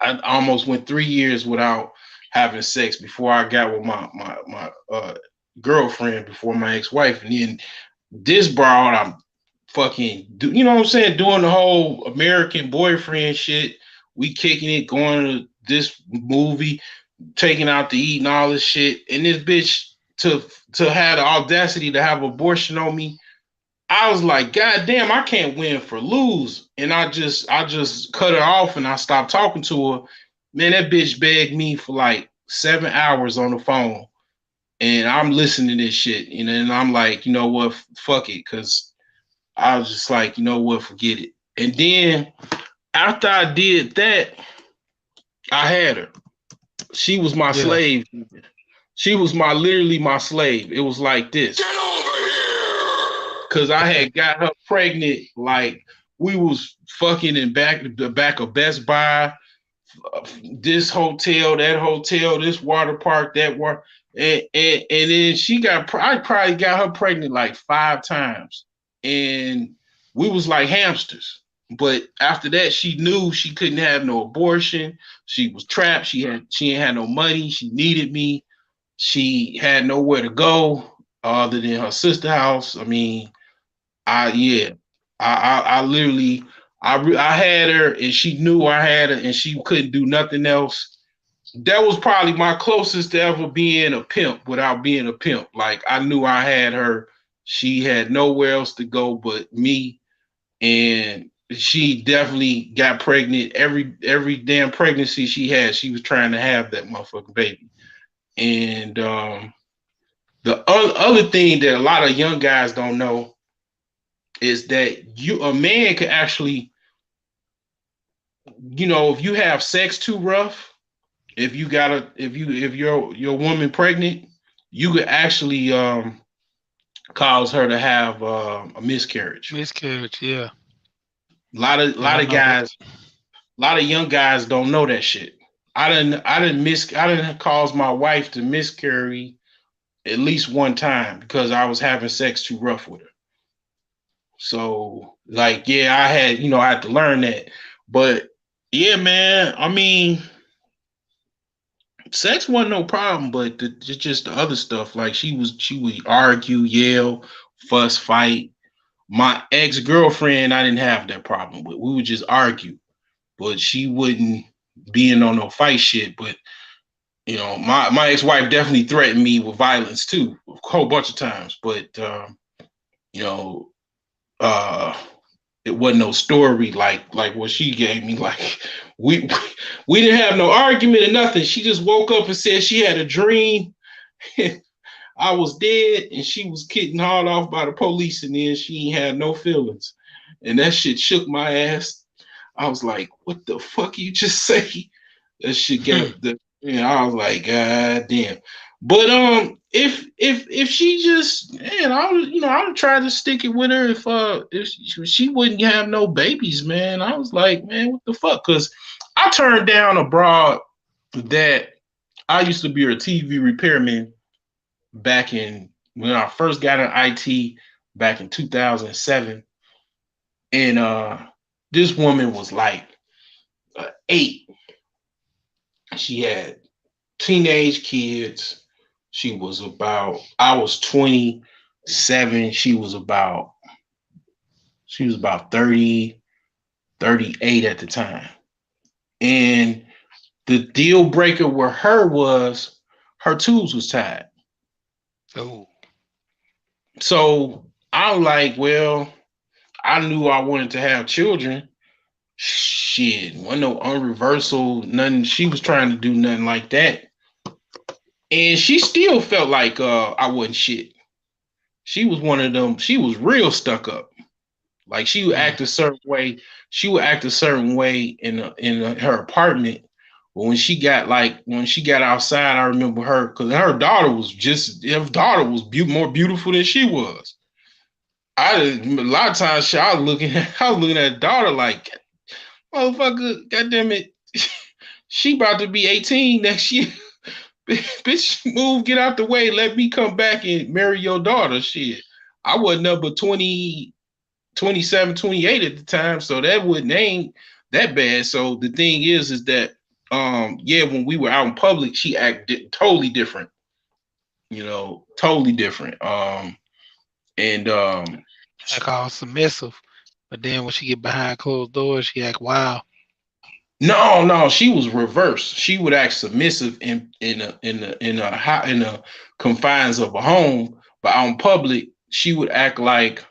I almost went 3 years without having sex before I got with my girlfriend, before my ex-wife. And then this broad, I'm fucking, you know what I'm saying, doing the whole American boyfriend shit. We kicking it, going to this movie, taking out to eat and all this shit. And this bitch to have the audacity to have abortion on me. I was like, God damn, I can't win for lose. And I just cut her off, and I stopped talking to her. Man, that bitch begged me for like 7 hours on the phone. And I'm listening to this shit, and I'm like, you know what, fuck it. Cause I was just like, you know what, forget it. And then after I did that, I had her. She was my slave. She was literally my slave. It was like this. Get over here! Cause I had got her pregnant. Like, we was fucking in the back of Best Buy, this hotel, that hotel, this water park, that water. And then I probably got her pregnant like 5 times. And we was like hamsters. But after that, she knew she couldn't have no abortion. She was trapped. She ain't had no money. She needed me. She had nowhere to go other than her sister's house. I mean, I literally, I had her, and she knew I had her, and she couldn't do nothing else. That was probably my closest to ever being a pimp without being a pimp. Like, I knew I had her. She had nowhere else to go but me. And she definitely got pregnant. Every damn pregnancy she had, she was trying to have that motherfucking baby. And the other thing that a lot of young guys don't know is that a man could actually, if you have sex too rough, if your woman pregnant, you could actually cause her to have a miscarriage. Miscarriage, yeah. A lot of guys, a lot of young guys don't know that shit. I didn't cause my wife to miscarry at least one time because I was having sex too rough with her. So like, yeah, I had to learn that. But yeah, man, I mean, sex wasn't no problem, but just the other stuff, like she would argue, yell, fuss, fight. My ex-girlfriend, I didn't have that problem with. We would just argue, but she wouldn't be in on no fight shit. But my ex-wife definitely threatened me with violence too, a whole bunch of times. But it wasn't no story like what she gave me. Like we didn't have no argument or nothing. She just woke up and said she had a dream. I was dead and she was getting hauled off by the police, and then she ain't had no feelings. And that shit shook my ass. I was like, what the fuck you just say? That shit got I was like, God damn. But if she just, man, I would try to stick it with her if she wouldn't have no babies, man. I was like, man, what the fuck? Because I turned down a broad that I used to be a TV repairman back when I first got in IT back in 2007. And this woman was like 8. She had teenage kids. I was 27. She was about 30, 38 at the time. And the deal breaker with her was her tubes was tied. Oh. So I'm like, well, I knew I wanted to have children. Shit, wasn't no unreversal, nothing. She was trying to do nothing like that. And she still felt like I wasn't shit. She was one of them. She was real stuck up. Like she would act a certain way. She would act a certain way in her apartment. But when she got outside, I remember her because her daughter was more beautiful than she was. A lot of times I was looking at the daughter like, motherfucker, goddamn it, she about to be 18 next year. Bitch, move, get out the way. Let me come back and marry your daughter. Shit. I wasn't up but 20, 27, 28 at the time, so that ain't that bad. So the thing is that when we were out in public, she acted totally different. Totally different. I call submissive, but then when she get behind closed doors, she act wild. No, she was reversed. She would act submissive in the confines of a home, but out in public, she would act like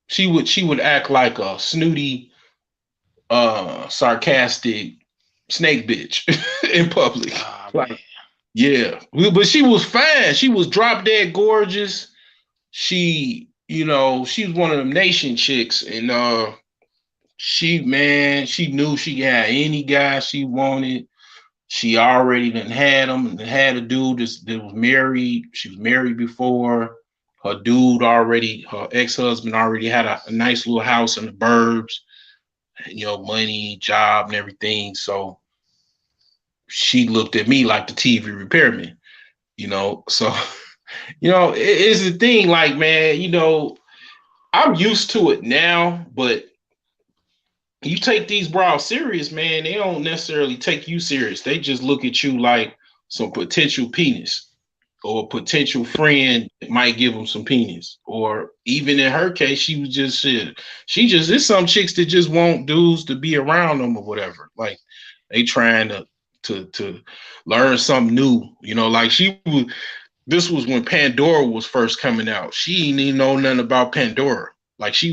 she would act like a snooty, sarcastic snake bitch in public. Like, yeah, but she was fine. She was drop dead gorgeous. She was one of them nation chicks, and she knew she could have any guy she wanted. She already done had him and had a dude that was married. She was married before. Her ex-husband already had a nice little house in the burbs, money, job, and everything. So she looked at me like the TV repairman, So, it's the thing, like, man, I'm used to it now, but you take these bras serious, man, they don't necessarily take you serious. They just look at you like some potential penis or a potential friend that might give them some penis. Or even in her case, she was just shit. There's some chicks that just want dudes to be around them or whatever. Like they trying to learn something new, like this was when Pandora was first coming out. She didn't even know nothing about Pandora. Like she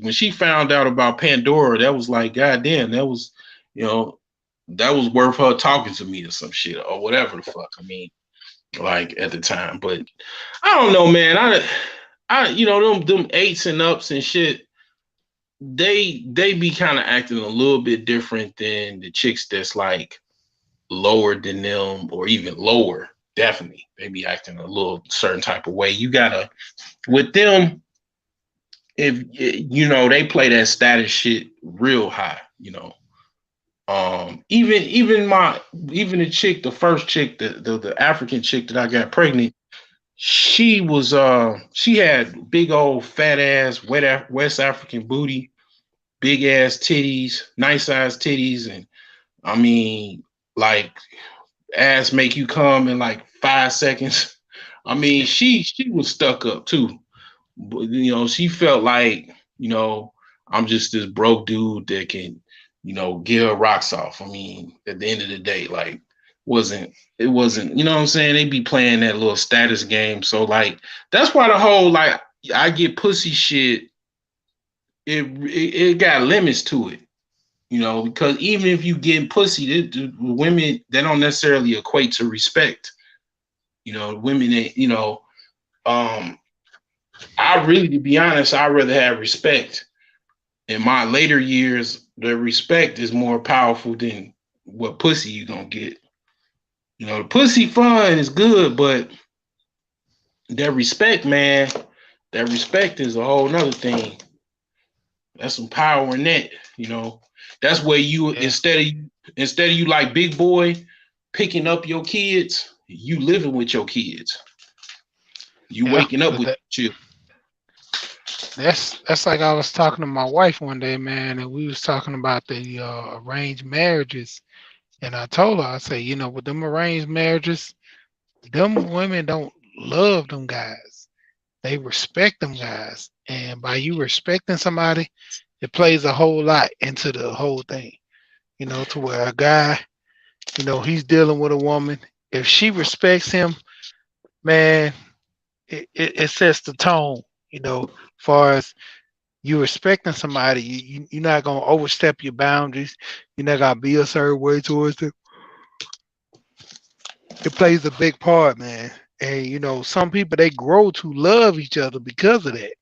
when she found out about Pandora, that was like, God damn, that was, you know, that was worth her talking to me or some shit or whatever the fuck. I mean, like at the time, but I don't know, man. You know, them eights and ups and shit. They be kind of acting a little bit different than the chicks that's like lower than them or even lower. Definitely, they be acting a little certain type of way. You gotta with them if you know they play that status shit real high. You know, even the chick, the first chick, the African chick that I got pregnant. She had big old fat ass West African booty, big ass titties, nice size titties, and I mean like ass make you come in like 5 seconds. I mean she was stuck up too. But, you know, she felt like, you know, I'm just this broke dude that can, you know, get her rocks off. I mean, at the end of the day, like, it wasn't, you know what I'm saying? They be playing that little status game. So, like, that's why the whole, like, I get pussy shit, it got limits to it, you know, because even if you getting pussy, the women, they don't necessarily equate to respect. You know, women that, you know, I really, to be honest, I'd rather have respect. In my later years, the respect is more powerful than what pussy you gonna get. You know, the pussy fun is good, but that respect, man, that respect is a whole nother thing. That's some power in that, you know. That's where you instead of you like big boy picking up your kids, you living with your kids. You waking up with you. That's like I was talking to my wife one day, man, and we was talking about the arranged marriages, and I told her, I say, you know, with them arranged marriages, them women don't love them guys. They respect them guys, and by you respecting somebody, it plays a whole lot into the whole thing. You know, to where a guy, you know, he's dealing with a woman. If she respects him, man, it sets the tone. You know, far as you respecting somebody, you're not gonna overstep your boundaries. You're not gonna be a certain way towards them. It plays a big part, man. And you know, some people they grow to love each other because of that.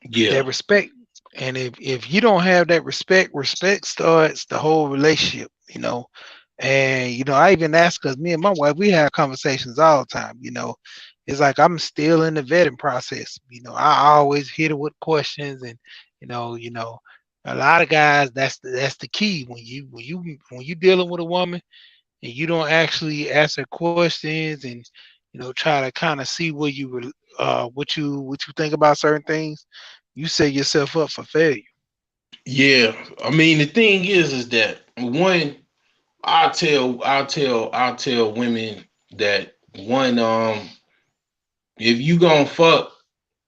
Yeah. That respect. And if you don't have that respect, respect starts the whole relationship, you know. And you know, I even ask because me and my wife, we have conversations all the time, you know. It's like I'm still in the vetting process. You know, I always hit her with questions and you know, a lot of guys that's the key when you dealing with a woman and you don't actually ask her questions and you know try to kind of see where you what you think about certain things, you set yourself up for failure. Yeah. I mean, the thing is that one, I'll tell women that one, if you gonna fuck,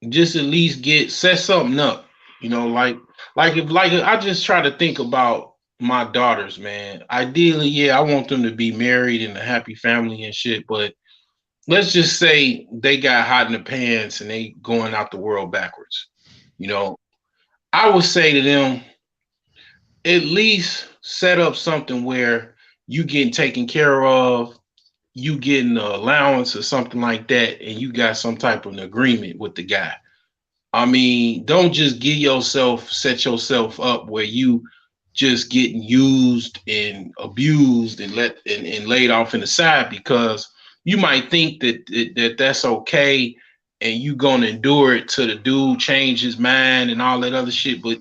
just at least set something up. You know, like I just try to think about my daughters, man. Ideally, yeah, I want them to be married and a happy family and shit, but let's just say they got hot in the pants and they going out the world backwards. You know, I would say to them, at least set up something where you getting taken care of, you getting an allowance or something like that, and you got some type of an agreement with the guy. I mean, don't just set yourself up where you just getting used and abused and and laid off in the side because you might think that's okay and you gonna endure it till the dude change his mind and all that other shit, but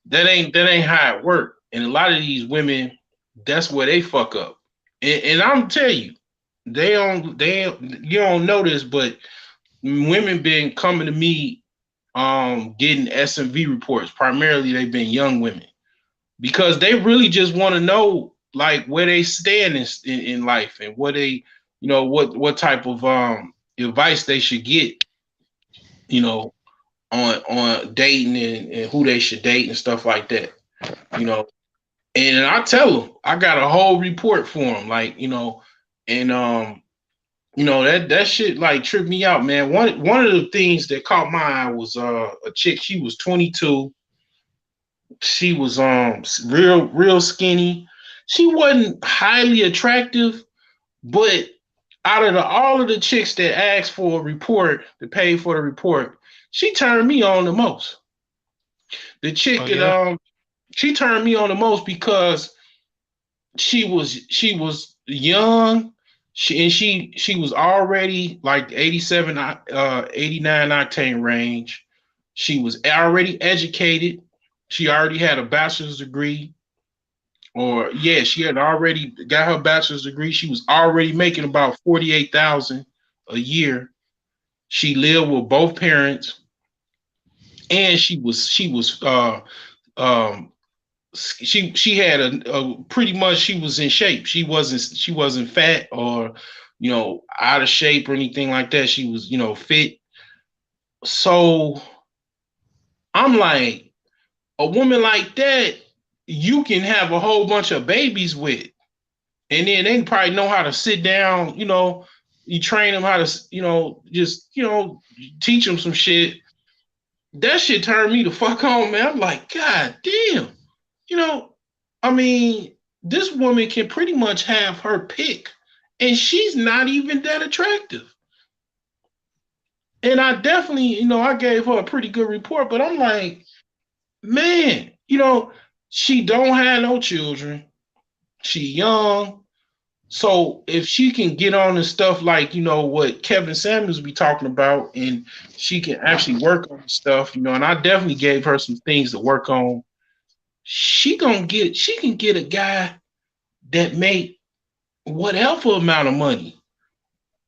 that ain't how it work. And a lot of these women, that's where they fuck up. And I'm tell you, you don't know this, but women been coming to me getting SMV reports. Primarily they've been young women because they really just want to know like where they stand in life and what they, you know, what type of advice they should get, you know, on dating and who they should date and stuff like that, you know. And I tell them I got a whole report for them, like, you know, and That shit like tripped me out, man. One of the things that caught my eye was a chick. She was 22. She was real skinny. She wasn't highly attractive, but out of all of the chicks that asked for a report, that paid for the report, she turned me on the most. The chick Oh that yeah. she turned me on the most because she was young. She was already like 87 89 octane range. She was already educated. She already had a bachelor's degree. Or yeah, she had already got her bachelor's degree. She was already making about 48,000 a year. She lived with both parents, and um she had a pretty much, she was in shape. She wasn't fat or out of shape or anything like that. She was fit. So I'm like, a woman like that, you can have a whole bunch of babies with, and then they probably know how to sit down. You train them how to just teach them some shit. That shit turned me the fuck on, man. I'm like, God damn. you know, I mean, this woman can pretty much have her pick, and she's not even that attractive. And I definitely, I gave her a pretty good report, but I'm like, man, she don't have no children. She young. So if she can get on and stuff like, what Kevin Samuels be talking about, and she can actually work on stuff, and I definitely gave her some things to work on. She can get a guy that make whatever amount of money.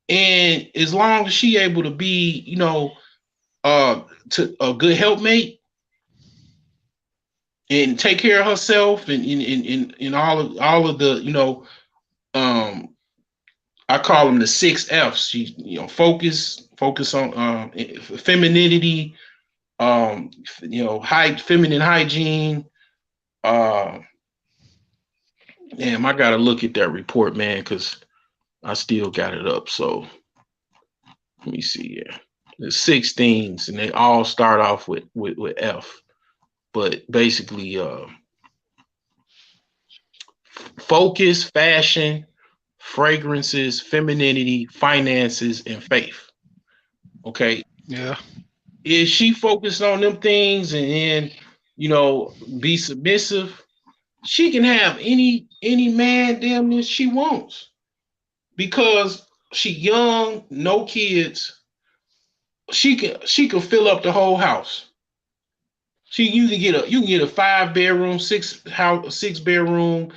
And as long as she able to be, to a good helpmate and take care of herself, and all of the, um I call them the 6 F's. She, focus on femininity, feminine hygiene. Uh, Damn, I gotta look at that report, man, because I still got it up. So let me see here. There's 6 things, and they all start off with F. But basically, focus, fashion, fragrances, femininity, finances, and faith. Okay, Yeah. is she focused on them things and then be submissive? She can have any man damn near she wants because she young, no kids. She can fill up the whole house. You can get a 5 bedroom, six bedroom,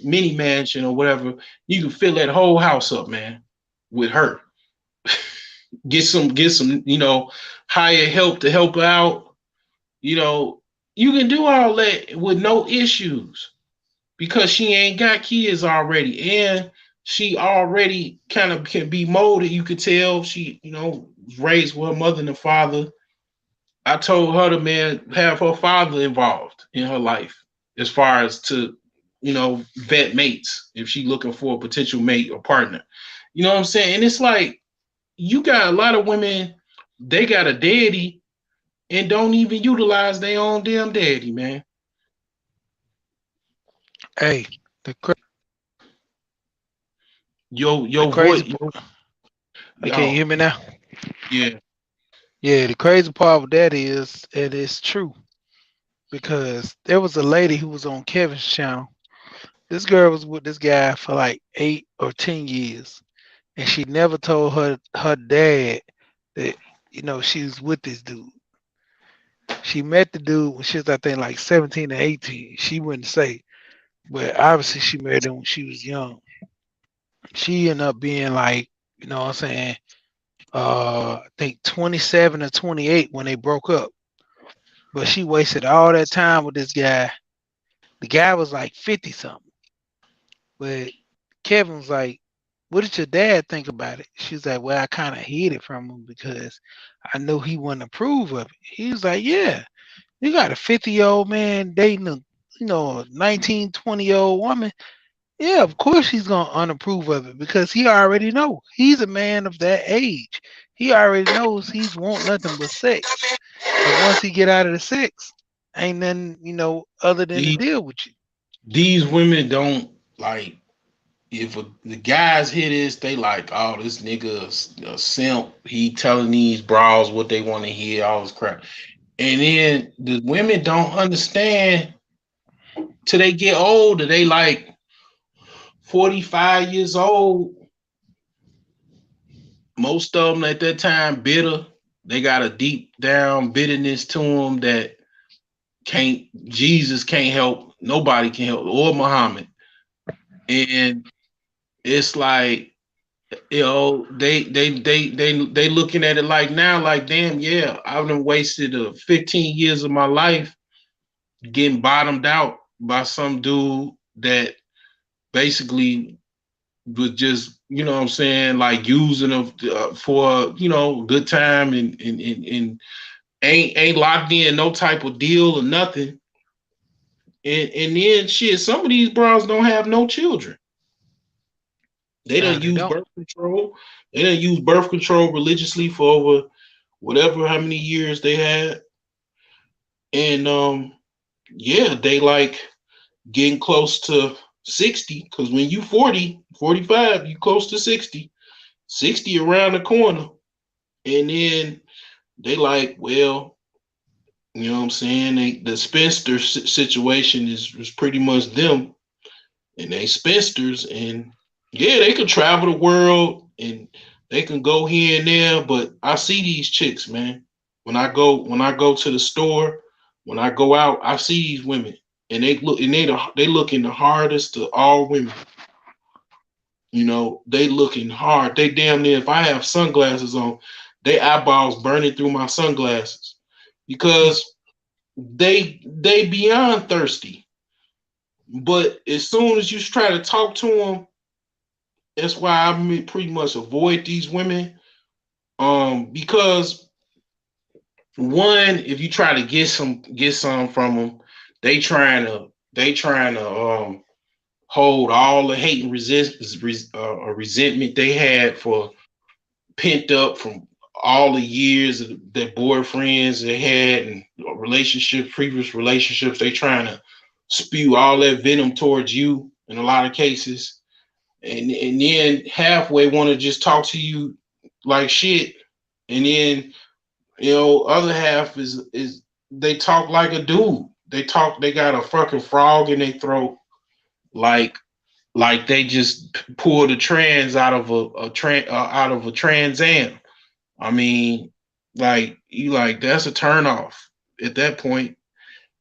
mini mansion or whatever. You can fill that whole house up, man, with her. Get some higher help to help her out. You know, you can do all that with no issues because she ain't got kids already, and she already kind of can be molded. You could tell she, was raised with her mother and the father. I told her to, man, have her father involved in her life as far as to, vet mates if she looking for a potential mate or partner. You know what I'm saying? And it's like you got a lot of women, they got a daddy and don't even utilize their own damn daddy, man. Hey, the Yo, the your voice, crazy. yo, Can you yo, hear me now? yeah, Yeah, the crazy part of that is, and it's true, because there was a lady who was on Kevin's channel. This girl was with this guy for like 8 or 10 years, and she never told her dad that she was with this dude. She met the dude when she was, I think, like 17 or 18. She wouldn't say, but obviously she married him when she was young. She ended up being like, what I'm saying, I think 27 or 28 when they broke up. But she wasted all that time with this guy. The guy was like 50 something. But Kevin was like, what did your dad think about it? She's like, well, I kind of hid it from him because I knew he wouldn't approve of it. He was like, yeah, you got a 50-year-old man dating a 19, 20-year-old woman. Yeah, of course he's gonna unapprove of it because he already know he's a man of that age. He already knows he's want nothing but sex, and once he get out of the sex, ain't nothing other than to These deal with you. these women don't like if the guys hear this, they like, oh, this nigga a simp. He telling these bras what they want to hear, all this crap. And then the women don't understand till they get older. They like 45 years old. Most of them at that time bitter. They got a deep down bitterness to them that Jesus can't help. Nobody can help, or Muhammad. And it's like, they looking at it like now, like, damn, yeah, I've done wasted 15 years of my life getting bottomed out by some dude that basically was just, you know what I'm saying, like using them for, good time and ain't locked in no type of deal or nothing. And then shit, some of these bros don't have no children. They Nah, don't they use don't. birth control. They don't use birth control religiously for over whatever how many years they had. And yeah, they like getting close to 60 because when you 40, 45, you close to 60. 60 around the corner. And then they like, well, you know what I'm saying? The spinster situation is pretty much them. And they spinsters. And yeah, they can travel the world and they can go here and there. But I see these chicks, man. When I go to the store, when I go out, I see these women. And they looking the hardest of all women. They looking hard. They damn near, if I have sunglasses on, they eyeballs burning through my sunglasses because they beyond thirsty. But as soon as you try to talk to them, that's why I pretty much avoid these women. Because one, if you try to get some from them, they trying to hold all the hate and resentment they had for pent up from all the years of their boyfriends they had and previous relationships. They trying to spew all that venom towards you in a lot of cases, and then halfway want to just talk to you like shit, and then other half is they talk like a dude. They got a fucking frog in their throat, like they just pulled a trans out of a Trans Am. I mean, like you like that's a turn off at that point.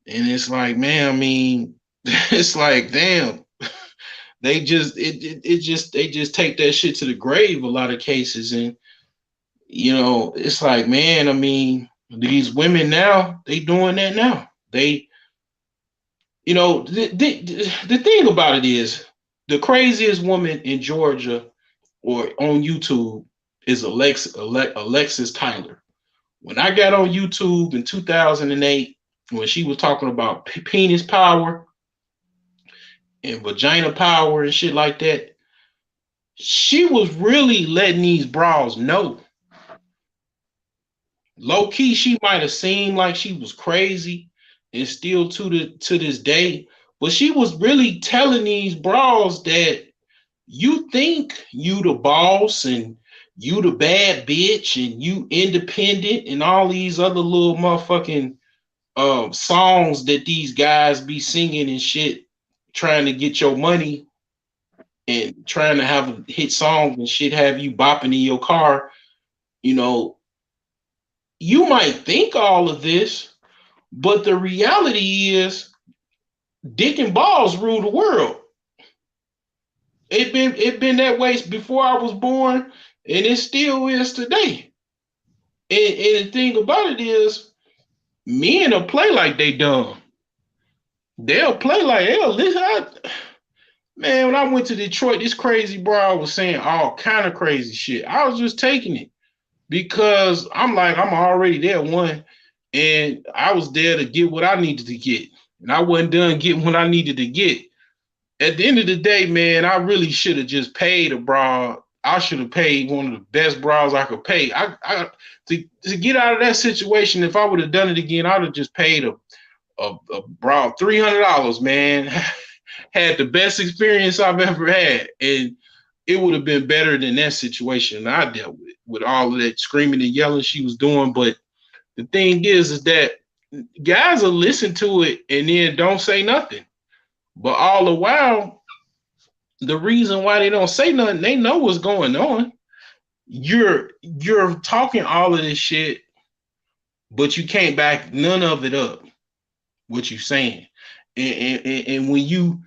And it's like, man, I mean, it's like, damn, they just take that shit to the grave a lot of cases. And it's like, man, I mean, these women now, they doing that now. The thing about it is the craziest woman in Georgia or on YouTube is Alexis Tyler. When I got on YouTube in 2008, when she was talking about penis power and vagina power and shit like that, she was really letting these bras know. Low key, she might have seemed like she was crazy, and still to this day, but she was really telling these bras that you think you the boss and you the bad bitch and you independent and all these other little motherfucking songs that these guys be singing and shit, trying to get your money and trying to have a hit song and shit, have you bopping in your car. You know, you might think all of this, but the reality is dick and balls rule the world. It been that way before I was born, and it still is today. And the thing about it is, men will play like they dumb. They'll play like hell. Man, when I went to Detroit, this crazy bro was saying all kind of crazy shit. I was just taking it because I'm like, I'm already there, one, and I was there to get what I needed to get, and I wasn't done getting what I needed to get. at the end of the day, man, I really should have just paid a bra. I should have paid one of the best bras I could pay. To get out of that situation, if I would have done it again, I'd have just paid a bra $300, man. Had the best experience I've ever had, and it would have been better than that situation I dealt with all of that screaming and yelling she was doing. But the thing is that guys will listen to it and then don't say nothing. But all the while, the reason why they don't say nothing, they know what's going on. You're talking all of this shit, but you can't back none of it up. What you saying, and when you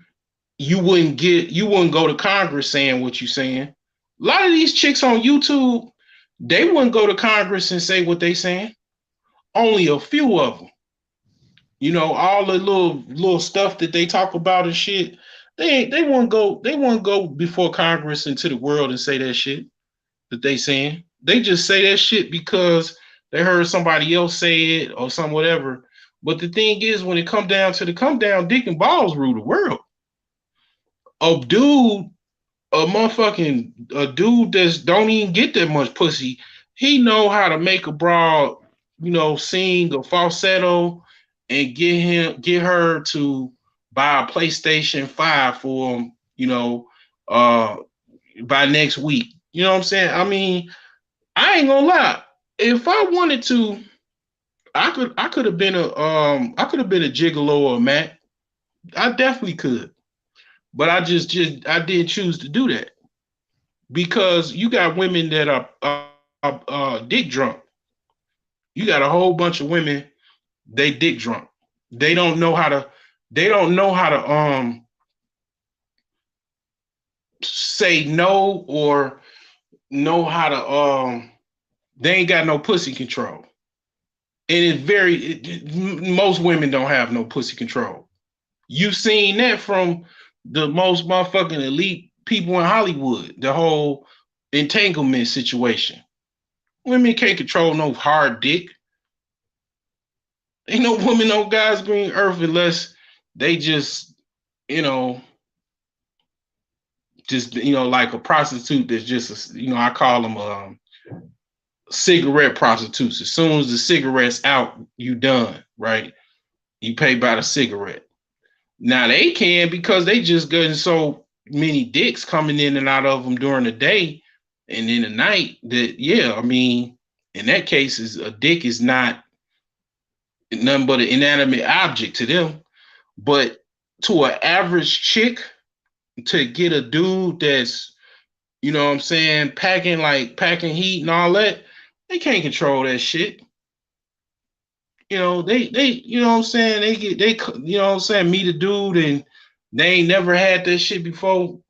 wouldn't go to Congress saying what you saying. A lot of these chicks on YouTube, they wouldn't go to Congress and say what they saying. Only a few of them. You know, all the little stuff that they talk about and shit. They won't go before Congress and to the world and say that shit that they saying. They just say that shit because they heard somebody else say it or some whatever. But the thing is, when it come down, dick and balls rule the world. A dude that don't even get that much pussy, he know how to make a broad, sing a falsetto and get her to buy a PlayStation 5 for him, by next week. You know what I'm saying? I mean, I ain't gonna lie. If I wanted to, I could have been a gigolo or a Mac. I definitely could. But I didn't choose to do that because you got women that are dick drunk. You got a whole bunch of women, they dick drunk. They don't know how to say no or know how to they ain't got no pussy control. And most women don't have no pussy control. You've seen that from the most motherfucking elite people in Hollywood, the whole entanglement situation. Women can't control no hard dick. Ain't no woman, no God's green earth unless they just like a prostitute that's just, I call them cigarette prostitutes. As soon as the cigarette's out, you done, right? You pay by the cigarette. Now they can because they just getting so many dicks coming in and out of them during the day and in the night that, I mean, in that case, a dick is not nothing but an inanimate object to them. But to an average chick, to get a dude that's, packing heat and all that, they can't control that shit. They meet a dude and they ain't never had that shit before,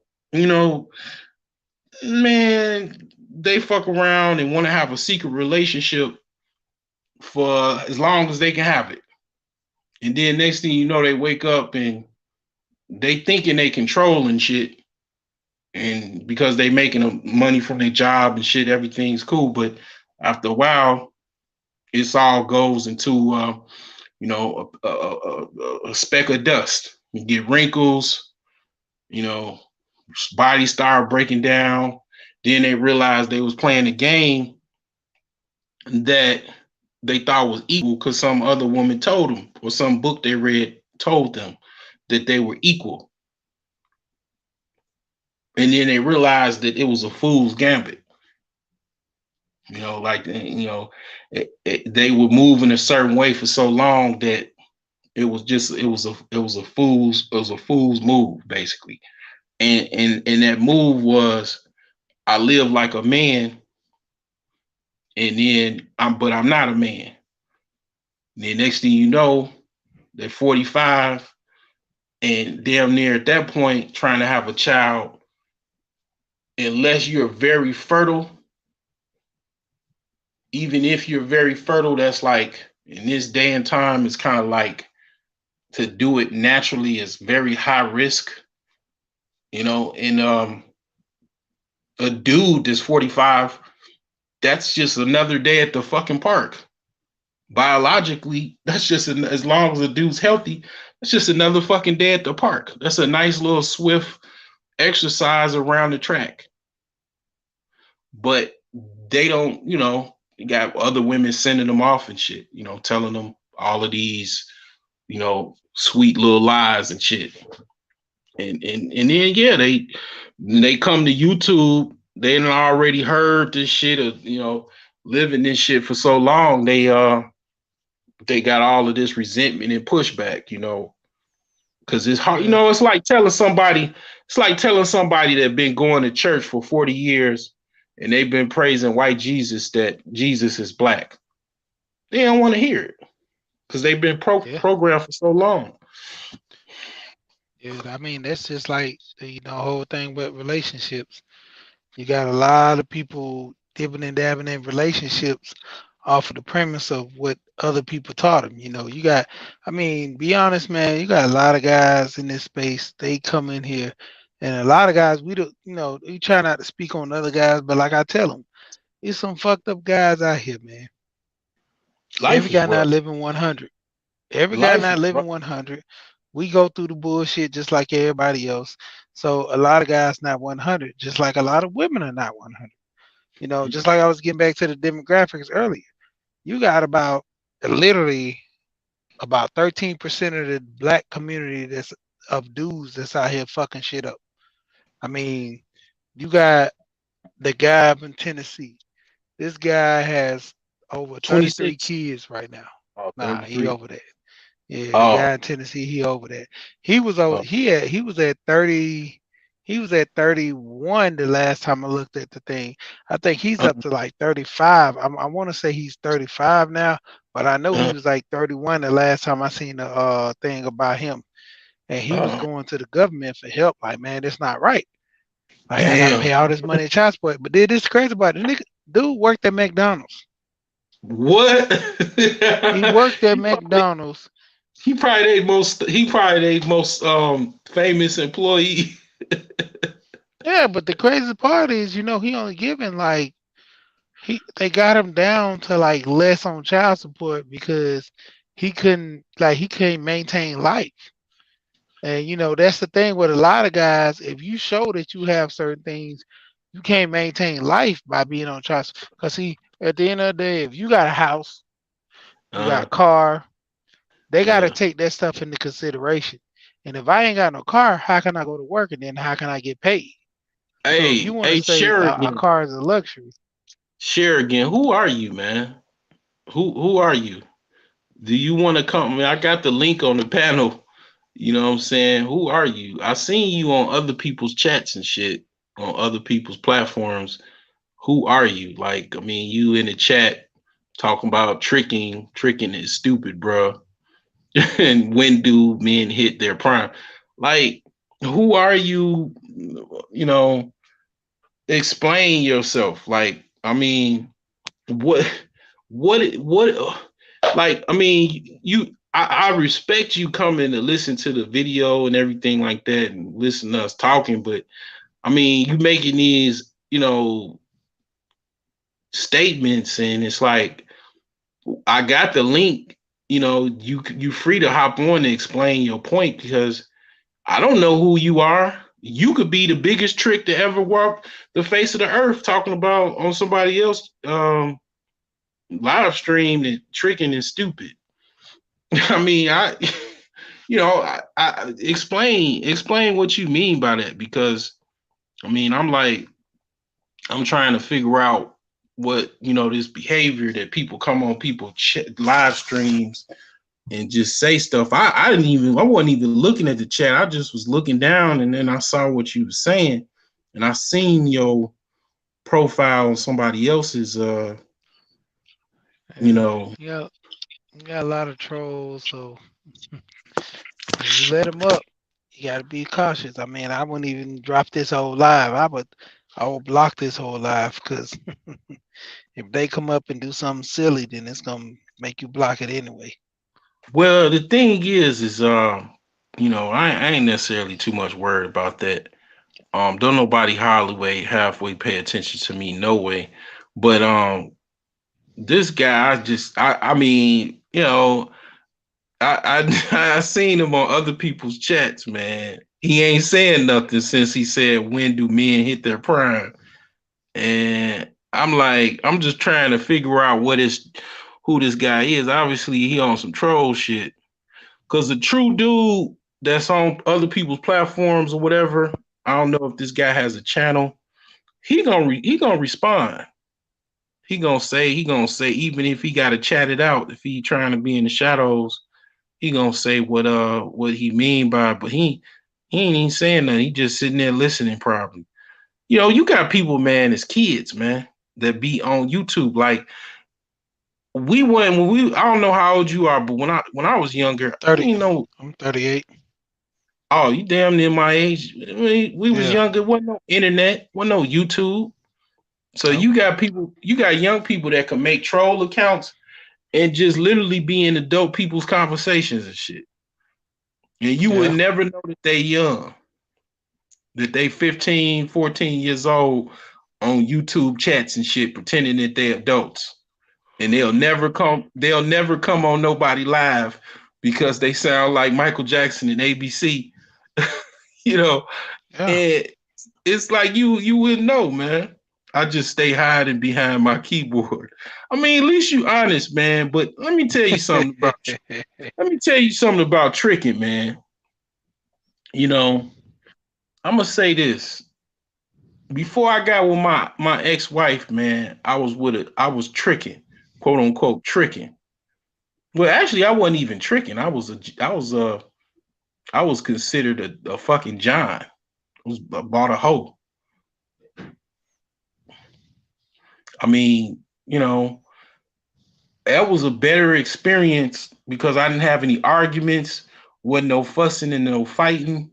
man, they fuck around and want to have a secret relationship for as long as they can have it. And then next thing you know, they wake up and they thinking they controlling shit. And because they making money from their job and shit, everything's cool. But after a while, it's all goes into, a speck of dust. You get wrinkles, body start breaking down. Then they realized they was playing a game that they thought was equal because some other woman told them, or some book they read told them that they were equal. And then they realized that it was a fool's gambit. They were moving a certain way for so long that it was a fool's move, basically. And that move was, I live like a man, and then but I'm not a man. And then next thing you know, they're 45 and damn near at that point trying to have a child. Unless you're very fertile, even if you're very fertile, that's like in this day and time, it's kind of like to do it naturally is very high risk, and a dude that's 45, that's just another day at the fucking park. Biologically, that's just as long as the dude's healthy, It's just another fucking day at the park. That's a nice little swift exercise around the track. But they don't, you got other women sending them off and shit, telling them all of these, sweet little lies and shit. And then yeah, they come to YouTube. They done already heard this shit of, living this shit for so long. They got all of this resentment and pushback, because it's hard. Yeah. It's like telling somebody that been going to church for 40 years and they've been praising white Jesus that Jesus is black. They don't want to hear it because they've been Yeah. programmed for so long. Yeah, I mean that's just like the whole thing with relationships. You got a lot of people dipping and dabbing in relationships off of the premise of what other people taught them. You got, I mean, be honest, man, you got a lot of guys in this space. They come in here, and a lot of guys, we don't, we try not to speak on other guys, but like I tell them, there's some fucked up guys out here, man. Every Life is guy not rough. living 100. Every guy Life is not rough. living 100. We go through the bullshit just like everybody else. So a lot of guys not 100, just like a lot of women are not 100. Just like I was getting back to the demographics earlier. You got about literally about 13% of the black community that's of dudes that's out here fucking shit up. I mean, you got the guy up in Tennessee. This guy has over 33 26. kids right now. Oh, Nah, he 33. over that. Yeah, the Oh, guy in Tennessee, he over that. He was over. oh. He was at 30. He was at 31 the last time I looked at the thing. I think he's up to like 35. I want to say he's 35 now, but I know he was like 31 the last time I seen the thing about him. And he was Oh, going to the government for help. Like, man, that's not right. Like, I gotta damn. pay all this money in child support. But this crazy about it. The nigga, dude worked at McDonald's. What? He worked at he probably McDonald's. he probably the most famous employee. Yeah, but the crazy part is, he only giving like they got him down to like less on child support because he couldn't maintain life. And that's the thing with a lot of guys. If you show that you have certain things, you can't maintain life by being on child support. Because see, at the end of the day, if you got a house, you got Uh, a car, they got to yeah. take that stuff into consideration. And if I ain't got no car, how can I go to work and then how can I get paid? So if you Hey, want to hey, say share a again. car is a luxury, Share again. Who are you, man? Who are you? Do you want to come? I mean, I got the link on the panel. You know what I'm saying? Who are you? I seen you on other people's chats and shit on other people's platforms. Who are you? Like, I mean, you in the chat talking about tricking. Tricking is stupid, bro. And when do men hit their prime? Like, who are you? You know, explain yourself. Like, I mean, what, what? Like, I mean, I respect you coming to listen to the video and everything like that, and listen to us talking. But I mean, you making these, statements, and it's like I got the link. You free to hop on and explain your point because I don't know who you are. You could be the biggest trick to ever walk the face of the earth talking about on somebody else live stream and tricking and stupid. I mean, I explain what you mean by that because I mean, I'm trying to figure out what, this behavior that people come on live streams and just say stuff. I wasn't even looking at the chat. I just was looking down and then I saw what you were saying and I seen your profile on somebody else's, you yeah, know, you got a lot of trolls. So when you let them up, you got to be cautious. I mean, I wouldn't even drop this whole live. I would block this whole live because if they come up and do something silly, then it's gonna make you block it anyway. well, the thing is, I ain't necessarily too much worried about that. Don't nobody halfway pay attention to me, no way. But this guy, I mean, I seen him on other people's chats, man. He ain't saying nothing since he said, "When do men hit their prime?" And I'm like, I'm just trying to figure out who this guy is. Obviously, he on some troll shit. Cause the true dude that's on other people's platforms or whatever, I don't know if this guy has a channel. He gonna respond. He gonna say even if he gotta chat it out, if he trying to be in the shadows, he gonna say what he mean by it, but he ain't even saying nothing. He just sitting there listening probably. You know, you got people, man, as kids, man, that be on YouTube. Like we went when we I don't know how old you are, but when I was younger, I 30. didn't know. I'm 38. Oh, you damn near my age. We was Yeah. younger, wasn't no internet, wasn't no YouTube. So Nope. you got young people that can make troll accounts and just literally be in adult people's conversations and shit. And you would Yeah. never know that they young, that they 15, 14 years old on YouTube chats and shit, pretending that they're adults. And they'll never come on nobody live because they sound like Michael Jackson and ABC. you know, Yeah. and it's like you wouldn't know, man. I just stay hiding behind my keyboard. I mean, at least you honest, man. But let me tell you something about tricking, man. You know, I'm gonna say this. Before I got with my ex-wife, man, I was tricking, quote unquote tricking. Well, actually, I wasn't even tricking. I was considered a fucking John. I bought a hoe. I mean, that was a better experience because I didn't have any arguments, wasn't no fussing and no fighting.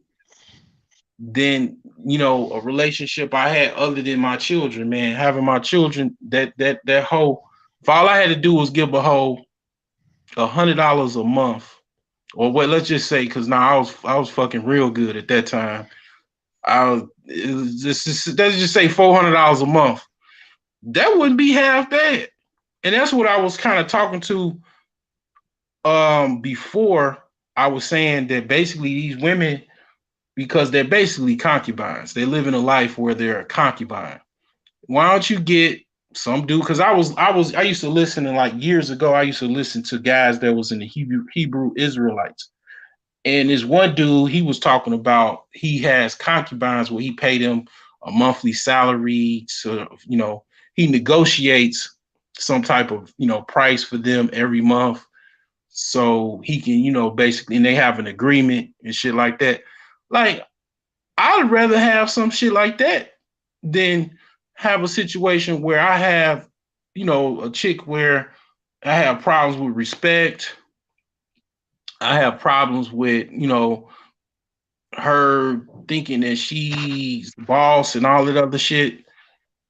Than a relationship I had other than my children, man. Having my children, that whole, if all I had to do was give a whole $100 a month, or what? Let's just say, because now I was fucking real good at that time. It was let's just say $400 a month. That wouldn't be half bad, and that's what I was kind of talking to before. I was saying that basically these women, because they're basically concubines. They live in a life where they're a concubine. Why don't you get some dude? Because I used to listen to, like, years ago. I used to listen to guys that was in the Hebrew Israelites, and this one dude, he was talking about he has concubines where he paid them a monthly salary. So he negotiates some type of price for them every month, so he can basically, and they have an agreement and shit like that. Like, I'd rather have some shit like that than have a situation where I have, a chick where I have problems with respect. I have problems with, her thinking that she's the boss and all that other shit.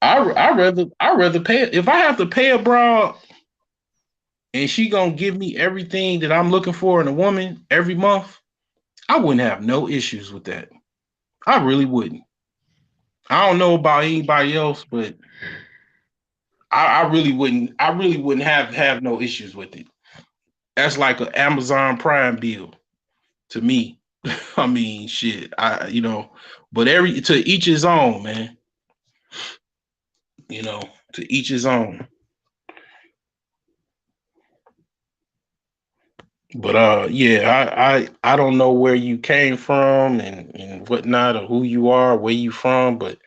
I rather pay, if I have to pay a broad and she gonna give me everything that I'm looking for in a woman every month. I wouldn't have no issues with that. I really wouldn't. I don't know about anybody else, but I really wouldn't. I really wouldn't have no issues with it. That's like an Amazon Prime deal to me. I mean, shit. But to each his own, man. To each his own. But yeah, I don't know where you came from and whatnot, or who you are, where you from, but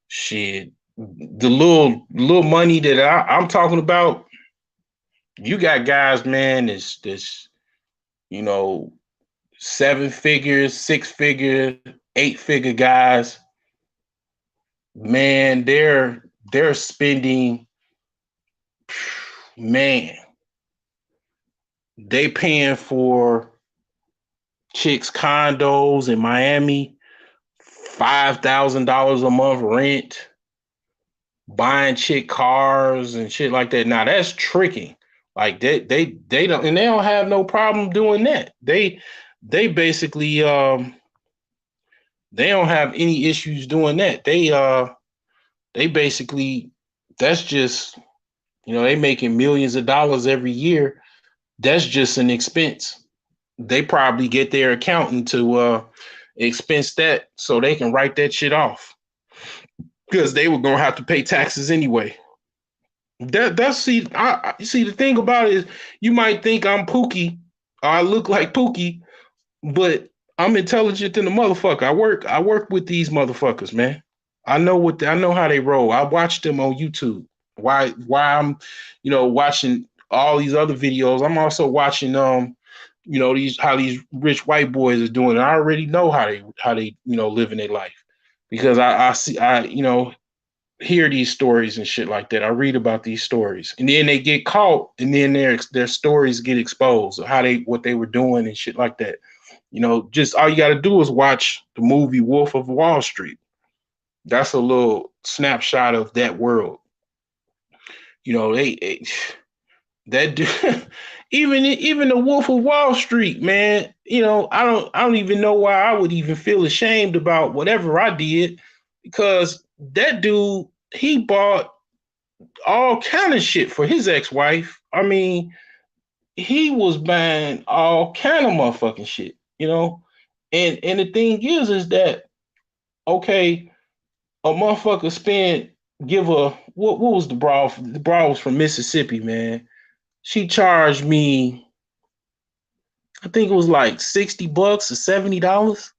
shit, the little money that I'm talking about, you got guys, man, that's 7 figures, 6 figure, 8 figure guys, man, they're spending, man, they paying for chicks condos in Miami, $5,000 a month rent, buying chick cars and shit like that. Now that's tricking. Like they don't, and they don't have no problem doing that. They basically they don't have any issues doing that. They basically, that's just, they making millions of dollars every year. That's just an expense. they probably get their accountant to expense that so they can write that shit off because they were gonna have to pay taxes anyway. That's see, I see the thing about it is you might think I'm Pookie or I look like Pookie, but I'm intelligent than the motherfucker. I work with these motherfuckers, man. I know how they roll. I watch them on YouTube. Why I'm, watching all these other videos. I'm also watching these how these rich white boys are doing. I already know how they living their life because I see hear these stories and shit like that. I read about these stories, and then they get caught, and then their stories get exposed of what they were doing and shit like that. Just all you got to do is watch the movie Wolf of Wall Street. That's a little snapshot of that world. They that do, even the Wolf of Wall Street, man. I don't even know why I would even feel ashamed about whatever I did because that dude he bought all kind of shit for his ex-wife. I mean, he was buying all kind of motherfucking shit, And the thing is that okay, a motherfucker what was the bra? The bra was from Mississippi, man. She charged me, I think it was like $60 or $70,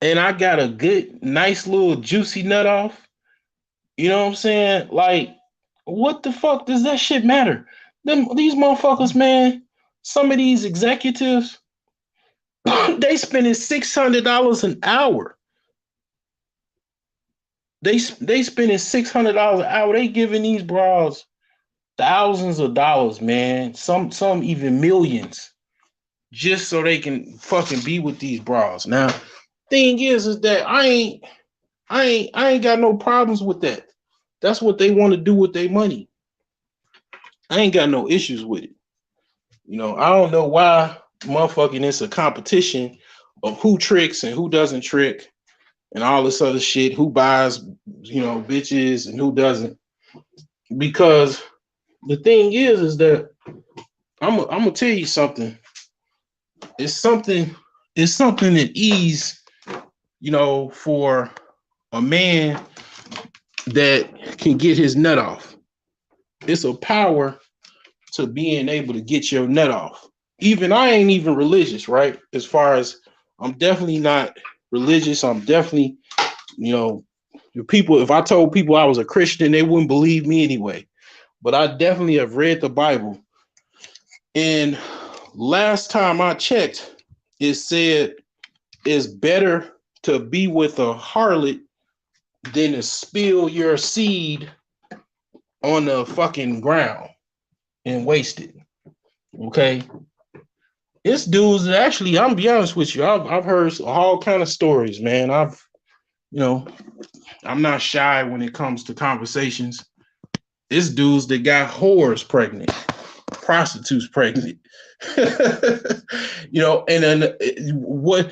and I got a good, nice little juicy nut off. You know what I'm saying? Like, what the fuck does that shit matter? These motherfuckers, man. Some of these executives, they spending $600 an hour. They spending $600 an hour. They giving these bras thousands of dollars, man. Some even millions, just so they can fucking be with these bras. Now, thing is that I ain't got no problems with that. That's what they want to do with their money. I ain't got no issues with it. I don't know why motherfucking it's a competition of who tricks and who doesn't trick and all this other shit, who buys, bitches and who doesn't. Because the thing is that I'm gonna tell you something. It's something at ease, for a man that can get his nut off. It's a power to being able to get your nut off. Even I ain't even religious, right? As far as I'm definitely not religious. I'm definitely, if I told people I was a Christian, they wouldn't believe me anyway. But I definitely have read the Bible. And last time I checked, it said it's better to be with a harlot than to spill your seed on the fucking ground and waste it. Okay. It's dudes that actually, I'm be honest with you, I've heard all kind of stories, man. I'm not shy when it comes to conversations. It's dudes that got whores pregnant, prostitutes pregnant. And then what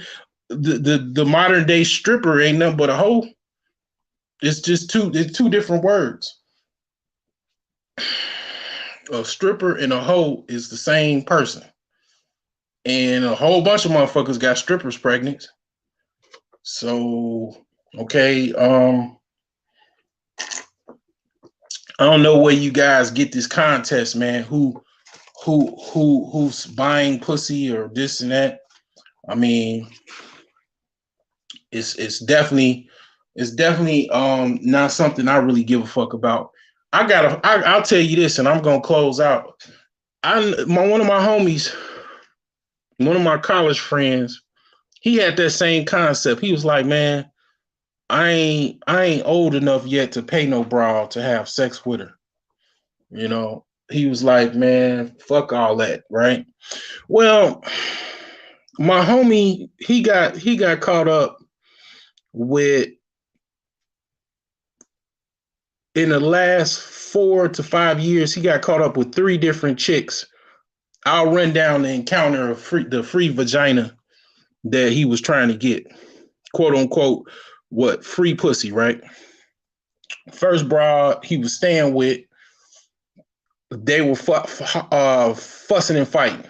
the modern day stripper ain't nothing but a hoe. It's two different words. A stripper and a hoe is the same person. And a whole bunch of motherfuckers got strippers pregnant. So, okay, I don't know where you guys get this contest, man. Who's buying pussy or this and that. I mean, it's definitely not something I really give a fuck about. I'll tell you this, and I'm gonna close out. One of my homies, one of my college friends, he had that same concept. He was like, man, I ain't old enough yet to pay no broad to have sex with her. He was like, man, fuck all that, right? Well, my homie, he got caught up with, in the last 4 to 5 years, he got caught up with 3 different chicks. I'll run down the encounter of the free vagina that he was trying to get, quote unquote, free pussy, right? First broad he was staying with, they were fussing and fighting.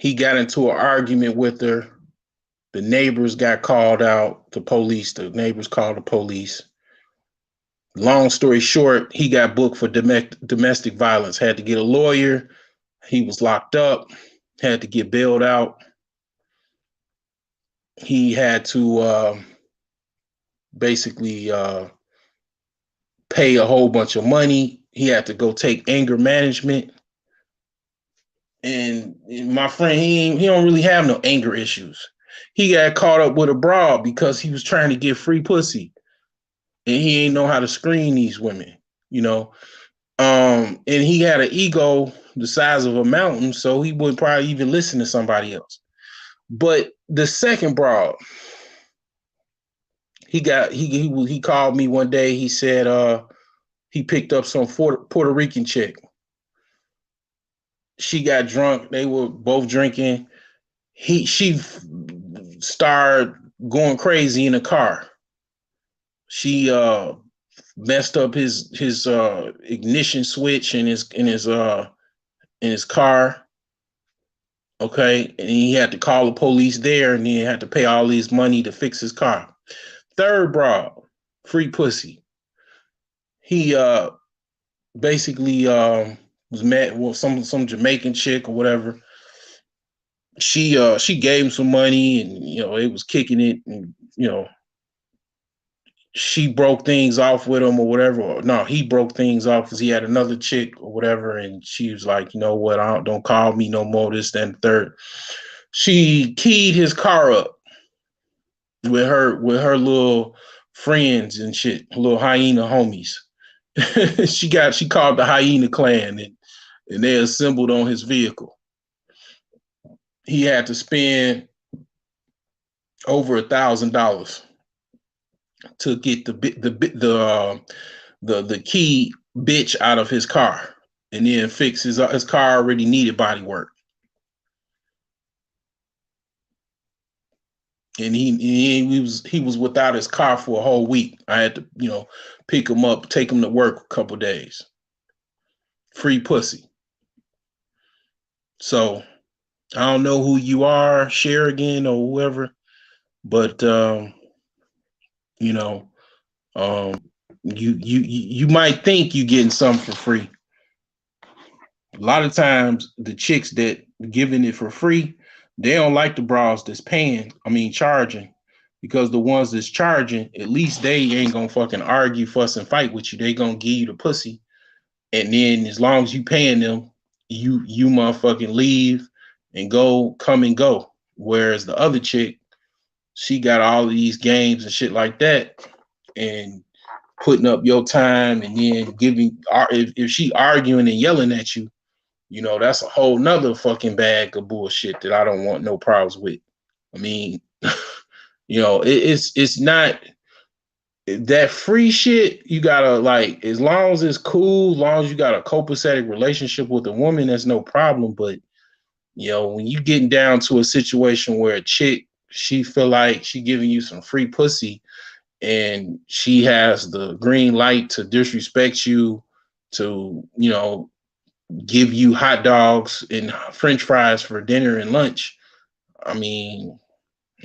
He got into an argument with her. The neighbors got called out. The police. The neighbors called the police. Long story short, he got booked for domestic violence. Had to get a lawyer. He was locked up. Had to get bailed out. He had to basically pay a whole bunch of money. He had to go take anger management. And my friend, he don't really have no anger issues. He got caught up with a broad because he was trying to get free pussy, and he ain't know how to screen these women, you know. And he had an ego the size of a mountain, so he wouldn't probably even listen to somebody else. But the second broad, he called me one day. He said he picked up some Puerto Rican chick. She got drunk. They were both drinking. She started going crazy in the car. She messed up his ignition switch in his car. Okay, and he had to call the police there, and he had to pay all his money to fix his car. Third broad, free pussy. He basically was met with some Jamaican chick or whatever. She gave him some money, and it was kicking it, and she broke things off with him or whatever. Or, no, he broke things off because he had another chick or whatever, and she was like, you know what, don't call me no more, this, that, and third. She keyed his car up with her little friends and shit, little hyena homies. she called the hyena clan, and they assembled on his vehicle. He had to spend over $1,000 to get the key bitch out of his car, and then fix his car already needed body work. And he was without his car for a whole week. I had to pick him up, take him to work a couple days. Free pussy. So I don't know who you are, share again or whoever, but you might think you getting something for free. A lot of times the chicks that giving it for free, they don't like the bras that's charging, because the ones that's charging, at least they ain't gonna fucking argue, fuss, and fight with you. They gonna give you the pussy, and then as long as you paying them, you motherfucking leave and come and go. Whereas the other chick, she got all of these games and shit like that, and putting up your time, and then if she arguing and yelling at you, that's a whole nother fucking bag of bullshit that I don't want no problems with. I mean, it's not that free shit. You gotta, like, as long as it's cool, as long as you got a copacetic relationship with a woman, that's no problem. But when you getting down to a situation where a chick, she feel like she giving you some free pussy, and she has the green light to disrespect you, to give you hot dogs and French fries for dinner and lunch. I mean,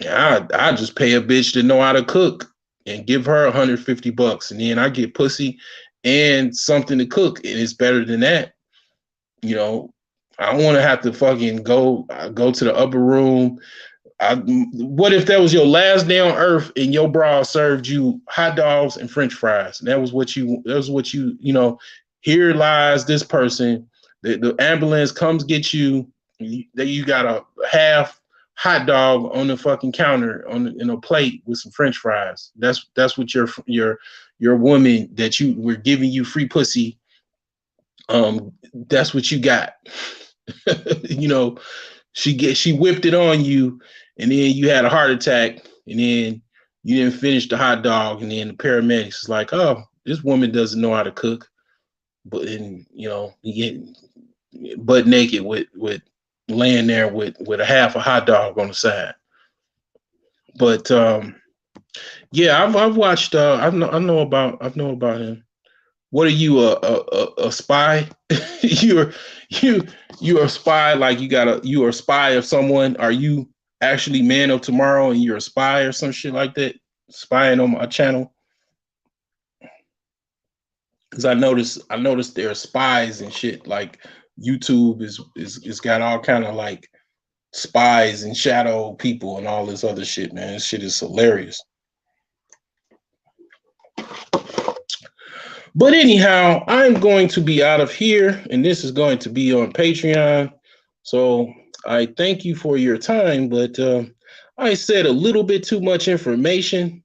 I just pay a bitch to know how to cook and give her $150, and then I get pussy and something to cook, and it's better than that. I don't want to have to fucking go to the upper room. What if that was your last day on earth and your bra served you hot dogs and French fries? And that was what you here lies this person. The ambulance comes get you. You got a half hot dog on the fucking counter in a plate with some French fries. That's what your woman that you were giving you free pussy. That's what you got. She whipped it on you, and then you had a heart attack, and then you didn't finish the hot dog, and then the paramedics is like, oh, this woman doesn't know how to cook. But you get butt naked with laying there with a half a hot dog on the side. But yeah, I've watched. I know about him. What are you, a spy? you're you're a spy, like you're a spy of someone. Are you actually Man of Tomorrow and you're a spy or some shit like that? Spying on my channel? Because I noticed there are spies and shit. Like YouTube is got all kind of like spies and shadow people and all this other shit, man. This shit is hilarious. But anyhow, I'm going to be out of here, and this is going to be on Patreon. So I thank you for your time, but I said a little bit too much information.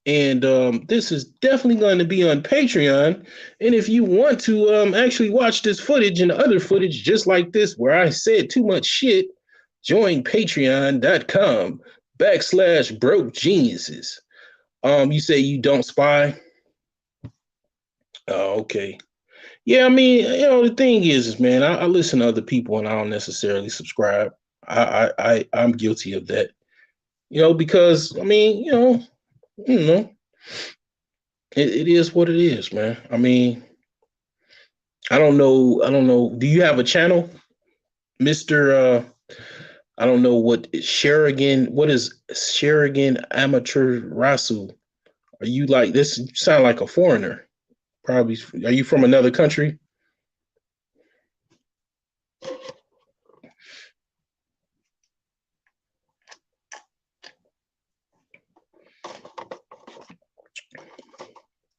And this is definitely going to be on Patreon. And if you want to actually watch this footage and other footage just like this, where I said too much shit, join patreon.com/broke geniuses. You say you don't spy? Oh, okay. Yeah, I mean, the thing is, man, I listen to other people and I don't necessarily subscribe. I'm guilty of that. Because I mean, it is what it is, man. I mean, I don't know. Do you have a channel, Mr. I don't know what is Sherigan. What is Sherigan Amateur Rasu? Are you like this? You sound like a foreigner. Probably. Are you from another country?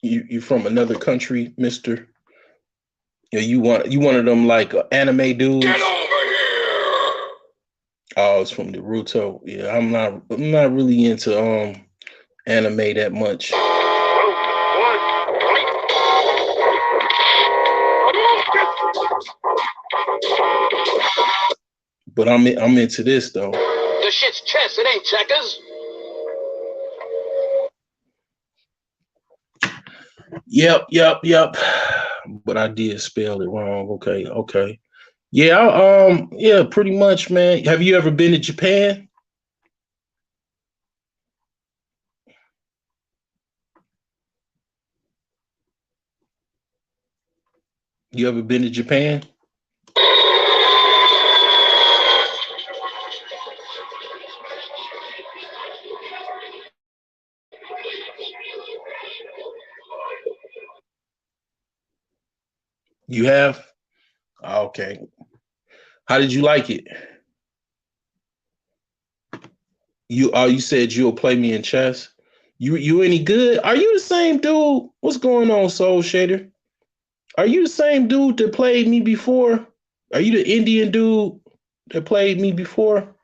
You from another country, Mister? Yeah, you one of them like anime dudes? Get over here! Oh, it's from Naruto. Yeah, I'm not really into anime that much. But I'm into this though. The shit's chess, it ain't checkers. Yep. But I did spell it wrong. Okay. Yeah, pretty much, man. Have you ever been to Japan? You ever been to Japan? You have? Okay. How did you like it? You said you'll play me in chess. You any good? Are you the same dude? What's going on, Soul Shader? Are you the same dude that played me before? Are you the Indian dude that played me before?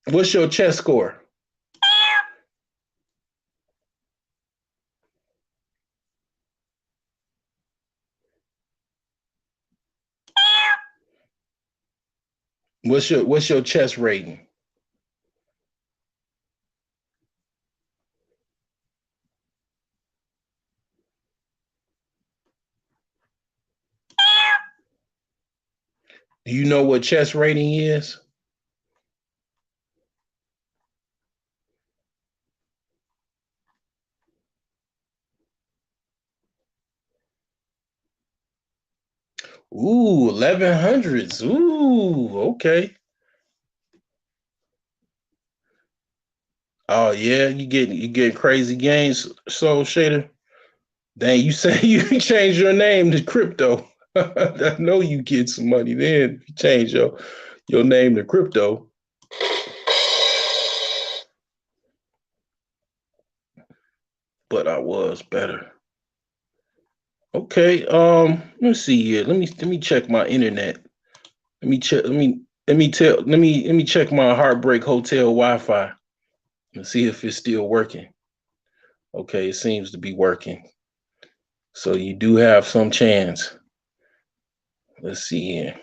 What's your chess score? What's your chess rating? Do you know what chess rating is? Ooh, 1100s. Ooh, okay. Oh yeah, you getting crazy games, Soul Shader. Dang, you say you change your name to crypto. I know you get some money then if you change your name to crypto. But I was better. Okay, let me see here. Let me check my internet. Let me check my Heartbreak Hotel Wi-Fi and see if it's still working. Okay, it seems to be working. So you do have some chance. Let's see here.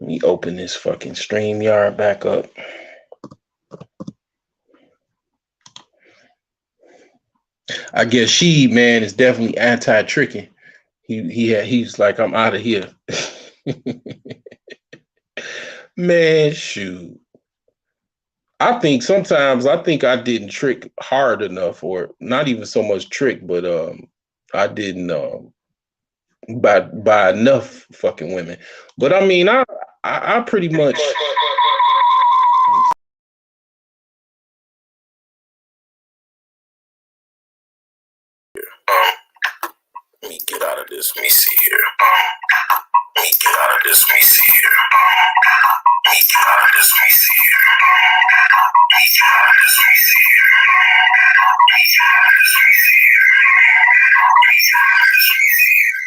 Let me open this fucking StreamYard back up. I guess she, man, is definitely anti-tricking. He's like, I'm out of here. Man, shoot. I think I didn't trick hard enough, or not even so much trick, but I didn't buy enough fucking women. But I mean, I pretty much. Let me get out of this. Let me see here. Let me get out of this. Let me see here. Let me get out of this. Let me see here. Let me get out of this. Let me see here. Let me get out of this. Let me see here. Let me get out of this. Let me see here.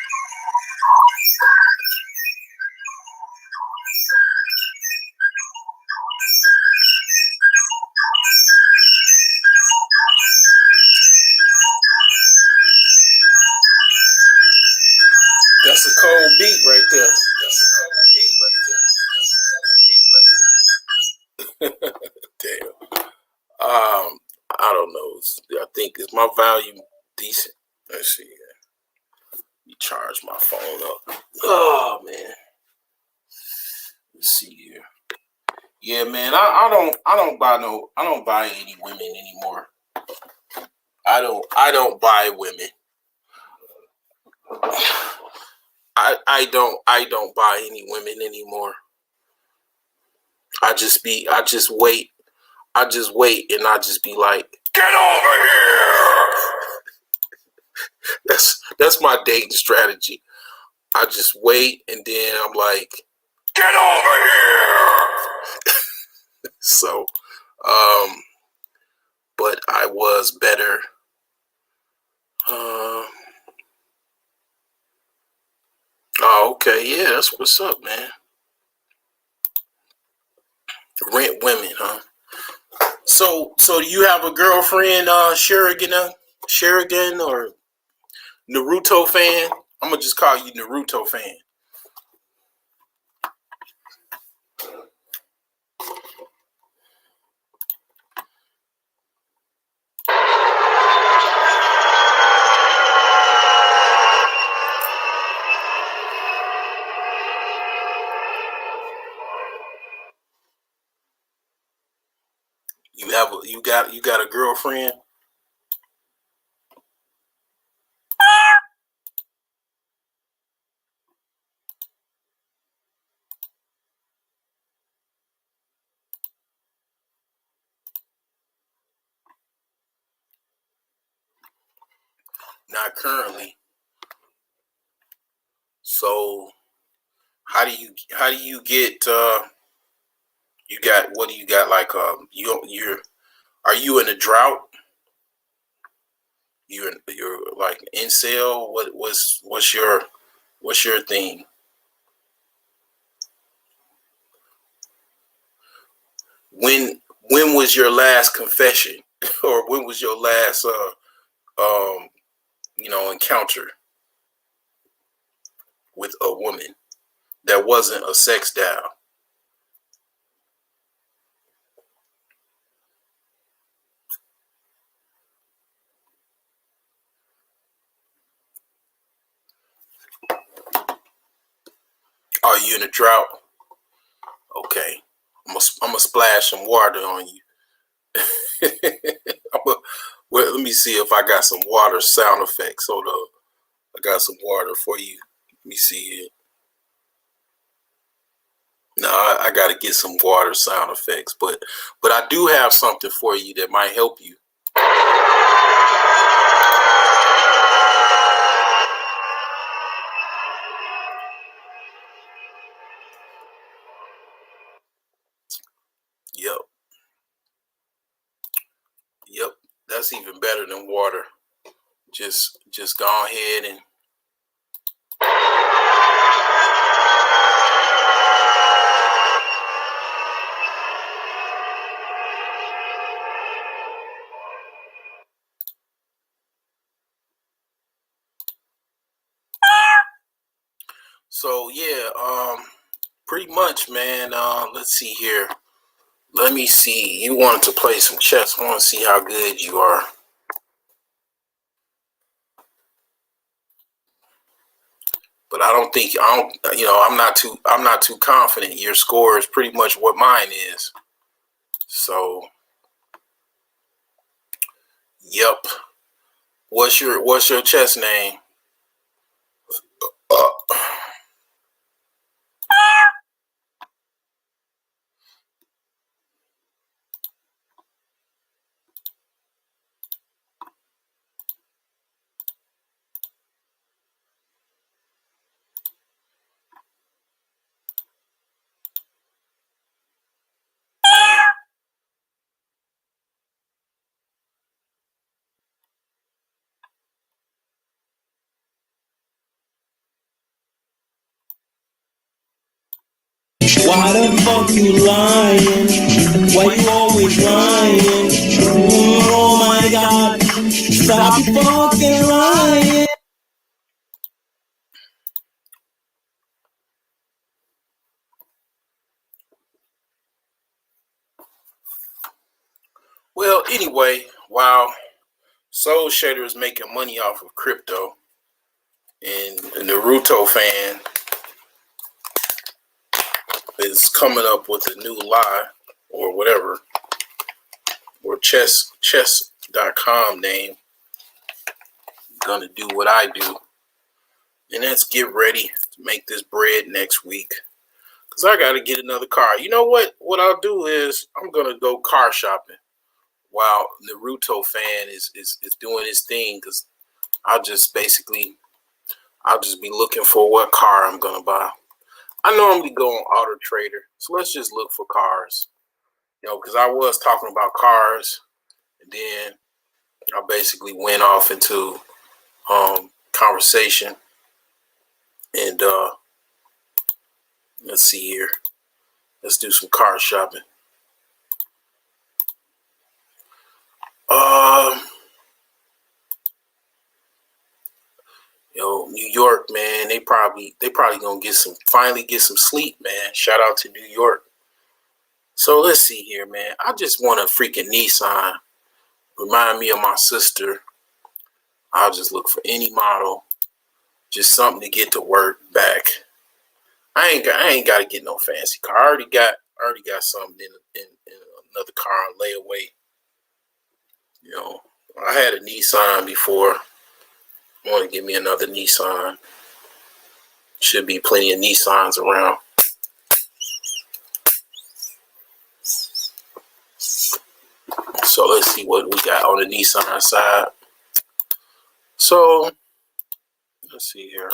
That's a cold beat right there. That's a cold beat right there. Damn. I don't know. I think is my volume decent. Let's see. You charge my phone up. Oh man. Let's see here. Yeah, man. I don't buy any women anymore. I don't buy women. I don't buy any women anymore. I just wait and I just be like, get over here. That's my dating strategy. I just wait and then I'm like, get over here. So, but I was better. Oh, okay, yeah, that's what's up, man. Rent women, huh? So do you have a girlfriend, Sherigan or Naruto fan? I'm gonna just call you Naruto fan. You got a girlfriend? Not currently. So how do you get you got what do you got like are you in a drought? You're like incel? What's your thing? When was your last confession or when was your last encounter with a woman that wasn't a sex doll? Are you in a drought? Okay. I'm gonna splash some water on you. Well, let me see if I got some water sound effects. Hold up. I got some water for you. Let me see it. No, I got to get some water sound effects, but I do have something for you that might help you. Yep. That's even better than water. Just go ahead and so yeah, pretty much, man. Let's see here. Let me see. You wanted to play some chess. I want to see how good you are. But I don't think I'm not too confident. Your score is pretty much what mine is. So, yep. What's your chess name? Why the fuck you lying? Why you always lying? Oh my god, stop fucking lying. Well, anyway, while Soul Shader is making money off of crypto, and the Naruto fan is coming up with a new lie or whatever, or chess.com name, gonna do what I do, and that's get ready to make this bread next week. Cause I gotta get another car. You know what? What I'll do is I'm gonna go car shopping while Naruto fan is doing his thing. Cause I'll just be looking for what car I'm gonna buy. I normally go on Auto Trader, so let's just look for cars. Because I was talking about cars, and then I basically went off into conversation, and let's see here. Let's do some car shopping. New York, man, they probably gonna finally get some sleep, man. Shout out to New York. So let's see here, man. I just want a freaking Nissan. Remind me of my sister. I'll just look for any model, just something to get to work back. I ain't got to get no fancy car. I already got something in another car on layaway. I had a Nissan before. I want to give me another Nissan. Should be plenty of Nissans around. So let's see what we got on the Nissan side. So let's see here.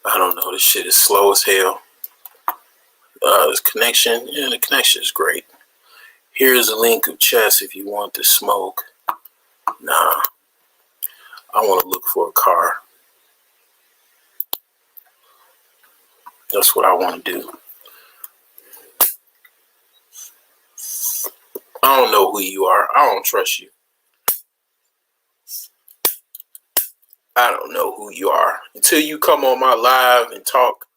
I don't know. This shit is slow as hell. This connection, the connection is great. Here's a link of chess if you want to smoke. Nah, I want to look for a car. That's what I want to do. I don't know who you are. I don't trust you. I don't know who you are. Until you come on my live and talk,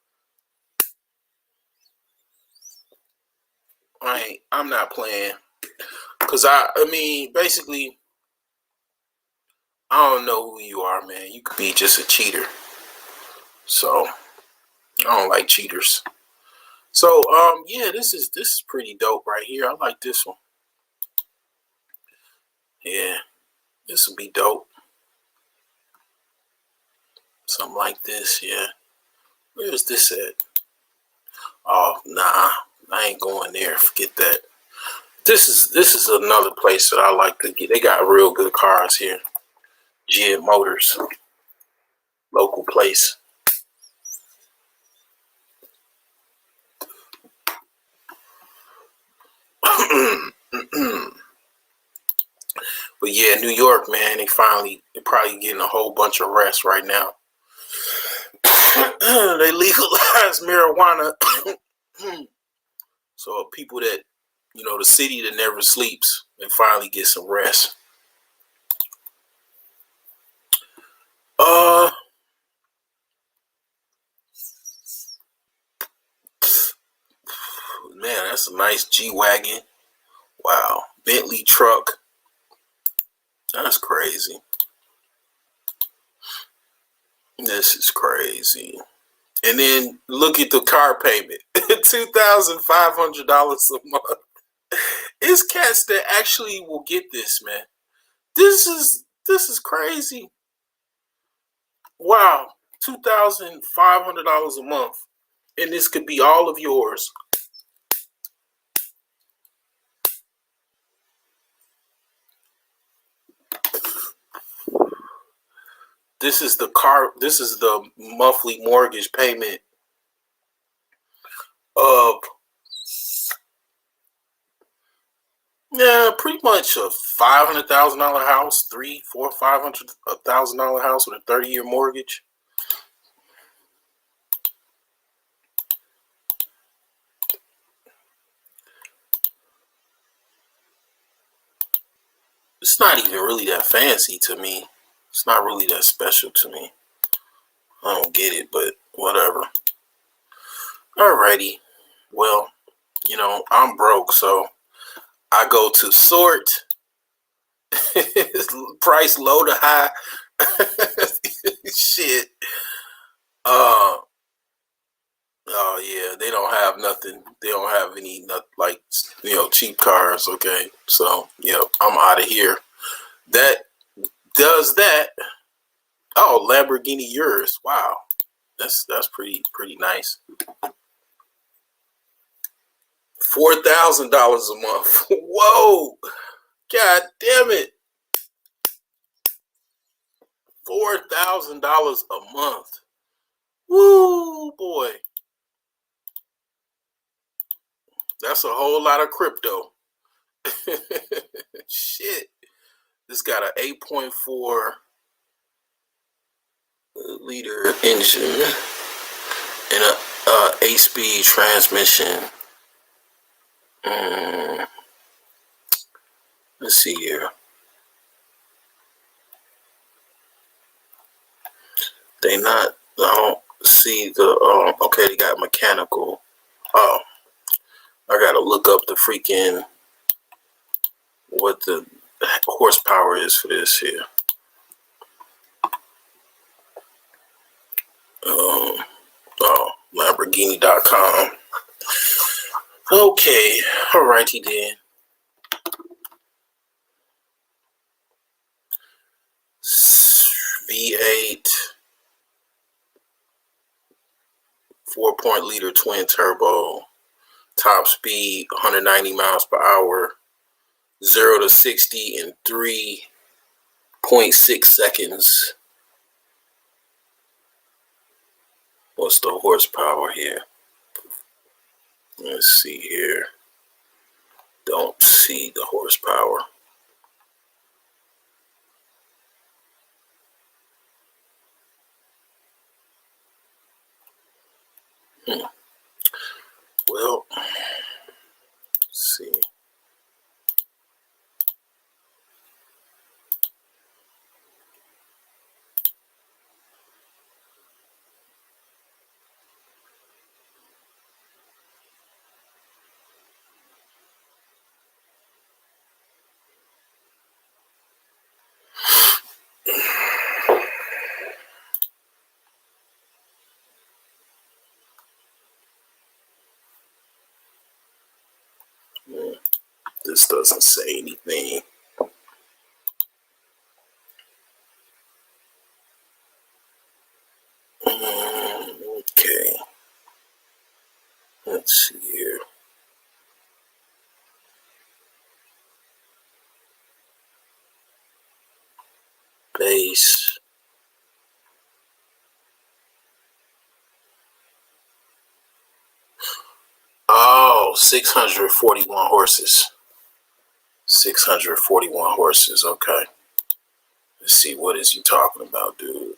I'm not playing. Because I mean, basically, I don't know who you are, man. You could be just a cheater. So, I don't like cheaters. So, yeah, this is pretty dope right here. I like this one. Yeah, this will be dope. Something like this, yeah. Where's this at? Oh, nah, I ain't going there. Forget that. This is another place that I like to get. They got real good cars here. GM Motors, local place. But yeah, New York, man, they're probably getting a whole bunch of rest right now. They legalized marijuana. So people that, the city that never sleeps, they finally get some rest. Man, that's a nice G-Wagon. Wow. Bentley truck. That's crazy. This is crazy. And then look at the car payment, $2,500 a month. It's cats that actually will get this, man. This is crazy. Wow, $2,500 a month, and this could be all of yours. This is the monthly mortgage payment of pretty much a $500,000 house, $500,000 house with a 30-year mortgage. It's not even really that fancy to me. It's not really that special to me. I don't get it, but whatever. Alrighty. Well, I'm broke, so I go to sort. Price low to high. Shit. Oh yeah, they don't have nothing. They don't have any like cheap cars. Okay, so I'm out of here. That does that. Oh, Lamborghini yours. Wow, that's pretty nice. $4,000 a month. Whoa, god damn it. $4,000 a month. Woo, boy. That's a whole lot of crypto. Shit. This got an 8.4 liter engine and a 8-speed transmission. Let's see here. I don't see the, okay, they got mechanical. Oh, I gotta look up the freaking, what the horsepower is for this here. Lamborghini.com. Okay, alrighty then. V8 4-liter twin turbo, top speed 190 miles per hour, 0 to 60 in 3.6 seconds. What's the horsepower here? Let's see here. Don't see the horsepower. Well, let's see. This doesn't say anything. Okay. Let's see here. Base. Oh, 641 horses. 641 horses. Okay. Let's see. What is he talking about, dude?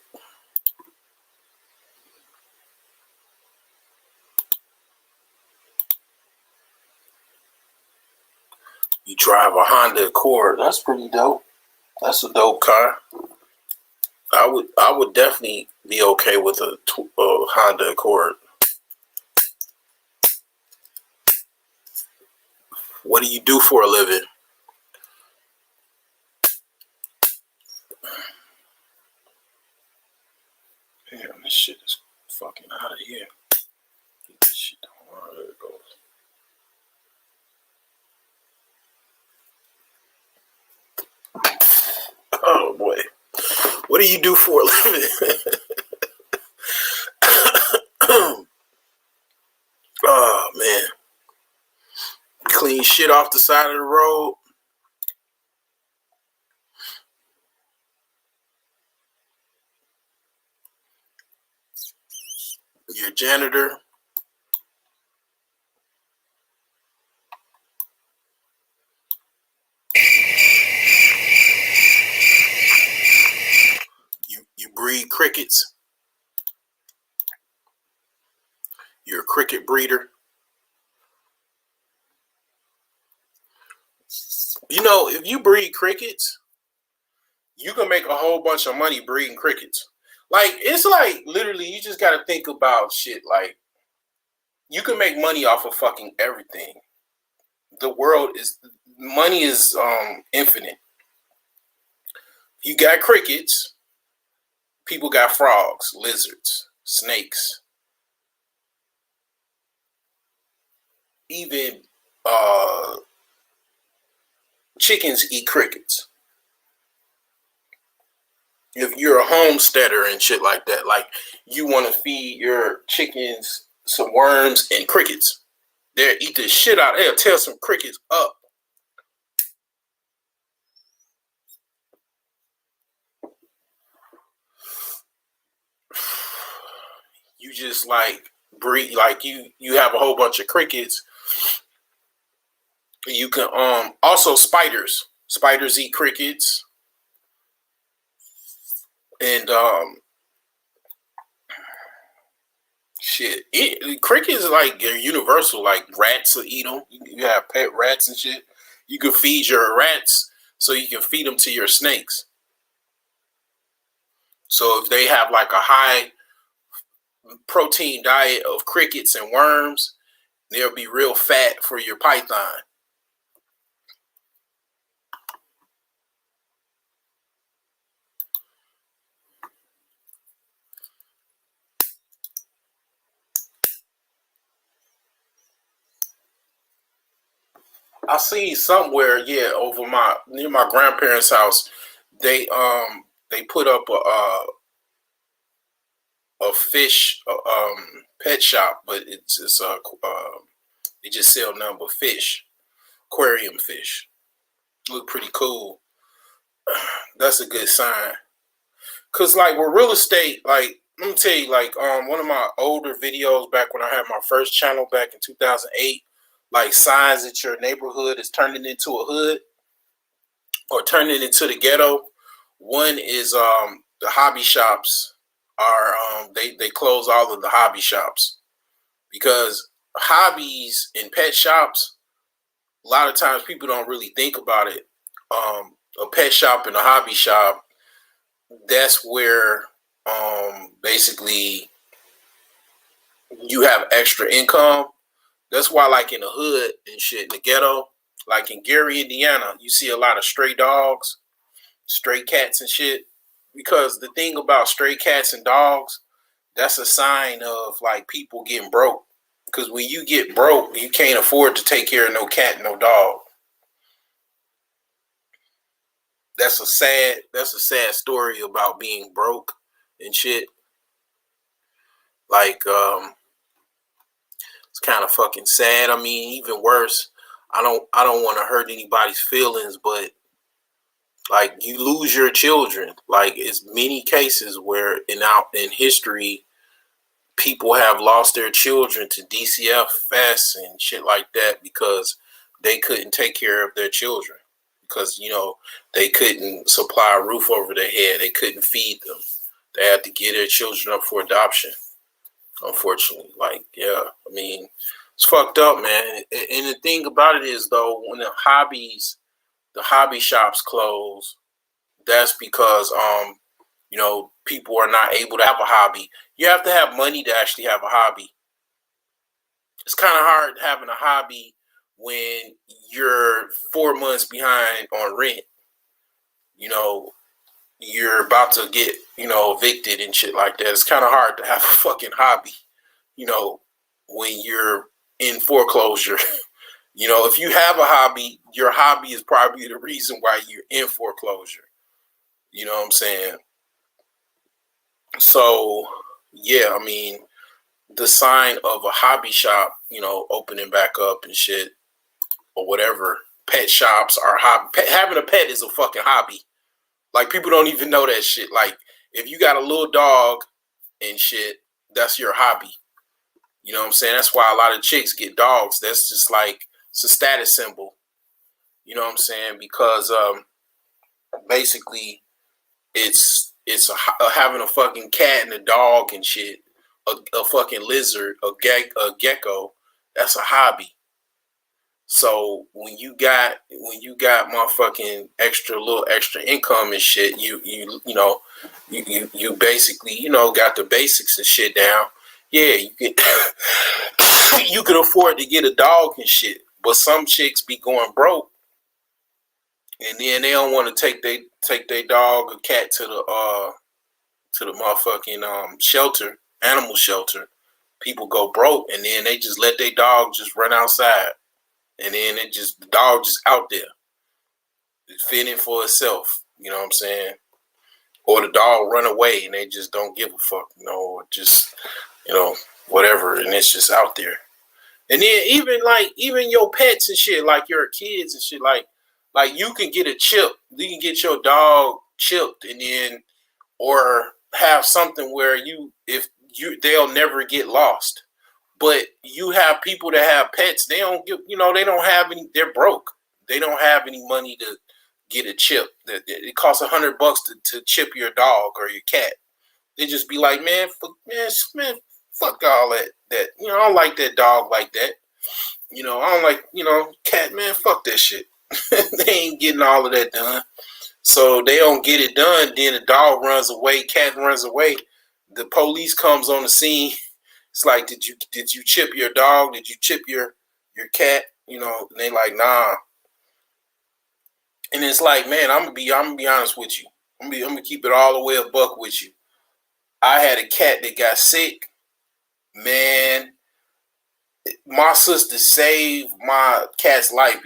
You drive a Honda Accord. That's pretty dope. That's a dope car. I would definitely be okay with a Honda Accord. What do you do for a living? this shit is fucking out of here. Get this shit down. Oh, there it goes. Oh boy. What do you do for a living? Oh man. Clean shit off the side of the road. You're a janitor. You breed crickets. You're a cricket breeder. You know, if you breed crickets, you can make a whole bunch of money breeding crickets. Like, it's like literally you just gotta think about shit. Like, you can make money off of fucking everything. The world is money is infinite. You got crickets, people got frogs, lizards, snakes, even chickens eat crickets. If you're a homesteader and shit like that, like you want to feed your chickens some worms and crickets, they'll eat the shit out. They'll tear some crickets up. You just like breed, like you have a whole bunch of crickets. You can also spiders. Spiders eat crickets. And shit, crickets like they're universal. Like rats will eat them. You have pet rats and shit. You can feed your rats, so you can feed them to your snakes. So if they have like a high protein diet of crickets and worms, they'll be real fat for your python. I see somewhere, yeah, over near my grandparents' house, they put up a fish pet shop, but it's they just sell nothing but fish, aquarium fish. Look pretty cool. That's a good sign. Cause like with real estate, like let me tell you, like one of my older videos back when I had my first channel back in 2008. Like signs that your neighborhood is turning into a hood or turning into the ghetto. One is the hobby shops are they close all of the hobby shops because hobbies and pet shops, a lot of times people don't really think about it. A pet shop and a hobby shop, that's where basically you have extra income. That's why, like in the hood and shit, in the ghetto, like in Gary, Indiana, you see a lot of stray dogs, stray cats and shit. Because the thing about stray cats and dogs, that's a sign of like people getting broke. Because when you get broke, you can't afford to take care of no cat, no dog. That's a sad story about being broke and shit. Like, it's kind of fucking sad. I mean, even worse, I don't want to hurt anybody's feelings, but like you lose your children. Like it's many cases where in history, people have lost their children to DCFS and shit like that because they couldn't take care of their children because they couldn't supply a roof over their head. They couldn't feed them. They had to get their children up for adoption. Unfortunately, like, yeah, I mean, it's fucked up, man. And the thing about it is, though, when the hobby shops close, that's because, people are not able to have a hobby. You have to have money to actually have a hobby. It's kind of hard having a hobby when you're 4 months behind on rent. you're about to get, evicted and shit like that. It's kind of hard to have a fucking hobby, when you're in foreclosure. If you have a hobby, your hobby is probably the reason why you're in foreclosure. You know what I'm saying? So, yeah, I mean, the sign of a hobby shop, opening back up and shit or whatever. Pet shops are hobby. Having a pet is a fucking hobby. Like, people don't even know that shit. Like, if you got a little dog and shit, that's your hobby. You know what I'm saying? That's why a lot of chicks get dogs. That's just like, it's a status symbol. You know what I'm saying? Because basically, it's having a fucking cat and a dog and shit, a fucking lizard, a gecko. That's a hobby. So when you got motherfucking little extra income and shit, you basically got the basics and shit down. Yeah, you can you could afford to get a dog and shit, but some chicks be going broke, and then they don't want to take their dog or cat to the motherfucking shelter, animal shelter. People go broke, and then they just let their dog just run outside. And then the dog just out there. It's fending for itself. You know what I'm saying? Or the dog run away and they just don't give a fuck, or just, whatever. And it's just out there. And then even your pets and shit, like your kids and shit, like you can get a chip. You can get your dog chipped and then, or have something where they'll never get lost. But you have people that have pets, they don't get, they don't have any, they're broke. They don't have any money to get a chip. It costs $100 to chip your dog or your cat. They just be like, man, fuck all that. I don't like that dog like that. I don't like, cat, man, fuck that shit. They ain't getting all of that done. So they don't get it done. Then the dog runs away, cat runs away. The police comes on the scene. It's like, did you chip your dog? Did you chip your cat? And they like, nah. And it's like, man, I'm gonna be honest with you. I'm gonna keep it all the way a buck with you. I had a cat that got sick. Man, my sister saved my cat's life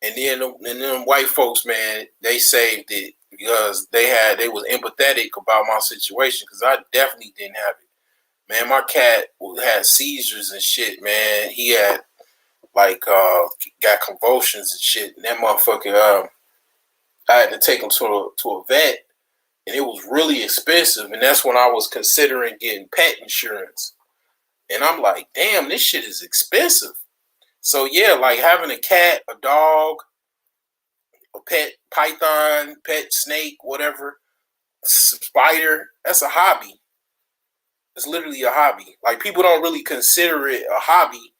and then white folks, man, they saved it because they was empathetic about my situation because I definitely didn't have it. Man, my cat had seizures and shit, man. He had, got convulsions and shit. And that motherfucker, I had to take him to a vet. And it was really expensive. And that's when I was considering getting pet insurance. And I'm like, damn, this shit is expensive. So, yeah, like having a cat, a dog, a pet python, pet snake, whatever, spider, that's a hobby. It's literally a hobby. Like, people don't really consider it a hobby,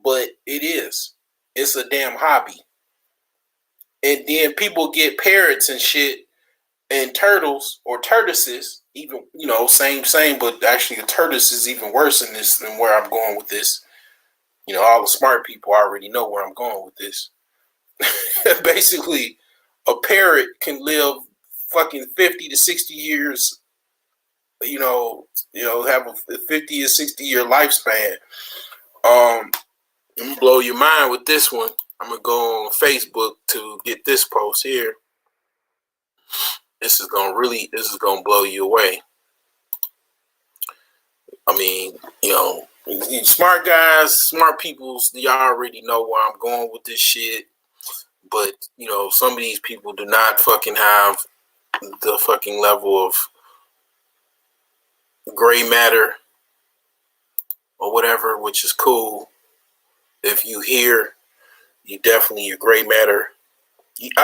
but it is. It's a damn hobby. And then people get parrots and shit and turtles or tortoises, even, same, but actually a tortoise is even worse than where I'm going with this. All the smart people already know where I'm going with this. Basically, a parrot can live fucking 50 to 60 years, have a 50 or 60-year lifespan. I'm gonna blow your mind with this one. I'm gonna go on Facebook to get this post here. This is gonna blow you away. I mean, smart guys, smart people, y'all already know where I'm going with this shit. But, some of these people do not fucking have the fucking level of gray matter or whatever, which is cool. If you hear, your gray matter.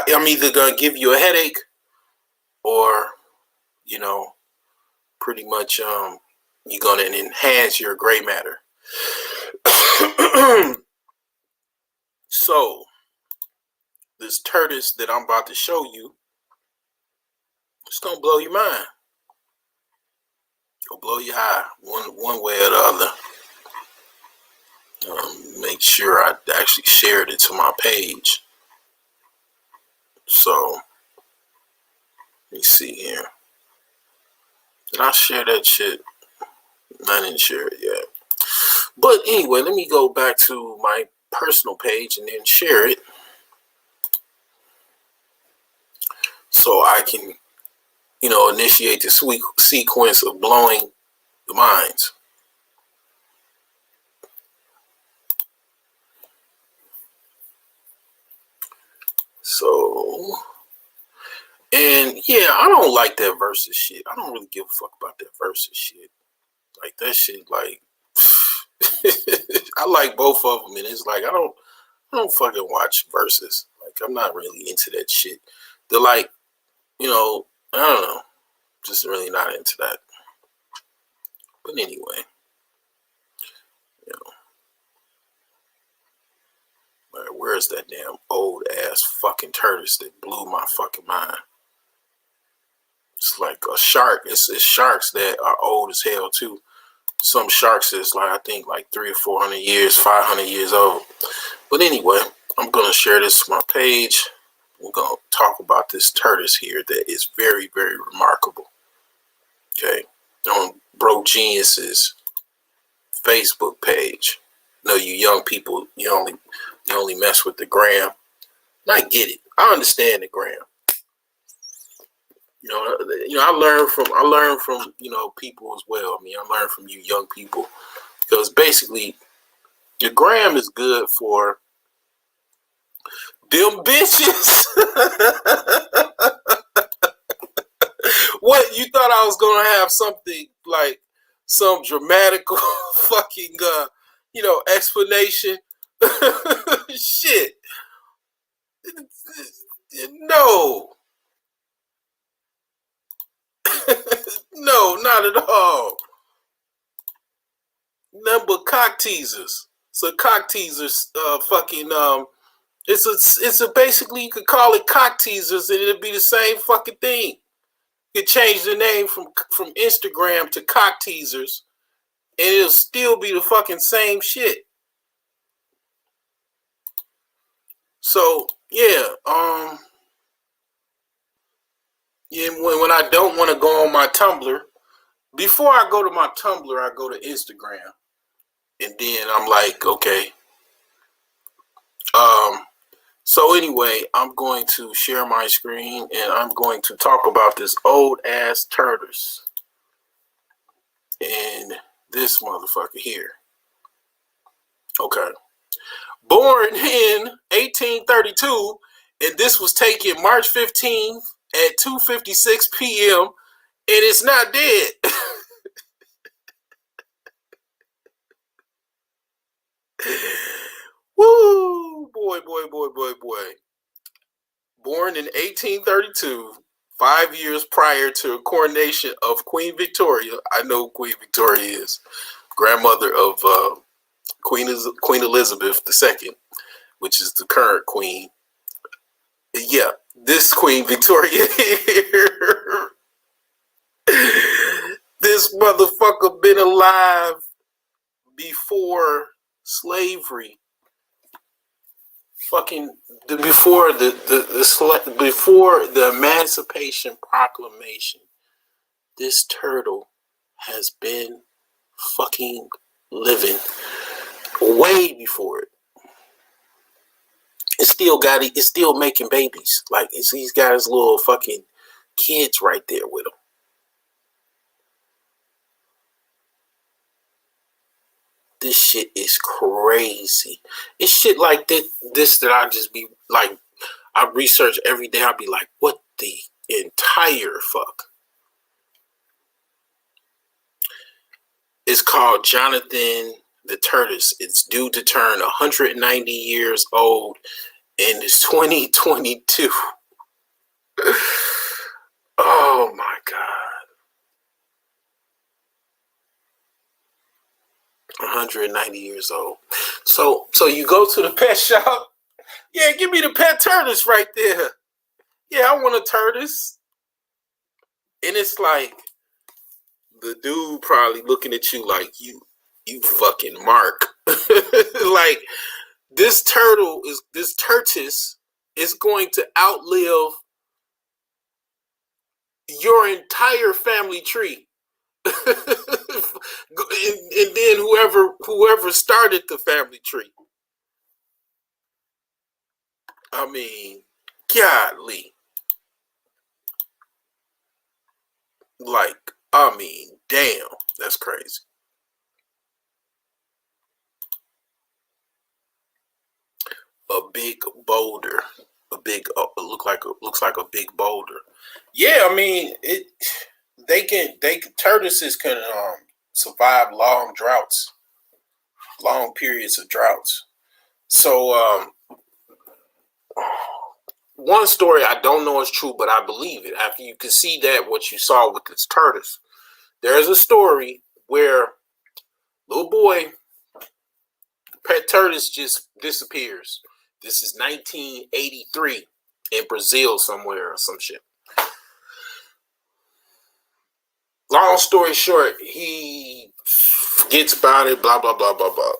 I'm either going to give you a headache or, pretty much you're going to enhance your gray matter. So, this tortoise that I'm about to show you, it's going to blow your mind. It'll blow you high one way or the other. Make sure I actually shared it to my page. So, let me see. see here. Did I share that shit? I didn't share it yet. But anyway, let me go back to my personal page and then share it so I can, initiate the sequence of blowing the minds. So, and yeah, I don't like that versus shit. I don't really give a fuck about that versus shit. Like that shit, like I like both of them, and it's like I don't fucking watch versus. Like I'm not really into that shit. They're like, I don't know, just really not into that. But anyway, like, where's that damn old ass fucking tortoise that blew my fucking mind? It's like a shark. It's sharks that are old as hell too. Some sharks is like I think like 300 or 400 years, 500 years old. But anyway, I'm gonna share this on my page. We're gonna talk about this tortoise here that is very, very remarkable. Okay, on Bro Genius's Facebook page. You young people, you only mess with the gram. And I get it. I understand the gram. I learn from people as well. I mean, I learn from you young people because basically your gram is good for them bitches. What, you thought I was gonna have something like some dramatical fucking explanation? Shit. No. No, not at all. Nothing but cock teasers. So cock teasers, it's a basically you could call it cock teasers and it'd be the same fucking thing. You could change the name from Instagram to cock teasers and it'll still be the fucking same shit. So yeah, when I don't want to go on my Tumblr, before I go to my Tumblr, I go to Instagram. And then I'm like, okay. So anyway, I'm going to share my screen and I'm going to talk about this old ass tortoise. And this motherfucker here. Okay. Born in 1832, and this was taken March 15th at 2:56 p.m. and it's not dead. Woo! Boy. Born in 1832, 5 years prior to the coronation of Queen Victoria. I know who Queen Victoria is. Grandmother of Queen Elizabeth II, which is the current queen. Yeah, this Queen Victoria here. This motherfucker been alive before slavery. Fucking before before the Emancipation Proclamation. This turtle has been fucking living way before it. It's still making babies. Like he's got his little fucking kids right there with him. This shit is crazy. It's shit like this that I just be like, I research every day. I'll be like, what the entire fuck? It's called Jonathan the Tortoise. It's due to turn 190 years old in 2022. Oh my God. 190 years old. So you go to the pet shop. Yeah, give me the pet tortoise right there. Yeah, I want a tortoise. And it's like the dude probably looking at you like you fucking Mark. Like this tortoise is going to outlive your entire family tree. and then whoever started the family tree. I mean, golly. Like, I mean, damn, that's crazy. A big boulder, looks like a big boulder. Yeah, I mean, tortoises can survive long droughts, long periods of droughts. So one story I don't know is true, but I believe it. After you can see that what you saw with this tortoise, there's a story where little boy pet tortoise just disappears. This is 1983 in Brazil somewhere or some shit. Long story short, he forgets about it, blah, blah, blah, blah, blah.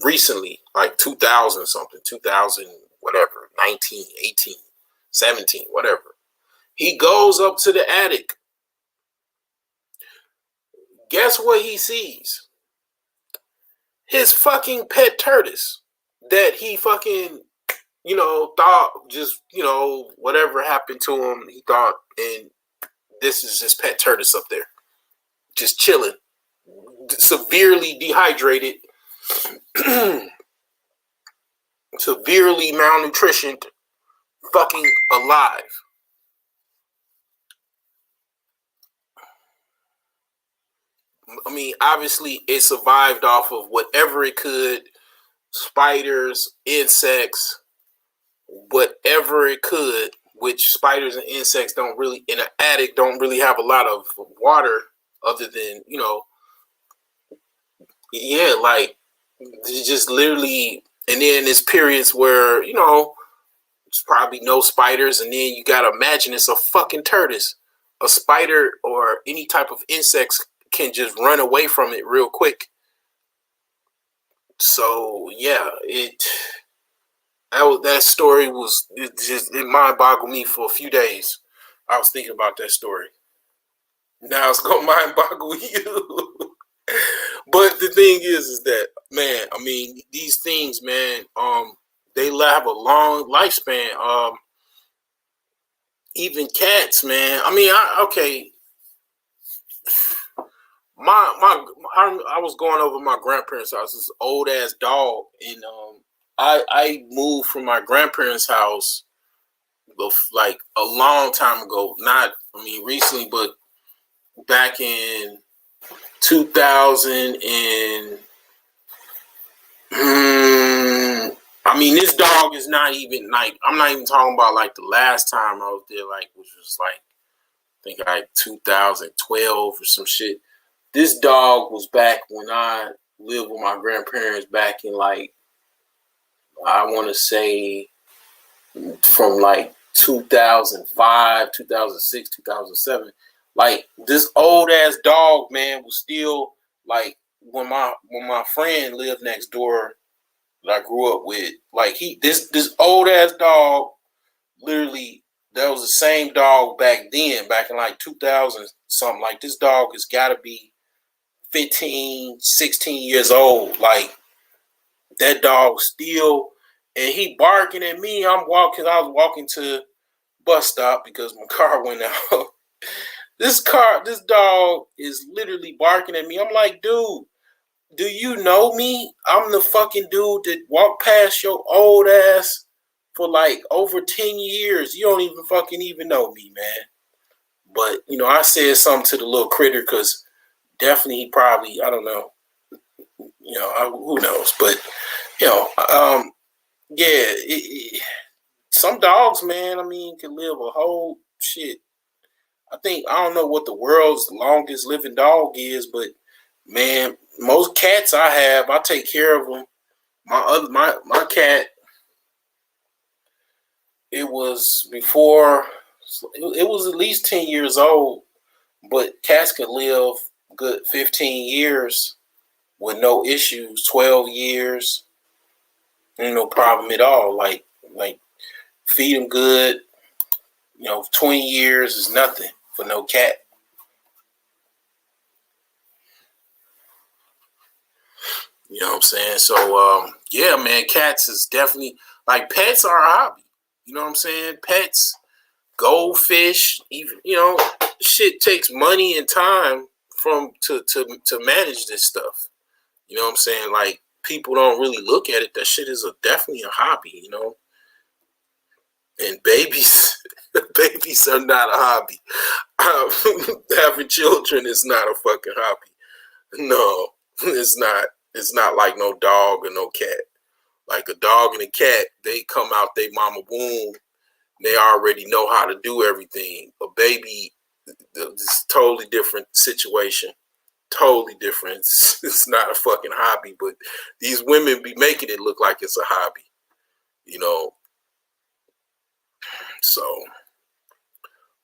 Recently, like 2000 something, 2000, whatever, 19, 18, 17, whatever. He goes up to the attic. Guess what he sees? His fucking pet tortoise that he fucking, thought just, whatever happened to him, he thought, and this is his pet tortoise up there, just chilling, severely dehydrated, severely malnutritioned, fucking alive. I mean, obviously, it survived off of whatever it could, spiders, insects, whatever it could, which spiders and insects don't really, in an attic, don't really have a lot of water other than, like, just literally, and then there's periods where, there's probably no spiders, and then you gotta imagine it's a fucking tortoise. A spider or any type of insects can just run away from it real quick. So yeah, that story it mind boggled me for a few days. I was thinking about that story. Now it's gonna mind boggle you. But the thing is that, man, I mean, these things, man, they have a long lifespan. Even cats, man. I mean, I was going over my grandparents' house. This old ass dog, and I moved from my grandparents' house like a long time ago. Not, I mean, recently, but back in 2000 and. I mean, this dog is not even like, I'm not even talking about like the last time I was there, like, which was like, I think like 2012 or some shit. This dog was back when I lived with my grandparents back in like, I want to say from like 2005, 2006, 2007. Like, this old ass dog, man, was still like, when my friend lived next door that I grew up with, like, this old ass dog, literally, that was the same dog back then, back in like 2000 something. Like, this dog has got to be 15, 16 years old. Like, that dog still, and he barking at me. I was walking to bus stop because my car went out. This dog is literally barking at me. I'm like, dude, do you know me? I'm the fucking dude that walked past your old ass for like over 10 years. You don't even fucking even know me, man. But, I said something to the little critter because definitely he probably, I don't know. Who knows? But, some dogs, man, I mean, can live a whole shit. I don't know what the world's longest living dog is, but man, most cats I take care of them. My cat, it was at least 10 years old, but cats could live good 15 years with no issues, 12 years. Ain't no problem at all. Like feed them good. 20 years is nothing for no cat. You know what I'm saying? So, yeah, man, cats is definitely, like, pets are a hobby. You know what I'm saying? Pets, goldfish, even, shit takes money and time to manage this stuff. You know what I'm saying? Like, people don't really look at it. That shit is definitely a hobby, And babies, babies are not a hobby. Having children is not a fucking hobby. No, it's not. It's not like no dog or no cat. Like a dog and a cat, they come out their mama womb. They already know how to do everything. A baby, it's a totally different situation. Totally different. It's not a fucking hobby, but these women be making it look like it's a hobby. So,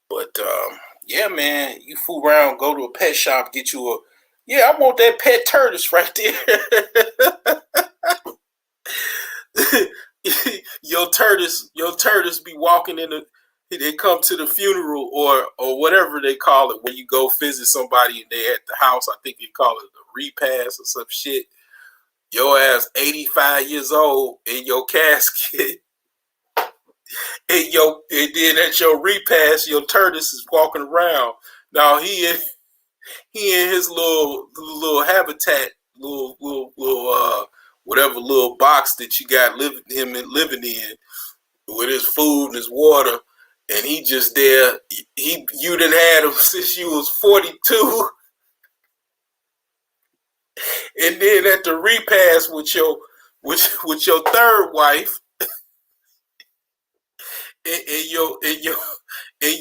but yeah, man, you fool around, go to a pet shop, get you a, yeah, I want that pet tortoise right there. your tortoise be walking they come to the funeral or whatever they call it, when you go visit somebody and they at the house. I think they call it a repast or some shit. Your ass 85 years old in your casket. And then at your repast, your tortoise is walking around. Now he in his little habitat, little whatever little box that you got living in with his food and his water, and he just there. You done had him since you was 42, and then at the repast with your third wife and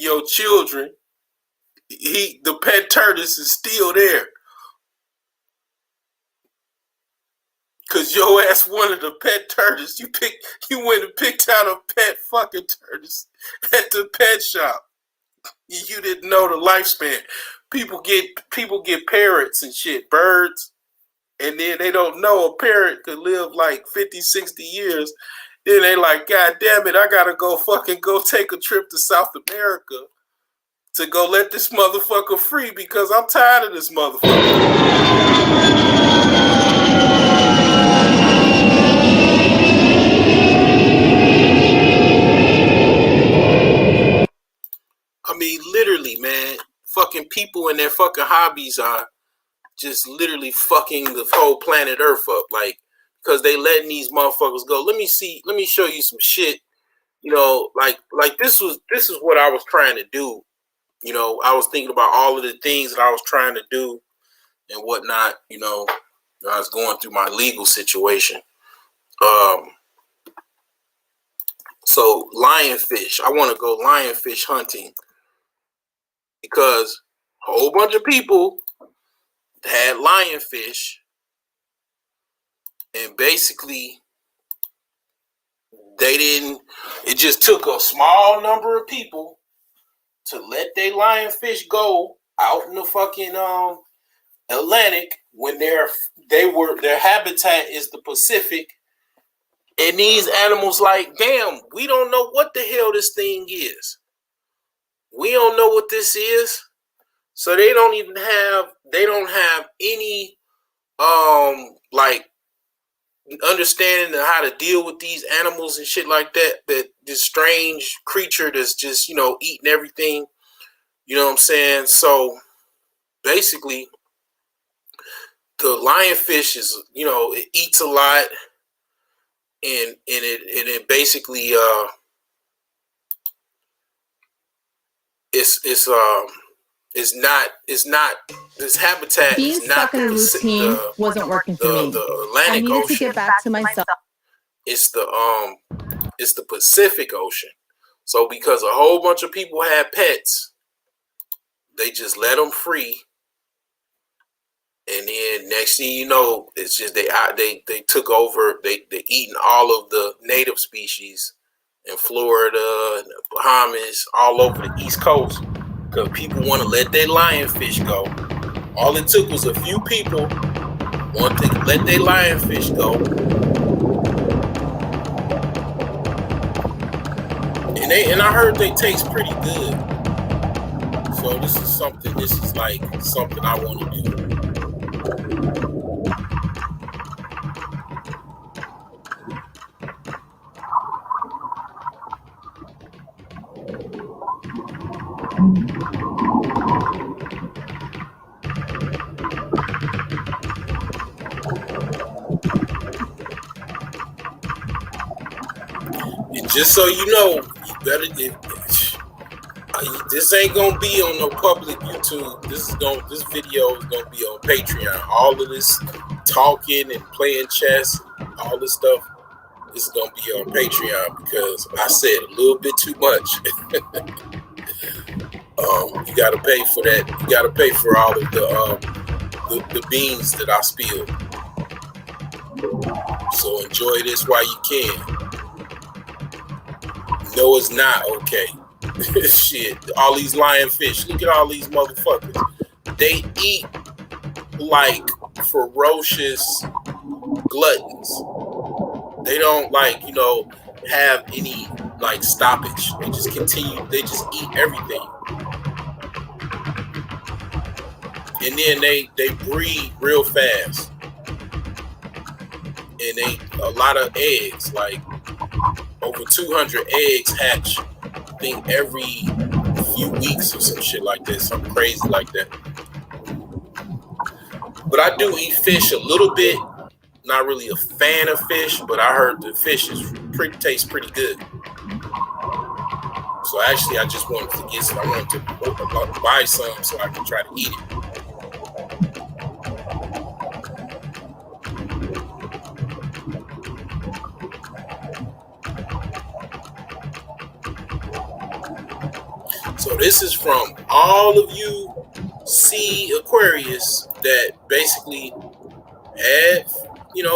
your children, the pet tortoise is still there. Cause your ass wanted a pet tortoise. You went and picked out a pet fucking tortoise at the pet shop. You didn't know the lifespan. People get parrots and shit, birds, and then they don't know a parrot could live like 50, 60 years. Then they like, God damn it, I gotta go take a trip to South America to go let this motherfucker free because I'm tired of this motherfucker. I mean, literally, man, fucking people and their fucking hobbies are just literally fucking the whole planet Earth up, like, because they letting these motherfuckers go. Let me show you some shit, like this is what I was trying to do. I was thinking about all of the things that I was trying to do and whatnot. I was going through my legal situation. So lionfish, I want to go lionfish hunting because a whole bunch of people had lionfish, and basically it just took a small number of people to let their lionfish go out in the fucking Atlantic when their habitat is the Pacific. And these animals like, damn, we don't know what the hell this thing is. We don't know what this is. So they don't have any like understanding of how to deal with these animals and shit like that. That this strange creature that's just, eating everything. You know what I'm saying? So basically the lionfish is, it eats a lot, and it basically it's not this habitat Being is not stuck in a routine wasn't working for me. The Atlantic I needed Ocean. to get back to myself. It's the Pacific Ocean. So because a whole bunch of people had pets, they just let them free. And then next thing you know, it's just they took over. They eating all of the native species in Florida, and the Bahamas, all over the East Coast, because people want to let their lionfish go. All it took was a few people want to let their lionfish go, and I heard they taste pretty good. So this is like something I want to do. And just so you know, you better this ain't gonna be on no public YouTube. This video is gonna be on Patreon. All of this talking and playing chess, all this stuff, is gonna be on Patreon because I said a little bit too much. You gotta pay for that. You gotta pay for all of the beans that I spilled. So enjoy this while you can. No, it's not okay. Shit, all these lionfish. Look at all these motherfuckers. They eat like ferocious gluttons. They don't have any stoppage. They just continue. They just eat everything. And then they breed real fast. And a lot of eggs, like over 200 eggs hatch, I think every few weeks or some shit like that, something crazy like that. But I do eat fish a little bit. Not really a fan of fish, but I heard the fish tastes pretty good. So actually, I just wanted to get some. I wanted to buy some so I can try to eat it. So this is from all of you sea Aquarius that basically have,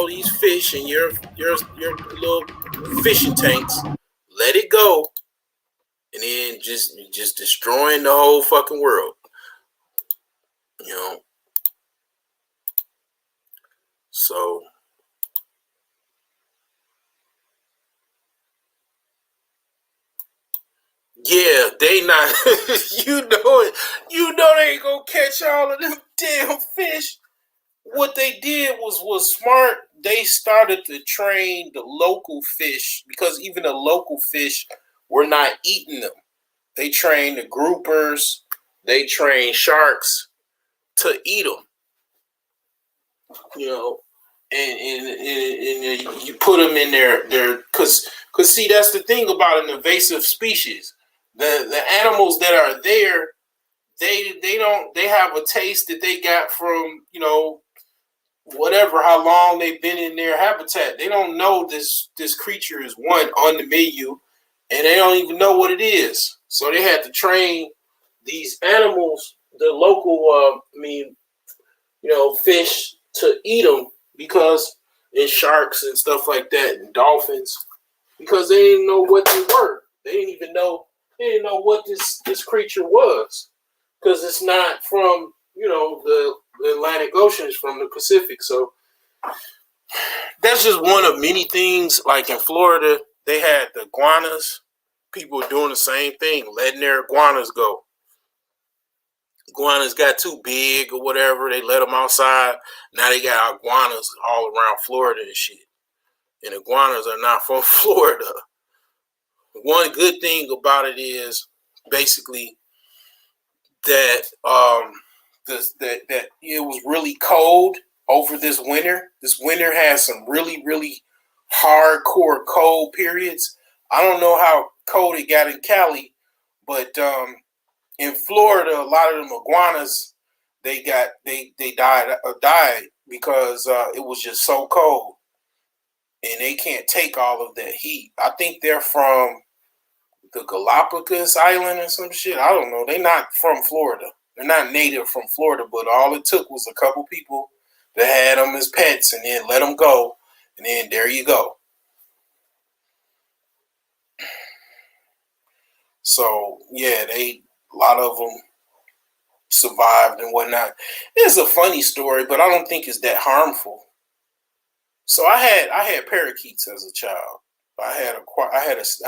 these fish in your little fishing tanks. Let it go, and then just destroying the whole fucking world. So yeah, they not. you know it. They ain't gonna catch all of them damn fish. What they did was smart. They started to train the local fish because even the local fish were not eating them. They trained the groupers. They trained sharks to eat them. And you put them in there because see, that's the thing about an invasive species. The animals that are there, they have a taste that they got from whatever, how long they've been in their habitat. They don't know this creature is on the menu, and they don't even know what it is. So they had to train these animals, the local fish, to eat them because it's sharks and stuff like that, and dolphins, because they didn't know what they were. They didn't know what this creature was, because it's not from the Atlantic Ocean, is from the Pacific. So that's just one of many things. Like in Florida, they had the iguanas. People were doing the same thing, letting their iguanas go. Iguanas got too big or whatever. They let them outside. Now they got iguanas all around Florida and shit. And iguanas are not from Florida. One good thing about it is basically that that it was really cold over this winter. This winter has some really, really hardcore cold periods. I don't know how cold it got in Cali, but in Florida, a lot of them iguanas they died because it was just so cold, and they can't take all of that heat. I think they're from the Galapagos Island or some shit. I don't know. They're not from Florida. They're not native from Florida, but all it took was a couple people that had them as pets and then let them go, and then there you go. So yeah, a lot of them survived and whatnot. It's a funny story, but I don't think it's that harmful. So I had parakeets as a child. I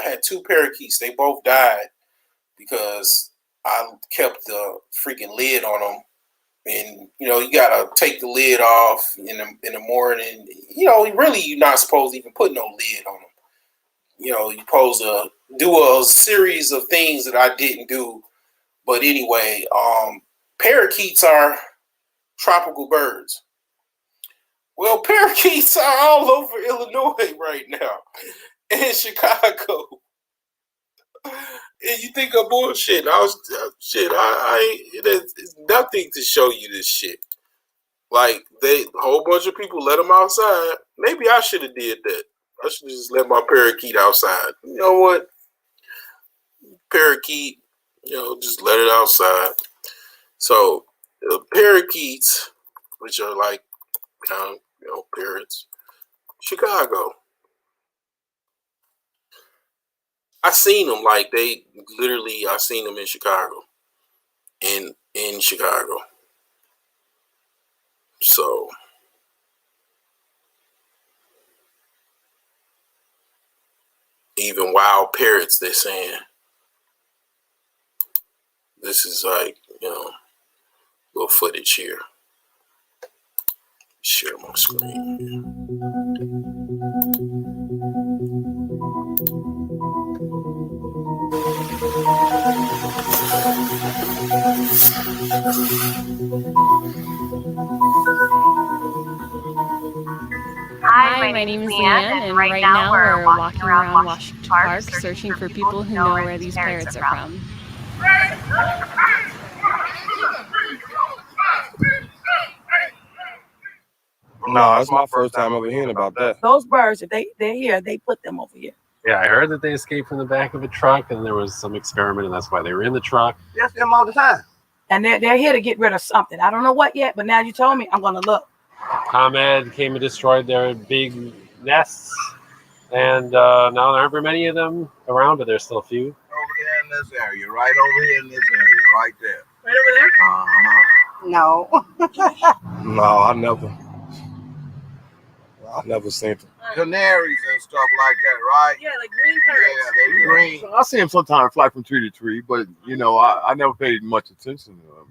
had two parakeets. They both died because I kept the freaking lid on them. And you gotta take the lid off in the morning. Really, you're not supposed to even put no lid on them. You're supposed to do a series of things that I didn't do. But anyway, parakeets are tropical birds. Well, parakeets are all over Illinois right now, and Chicago. And you think I'm bullshit? It's nothing to show you this shit. Like a whole bunch of people let them outside. Maybe I should have did that. I should just let my parakeet outside. You know what? Parakeet, just let it outside. So the parakeets, which are like kind of parrots, Chicago. I seen them I seen them in Chicago. In Chicago. So even wild parrots, they're saying this is like, little footage here. Share my screen. Hi, my name is Leanne, and right now we're walking around Washington Park searching for people who know where these parrots are from. No, it's my first time ever hearing about that. Those birds, if they're here, they put them over here. Yeah, I heard that they escaped from the back of a truck and there was some experiment and that's why they were in the truck. Yes, them all the time. And they're here to get rid of something. I don't know what yet, but now you told me, I'm going to look. ComEd came and destroyed their big nests, and now there aren't very many of them around, but there's still a few. Over there in this area, right over here in this area, right there. Right over there? Uh-huh. No. No, I never seen them. Canaries and stuff like that, right? Yeah, like green parrots. Yeah, they green. So I see them sometimes fly from tree to tree, but I never paid much attention to them.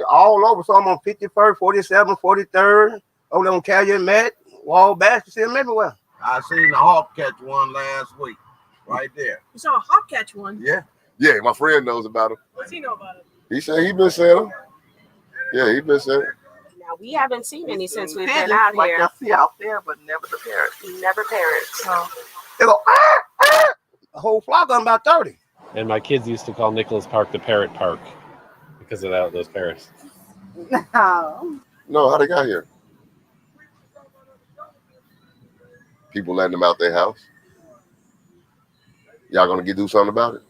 All over, some on 51st, 47th, 43rd, over there on Calumet, Wabash, you see them everywhere. I seen the hawk catch one last week, right there. You saw a hawk catch one? Yeah. Yeah, my friend knows about them. What's he know about it? He said he been seeing them. Yeah, he been seeing them. Now, we haven't seen any since we've been out like here. I see out there, but never the parrots. Never parrots. So. They go, ah, ah. The whole flock of about 30. And my kids used to call Nicholas Park the Parrot Park because of those parrots. No. No, how they got here? People letting them out their house. Y'all gonna do something about it?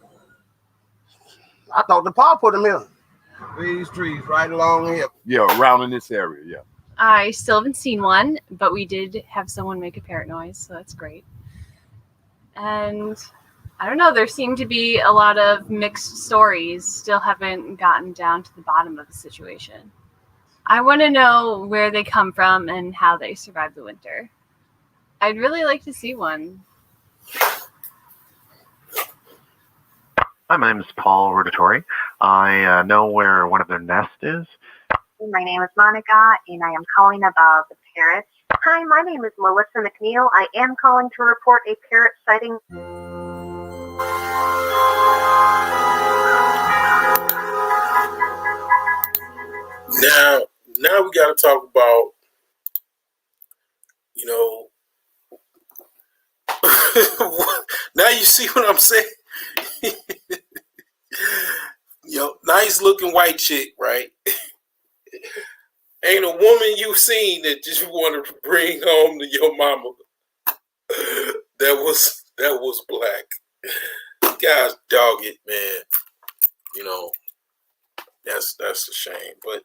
I thought the paw put them in. These trees right along here. Yeah, around in this area, yeah. I still haven't seen one, but we did have someone make a parrot noise, so that's great. And I don't know, there seem to be a lot of mixed stories. Still haven't gotten down to the bottom of the situation. I want to know where they come from and how they survive the winter. I'd really like to see one. Hi, my name is Paul Ruditori. I know where one of their nests is. My name is Monica, and I am calling about the parrots. Hi, my name is Melissa McNeil. I am calling to report a parrot sighting. Now we got to talk about, now you see what I'm saying? Nice looking white chick, right? Ain't a woman you've seen that just want to bring home to your mama that was black. Guys, dog it, man. That's a shame. But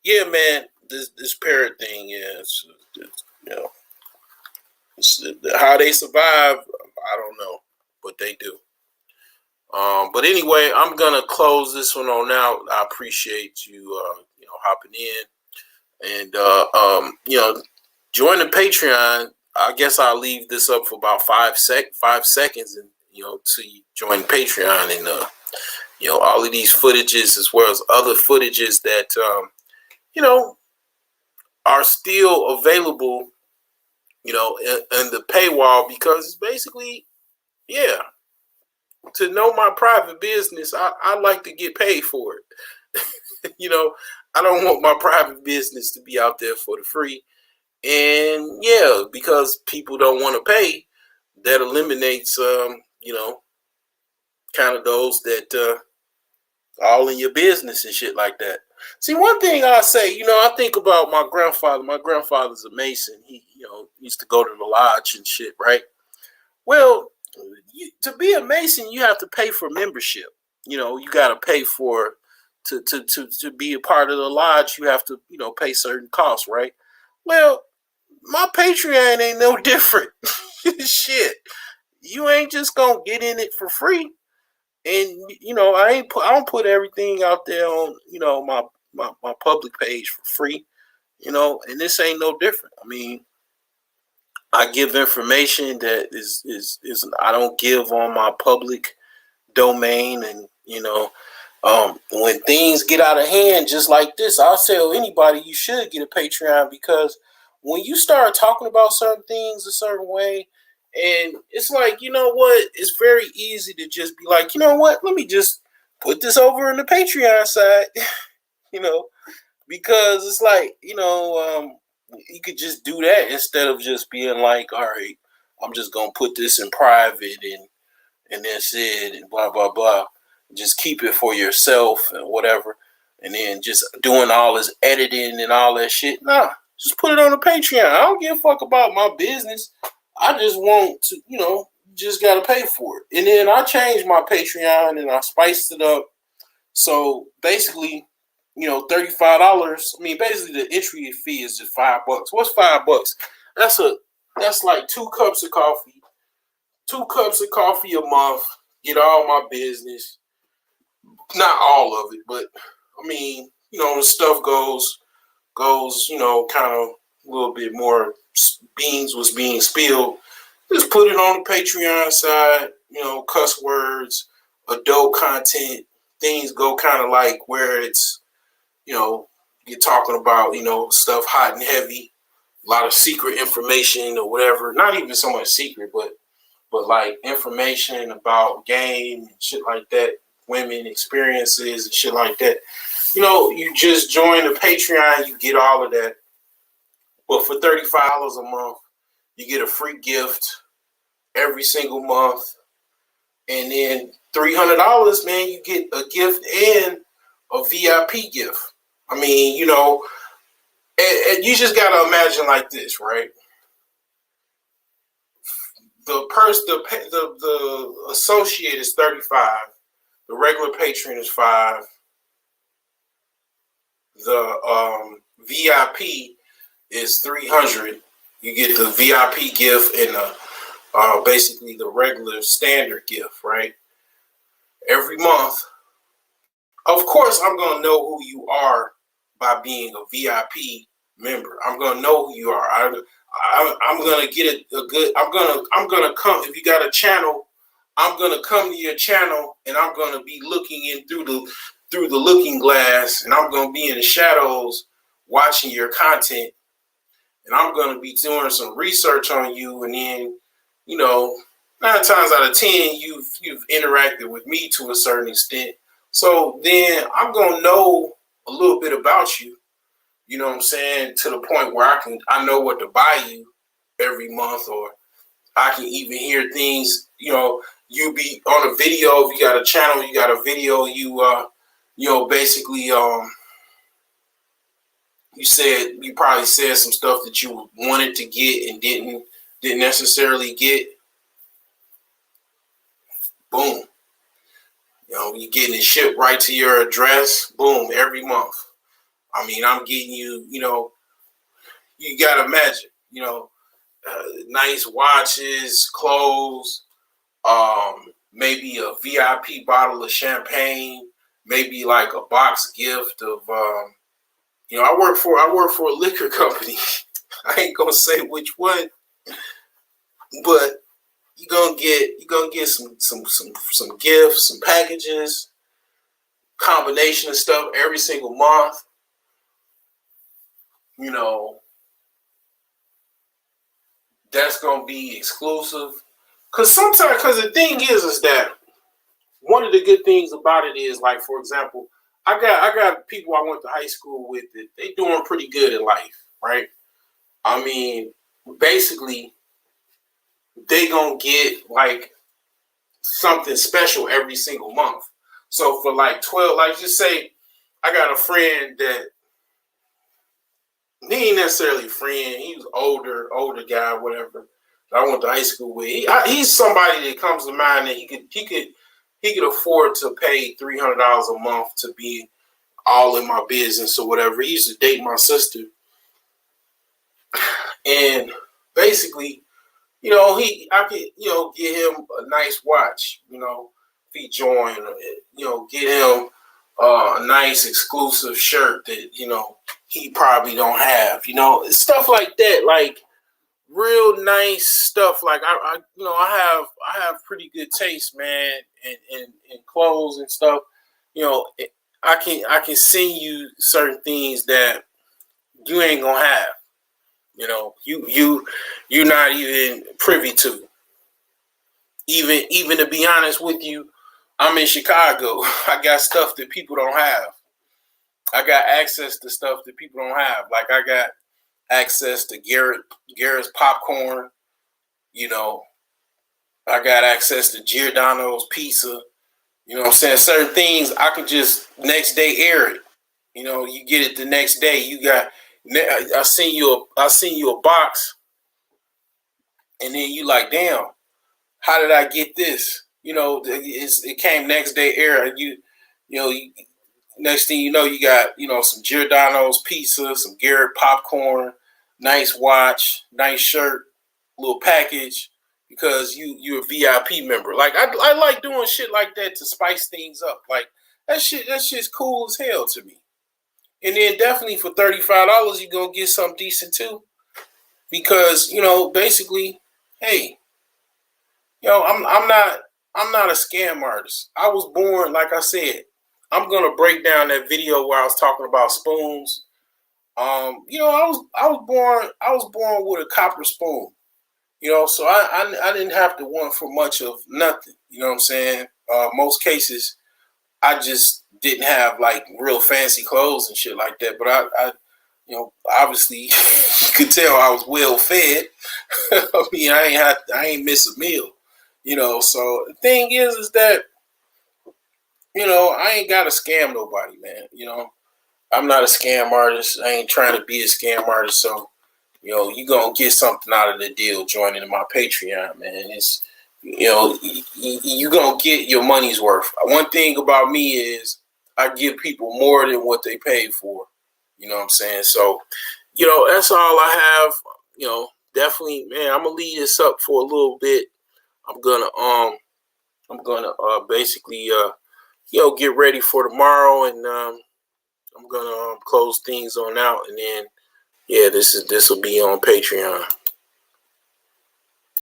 yeah, man, this parrot thing, yeah, it's how they survive, I don't know, but they do. But anyway, I'm gonna close this one on out. I appreciate you, hopping in, and join the Patreon. I guess I'll leave this up for about 5 seconds, and to join Patreon, and all of these footages as well as other footages that are still available, in the paywall, because it's basically, yeah, to know my private business, I like to get paid for it. I don't want my private business to be out there for the free. And yeah, because people don't want to pay, that eliminates, kind of those that all in your business and shit like that. See, one thing I say, I think about my grandfather. My grandfather's a Mason. He, used to go to the lodge and shit, right? Well, to be a Mason, you have to pay for membership. You got to pay for to be a part of the lodge. You have to, pay certain costs, right? Well, my Patreon ain't no different. Shit, you ain't just gonna get in it for free. And I don't put everything out there on my public page for free. And this ain't no different. I mean, I give information that is I don't give on my public domain, and when things get out of hand just like this, I'll tell anybody you should get a Patreon, because when you start talking about certain things a certain way, and it's like, what, it's very easy to just be like, what, let me just put this over in the Patreon side, because it's like, you could just do that instead of just being like, all right, I'm just going to put this in private and that's it, and blah, blah, blah. Just keep it for yourself and whatever. And then just doing all this editing and all that shit. Nah, just put it on the Patreon. I don't give a fuck about my business. I just want to, just got to pay for it. And then I changed my Patreon and I spiced it up. So basically, $35. I mean, basically the entry fee is just $5. What's $5? That's like 2 cups of coffee. 2 cups of coffee a month. Get all my business. Not all of it, but I mean, the stuff goes, kind of a little bit more beans was being spilled. Just put it on the Patreon side, cuss words, adult content, things go kind of like where it's, you're talking about, stuff hot and heavy, a lot of secret information or whatever. Not even so much secret, but like information about game and shit like that, women experiences and shit like that. You just join the Patreon, you get all of that. But for $35 a month, you get a free gift every single month. And then $300, man, you get a gift and a VIP gift. I mean, and you just got to imagine like this, right? The associate is $35. The regular patron is $5. The VIP is $300. You get the VIP gift and basically the regular standard gift, right? Every month. Of course, I'm gonna know who you are by being a VIP member. I'm gonna know who you are. I'm gonna get a good. I'm gonna come. If you got a channel, I'm gonna come to your channel and I'm gonna be looking in through the looking glass, and I'm gonna be in the shadows watching your content, and I'm gonna be doing some research on you, and then 9 times out of 10 you've interacted with me to a certain extent. So then I'm gonna know a little bit about you. You know what I'm saying? To the point where I know what to buy you every month, or I can even hear things, you be on a video. If you got a channel, you got a video, basically, you probably said some stuff that you wanted to get and didn't necessarily get. Boom. You're getting it shipped right to your address. Boom, every month. I mean, I'm getting you, you got to imagine, nice watches, clothes, maybe a VIP bottle of champagne, maybe like a box gift of, I work for a liquor company. I ain't going to say which one, But you're gonna get some gifts, some packages, combination of stuff every single month. You know, that's gonna be exclusive. Cause the thing is that one of the good things about it is, like, for example, I got people I went to high school with that they doing pretty good in life, right? I mean, basically, they gonna get like something special every single month. So for like 12, like just say I got a friend that he ain't necessarily a friend. He was older guy, whatever. That I went to high school with. He's somebody that comes to mind that he could afford to pay $300 a month to be all in my business or whatever. He used to date my sister, and basically, you know, I could, you know, get him a nice watch, you know, if he joined, you know, get him a nice exclusive shirt that, you know, he probably don't have, you know, stuff like that, like real nice stuff. Like I you know, I have pretty good taste, man, in clothes and stuff. You know, I can send you certain things that you ain't gonna have. You know, you're not even privy to. Even to be honest with you, I'm in Chicago. I got stuff that people don't have. I got access to stuff that people don't have. Like I got access to Garrett's popcorn. You know, I got access to Giordano's pizza. You know what I'm saying? Certain things I can just next day air it. You know, you get it the next day. You got I seen you a box, and then you like, damn, how did I get this? You know, it came next day air. Next thing you know, you got, you know, some Giordano's pizza, some Garrett popcorn, nice watch, nice shirt, little package, because you're a VIP member. Like I like doing shit like that to spice things up. Like that shit's cool as hell to me. And then definitely for $35, you're gonna get something decent too. Because, you know, basically, hey, you know, I'm not a scam artist. I was born, like I said, I'm gonna break down that video where I was talking about spoons. You know, I was born with a copper spoon. You know, so I didn't have to want for much of nothing. You know what I'm saying? Most cases, I just didn't have like real fancy clothes and shit like that. But I you know, obviously you could tell I was well fed. I mean, I ain't miss a meal. You know, so the thing is that, you know, I ain't gotta scam nobody, man. You know, I'm not a scam artist. I ain't trying to be a scam artist. So, you know, you gonna get something out of the deal joining my Patreon, man. It's, you know, you gonna get your money's worth. One thing about me is I give people more than what they paid for. You know what I'm saying? So, you know, that's all I have. You know, definitely, man. I'm gonna leave this up for a little bit. I'm gonna basically you know, get ready for tomorrow, and I'm gonna close things on out, and then yeah, this will be on Patreon.